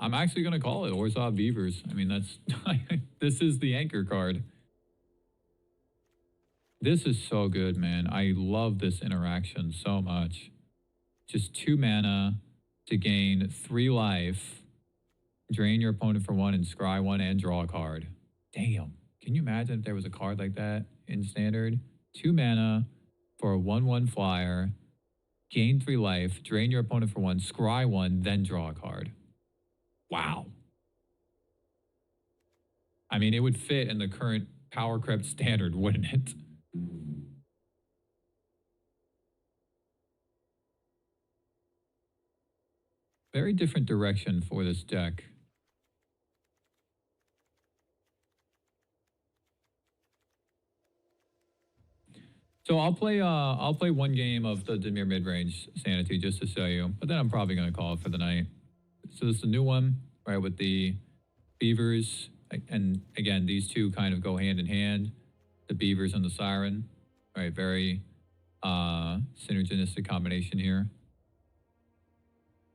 I'm actually going to call it Orzhov Beavers. I mean, that's... this is the anchor card. This is so good, man. I love this interaction so much. Just 2 mana to gain 3 life, drain your opponent for 1 and scry 1 and draw a card. Damn. Can you imagine if there was a card like that in Standard? 2 mana for a 1/1 flyer, gain 3 life, drain your opponent for 1, scry 1, then draw a card. Wow. I mean, it would fit in the current Power Crept Standard, wouldn't it? Very different direction for this deck. So I'll play 1 game of the Dimir midrange Sanity just to show you, but then I'm probably going to call it for the night. So this is a new one, right, with the Beavers. And again, these two kind of go hand in hand. The Beavers and the Siren, right? Very synergistic combination here.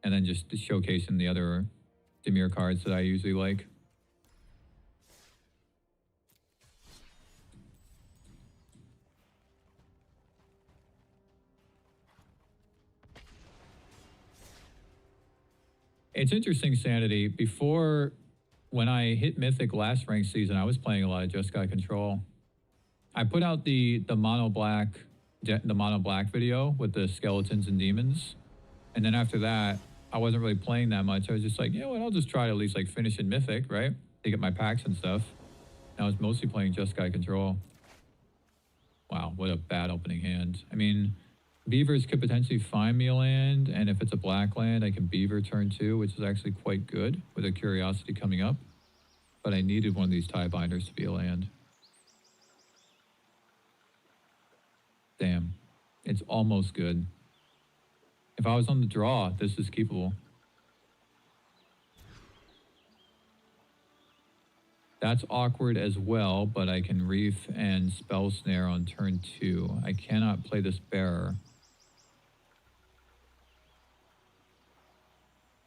And then just showcasing the other Dimir cards that I usually like. It's interesting, Sanity. Before, when I hit Mythic last ranked season, I was playing a lot of Just Got Control. I put out the mono black video with the skeletons and demons, and then after that, I wasn't really playing that much. I was just like, you know what? I'll just try to at least like finish in Mythic, right? To get my packs and stuff. And I was mostly playing Just Got Control. Wow, what a bad opening hand. I mean, Beavers could potentially find me a land, and if it's a black land, I can Beaver turn 2, which is actually quite good with a Curiosity coming up. But I needed one of these tie binders to be a land. Damn, it's almost good. If I was on the draw, this is keepable. That's awkward as well, but I can Reef and Spell Snare on turn 2. I cannot play this Bearer.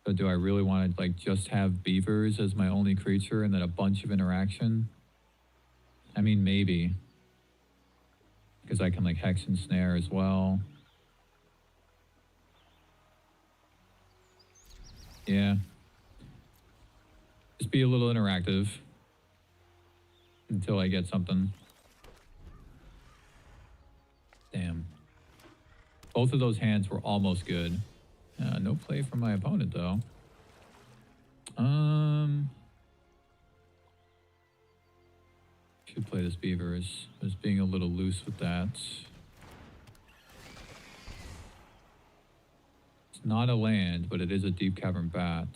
So do I really want to like just have Beavers as my only creature and then a bunch of interaction? I mean, maybe. Because I can like Hex and Snare as well. Yeah. Just be a little interactive. Until I get something. Damn. Both of those hands were almost good. No play from my opponent, though. Should play this Beavers. I was being a little loose with that. It's not a land, but it is a Deep Cavern Bat.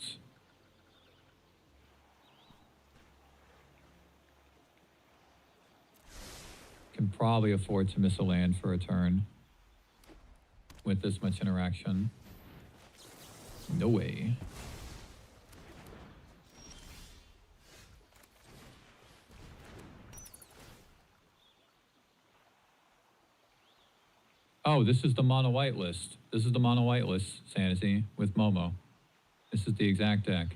Can probably afford to miss a land for a turn. With this much interaction. No way. Oh, this is the mono white list. This is the mono white list, Sanity, with Momo. This is the exact deck.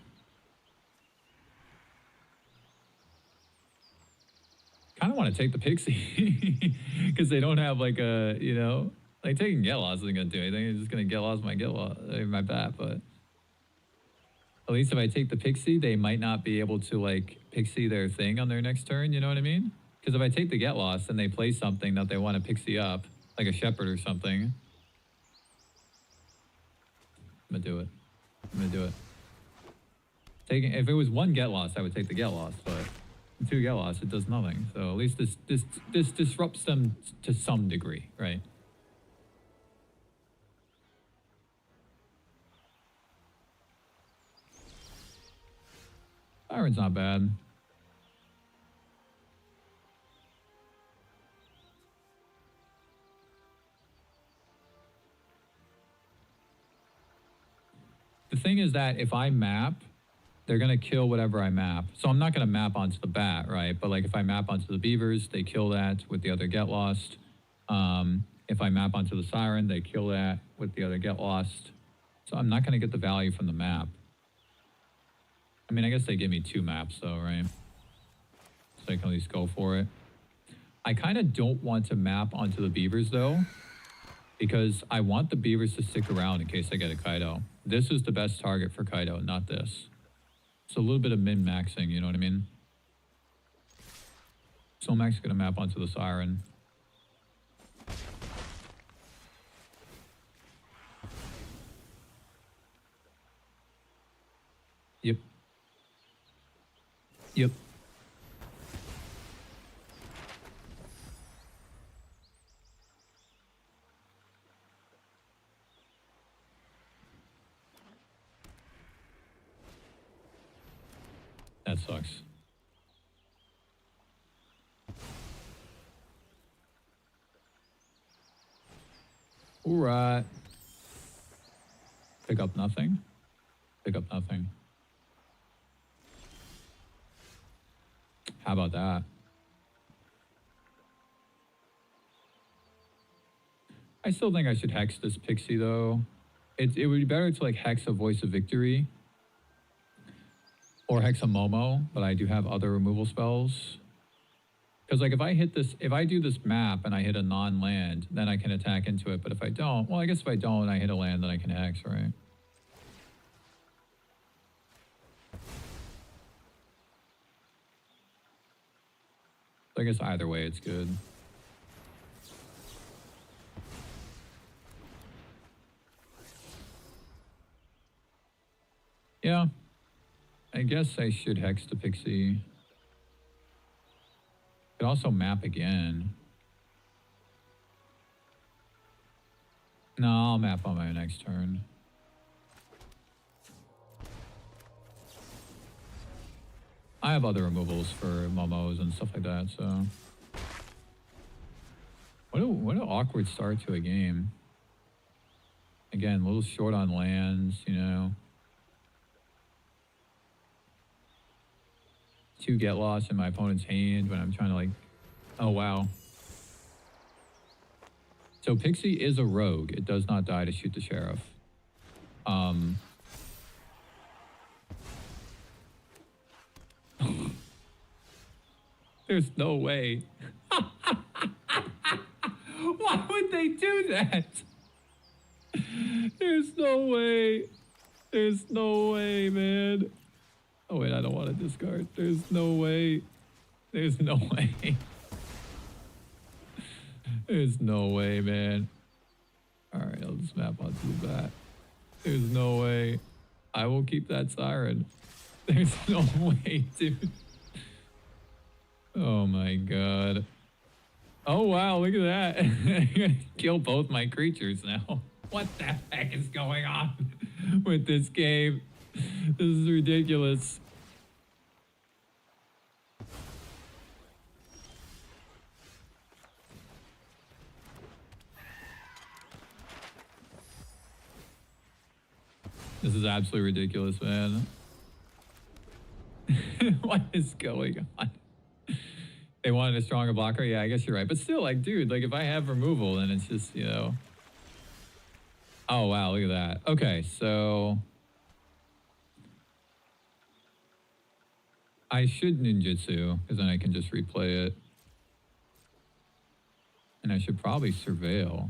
Kind of want to take the Pixie because they don't have like a, you know, like taking Get Lost isn't going to do anything. It's just going to Get Lost my bat, but at least if I take the Pixie, they might not be able to like Pixie their thing on their next turn, you know what I mean? Because if I take the Get Lost and they play something that they want to Pixie up, like a Shepherd or something, I'm going to do it. I'm going to do it. If it was one Get Lost, I would take the Get Lost, but two Get Lost, it does nothing. So at least this disrupts them to some degree, right? Siren's not bad. The thing is that if I map, they're going to kill whatever I map. So I'm not going to map onto the bat, right? But like if I map onto the Beavers, they kill that with the other Get Lost. If I map onto the Siren, they kill that with the other Get Lost. So I'm not going to get the value from the map. I mean, I guess they give me 2 maps though, right? So I can at least go for it. I kind of don't want to map onto the Beavers though, because I want the Beavers to stick around in case I get a Kaido. This is the best target for Kaido, not this. It's a little bit of min-maxing, you know what I mean? So I'm actually going to map onto the Siren. Yep. Yep. That sucks. All right. Pick up nothing. Pick up nothing. How about that? I still think I should Hex this Pixie though. It would be better to like Hex a Voice of Victory. Or Hex a Momo, but I do have other removal spells. Because like if I do this map and I hit a non-land, then I can attack into it. But if I don't, well, I guess if I don't and I hit a land, then I can Hex, right? So I guess either way, it's good. Yeah. I guess I should Hex the Pixie. Could also map again. No, I'll map on my next turn. I have other removals for Momos and stuff like that, so. What an awkward start to a game. Again, a little short on lands, you know. 2 Get Lost in my opponent's hand when I'm trying to like, oh wow. So Pixie is a rogue. It does not die to shoot the sheriff. There's no way. Why would they do that? There's no way. There's no way, man. Oh, wait, I don't want to discard. There's no way. There's no way. There's no way, man. All right, I'll just map onto that. There's no way. I will keep that siren. There's no way, dude. Oh my god. Oh wow, look at that. I'm gonna kill both my creatures now. What the heck is going on with this game? This is ridiculous. This is absolutely ridiculous, man. What is going on? They wanted a stronger blocker? Yeah, I guess you're right. But still, like, dude, like, if I have removal, then it's just, you know. Oh, wow, look at that. Okay, so I should ninjutsu, because then I can just replay it. And I should probably surveil.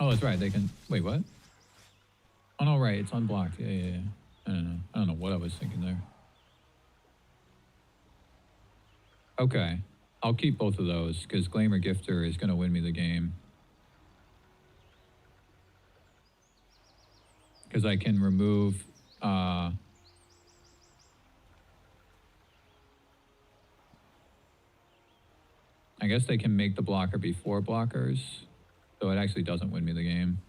Oh, that's right. They can... Wait, what? Oh, no, right. It's unblocked. Yeah. I don't know. I don't know what I was thinking there. Okay. I'll keep both of those, because Glamour Gifter is going to win me the game. Because I can remove... I guess they can make the blocker before blockers. So it actually doesn't win me the game.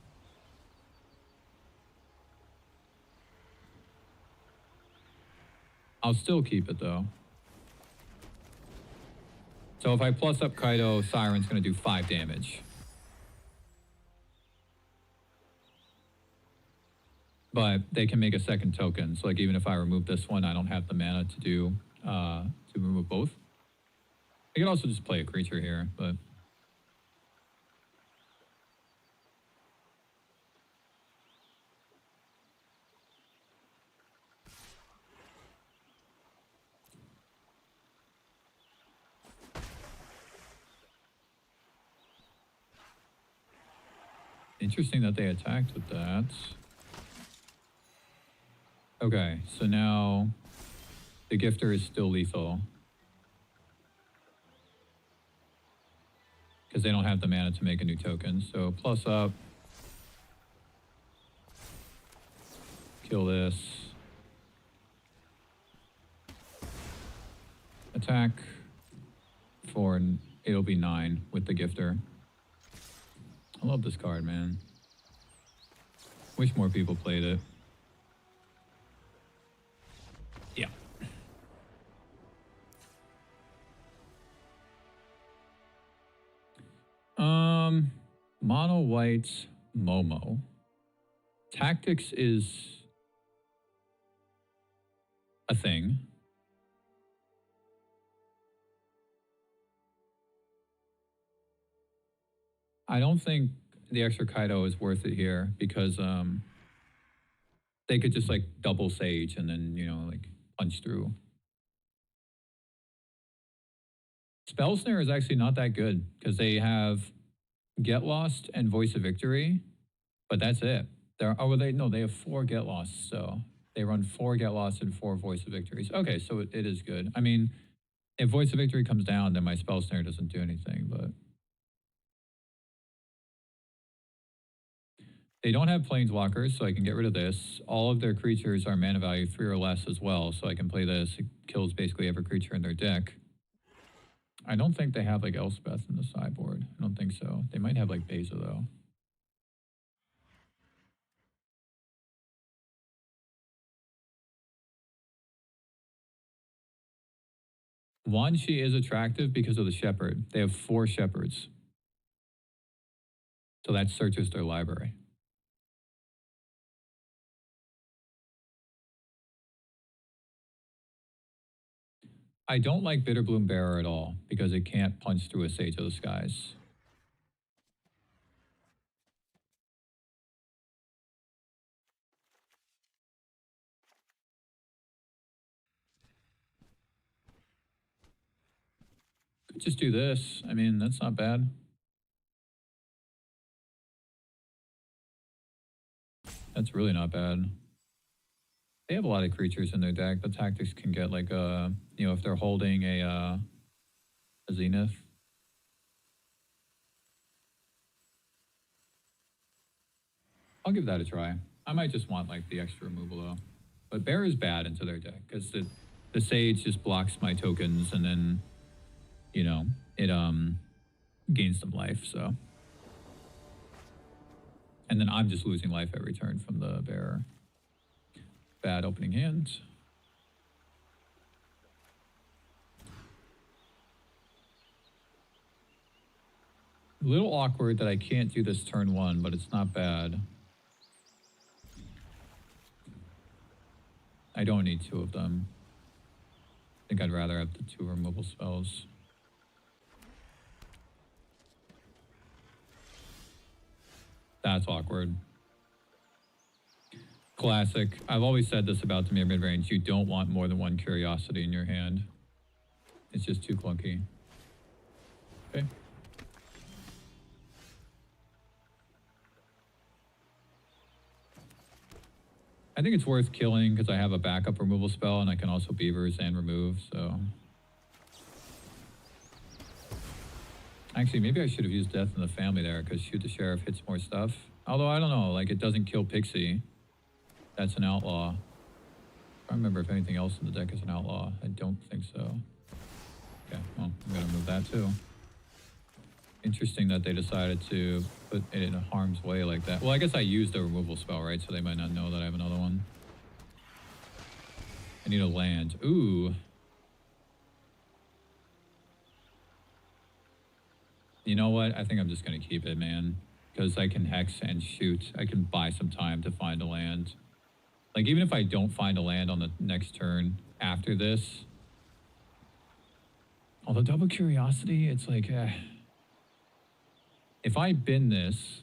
I'll still keep it though. So if I plus up Kaido, Siren's gonna do 5 damage. But they can make a second token. So like even if I remove this one, I don't have the mana to do to remove both. I could also just play a creature here, but interesting that they attacked with that. Okay, so now the Gifter is still lethal. Because they don't have the mana to make a new token. So plus up. Kill this. Attack. For it'll be 9 with the Gifter. I love this card, man. Wish more people played it. Yeah. Mono white Momo. Tactics is a thing. I don't think the extra Kaido is worth it here because they could just like double Sage and then, you know, like punch through. Spell Snare is actually not that good because they have Get Lost and Voice of Victory, but that's it. They have 4 Get Lost, so they run 4 Get Lost and 4 Voice of Victories. Okay, so it is good. I mean, if Voice of Victory comes down, then my Spell Snare doesn't do anything, but they don't have Planeswalkers, so I can get rid of this. All of their creatures are mana value 3 or less as well, so I can play this. It kills basically every creature in their deck. I don't think they have like Elspeth in the sideboard. I don't think so. They might have like Beza though. One, she is attractive because of the Shepherd. They have 4 Shepherds. So that searches their library. I don't like Bitterbloom Bearer at all because it can't punch through a Sage of the Skies. Could just do this. I mean, that's not bad. That's really not bad. They have a lot of creatures in their deck. The tactics can get like a, you know, if they're holding a Zenith. I'll give that a try. I might just want like the extra removal though. But Bear is bad into their deck because the Sage just blocks my tokens and then, you know, it gains some life, so. And then I'm just losing life every turn from the Bearer. Bad opening hand. A little awkward that I can't do this turn 1, but it's not bad. I don't need 2 of them. I think I'd rather have the 2 removal spells. That's awkward. Classic. I've always said this about Dimir midrange. You don't want more than 1 Curiosity in your hand. It's just too clunky. Okay. I think it's worth killing because I have a backup removal spell and I can also Beavers and remove, so. Actually, maybe I should have used Death in the Family there because Shoot the Sheriff hits more stuff. Although, I don't know, like it doesn't kill Pixie. That's an outlaw. I don't remember if anything else in the deck is an outlaw. I don't think so. Okay, well, I'm gonna move that too. Interesting that they decided to put it in harm's way like that. Well, I guess I used a removal spell, right? So they might not know that I have another one. I need a land. Ooh. You know what? I think I'm just going to keep it, man. Because I can Hex and shoot. I can buy some time to find a land. Like, even if I don't find a land on the next turn after this. Although double Curiosity, it's like... If I bin this,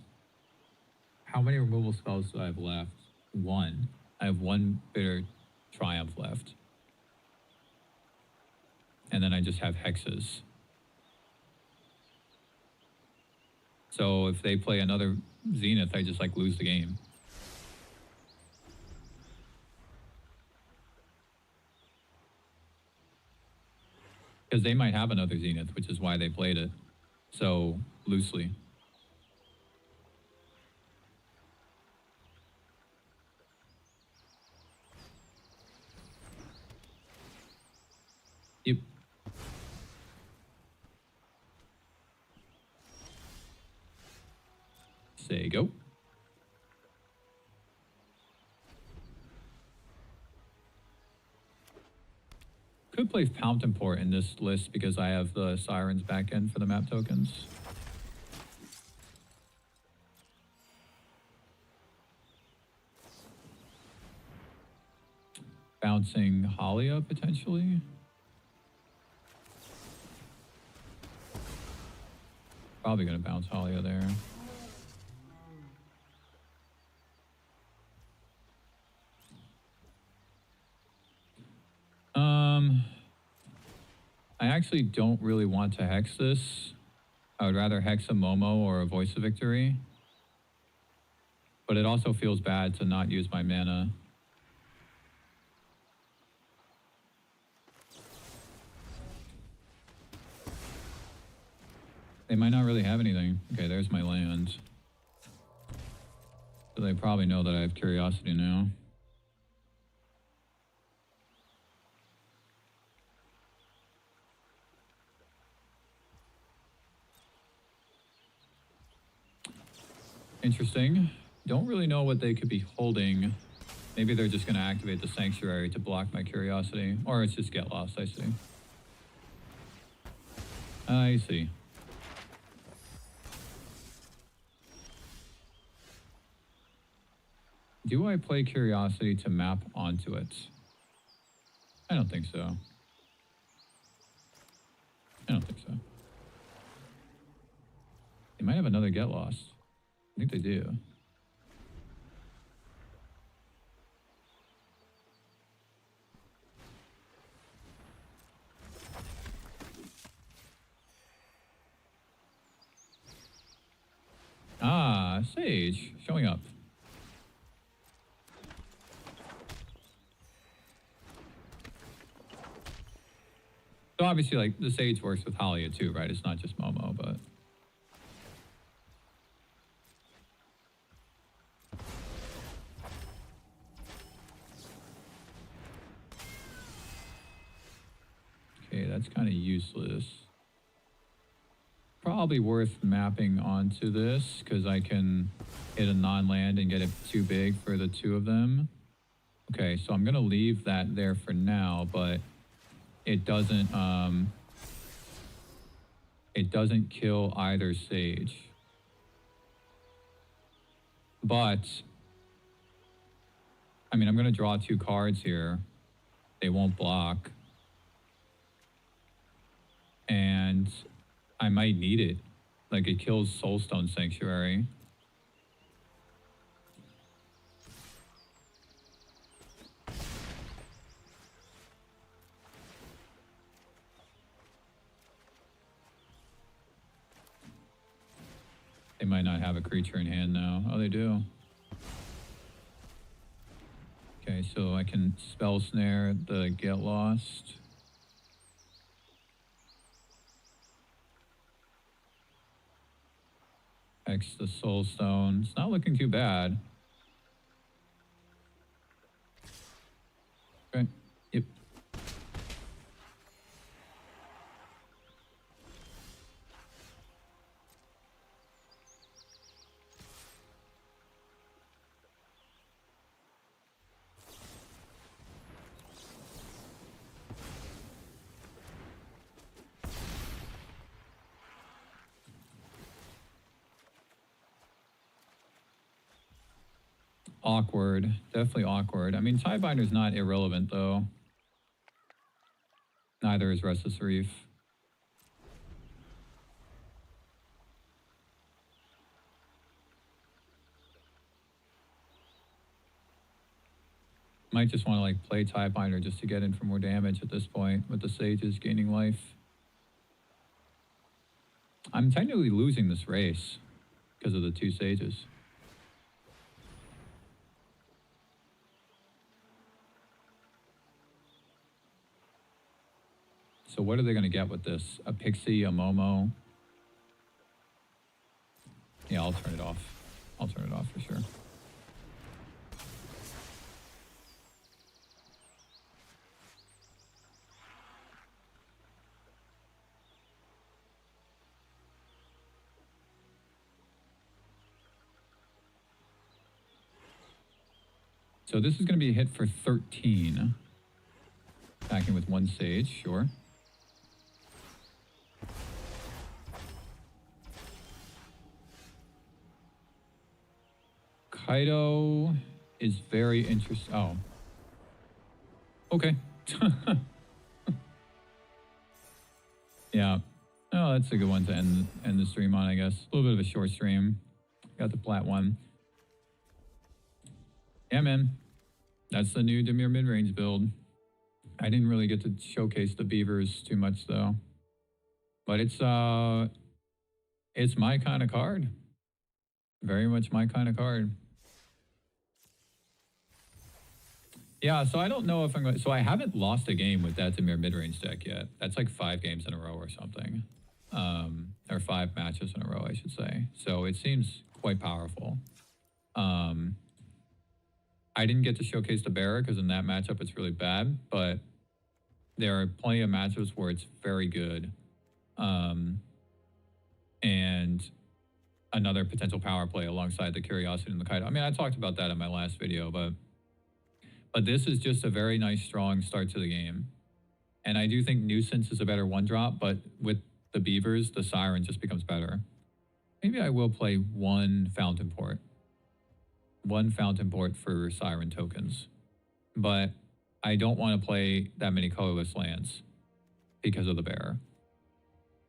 how many removal spells do I have left? 1. I have 1 Bitter Triumph left. And then I just have hexes. So if they play another Zenith, I just like lose the game. Because they might have another Zenith, which is why they played it so loosely. Yep. Say go. Could play Fountain Port in this list because I have the Sirens back end for the map tokens. Bouncing Halia potentially. Probably gonna bounce Halia there. I actually don't really want to hex this. I would rather hex a Momo or a Voice of Victory. But it also feels bad to not use my mana. They might not really have anything. Okay, there's my land. So they probably know that I have Curiosity now. Interesting. Don't really know what they could be holding. Maybe they're just going to activate the Sanctuary to block my Curiosity. Or it's just Get Lost, I see. I see. Do I play Curiosity to map onto it? I don't think so. might have another get lost. I think they do. Ah, Sage showing up. So obviously, like, the Sage works with Halia too, right? It's not just Momo, but... Okay, that's kind of useless. Probably worth mapping onto this, because I can hit a non-land and get it too big for the two of them. Okay, so I'm going to leave that there for now, but... It doesn't kill either Sage. But, I mean, I'm going to draw 2 cards here. They won't block. And I might need it. Like, it kills Soulstone Sanctuary. They might not have a creature in hand now. Oh, they do. Okay, so I can spell snare the Get Lost. X the Soulstone. It's not looking too bad. Okay, yep. Awkward. Definitely awkward. I mean, Tidebinder's not irrelevant, though. Neither is Restless Reef. Might just want to, like, play Tidebinder just to get in for more damage at this point, with the Sages gaining life. I'm technically losing this race because of the 2 Sages. So what are they going to get with this? A Pixie, a Momo? Yeah, I'll turn it off. I'll turn it off for sure. So this is going to be a hit for 13. Attacking with 1 Sage, sure. Kaido is very interesting. Oh. Okay. Yeah. Oh, that's a good one to end the stream on, I guess. A little bit of a short stream. Got the plat one. Yeah, man. That's the new Dimir mid-range build. I didn't really get to showcase the Beavers too much, though. But it's my kind of card. Very much my kind of card. Yeah, so I don't know if I'm going... So I haven't lost a game with that Dimir mid-range deck yet. That's like 5 games in a row or something. Or 5 matches in a row, I should say. So it seems quite powerful. I didn't get to showcase the Bearer because in that matchup it's really bad, but there are plenty of matchups where it's very good. And another potential power play alongside the Curiosity and the Kaido. I mean, I talked about that in my last video, but this is just a very nice, strong start to the game. And I do think Nuisance is a better 1-drop, but with the Beavers, the Siren just becomes better. Maybe I will play 1 Fountain Port. 1 Fountain Port for Siren tokens. But I don't want to play that many colorless lands because of the Bearer.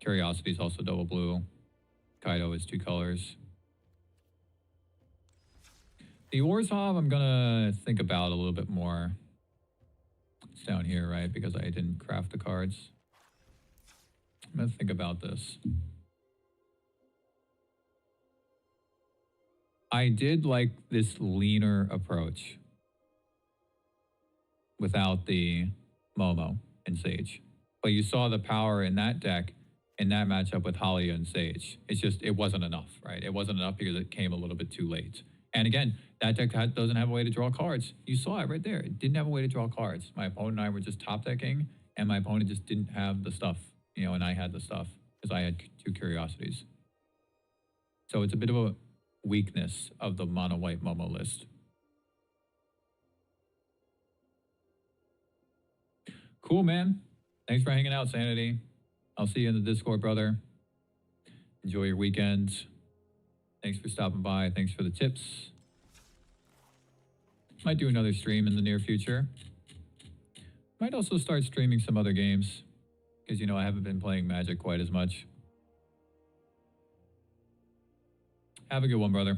Curiosity is also double blue. Kaido is 2 colors. The Orzhov, I'm gonna think about a little bit more. It's down here, right? Because I didn't craft the cards. I'm gonna think about this. I did like this leaner approach without the Momo and Sage. But you saw the power in that deck in that matchup with Halia and Sage. It's just, it wasn't enough, right? It wasn't enough because it came a little bit too late. And again, that deck doesn't have a way to draw cards. You saw it right there. It didn't have a way to draw cards. My opponent and I were just top decking, and my opponent just didn't have the stuff, you know, and I had the stuff because I had 2 curiosities. So it's a bit of a weakness of the mono white Momo list. Cool, man. Thanks for hanging out, Sanity. I'll see you in the Discord, brother. Enjoy your weekend. Thanks for stopping by. Thanks for the tips. Might do another stream in the near future. Might also start streaming some other games because, you know, I haven't been playing Magic quite as much. Have a good one, brother.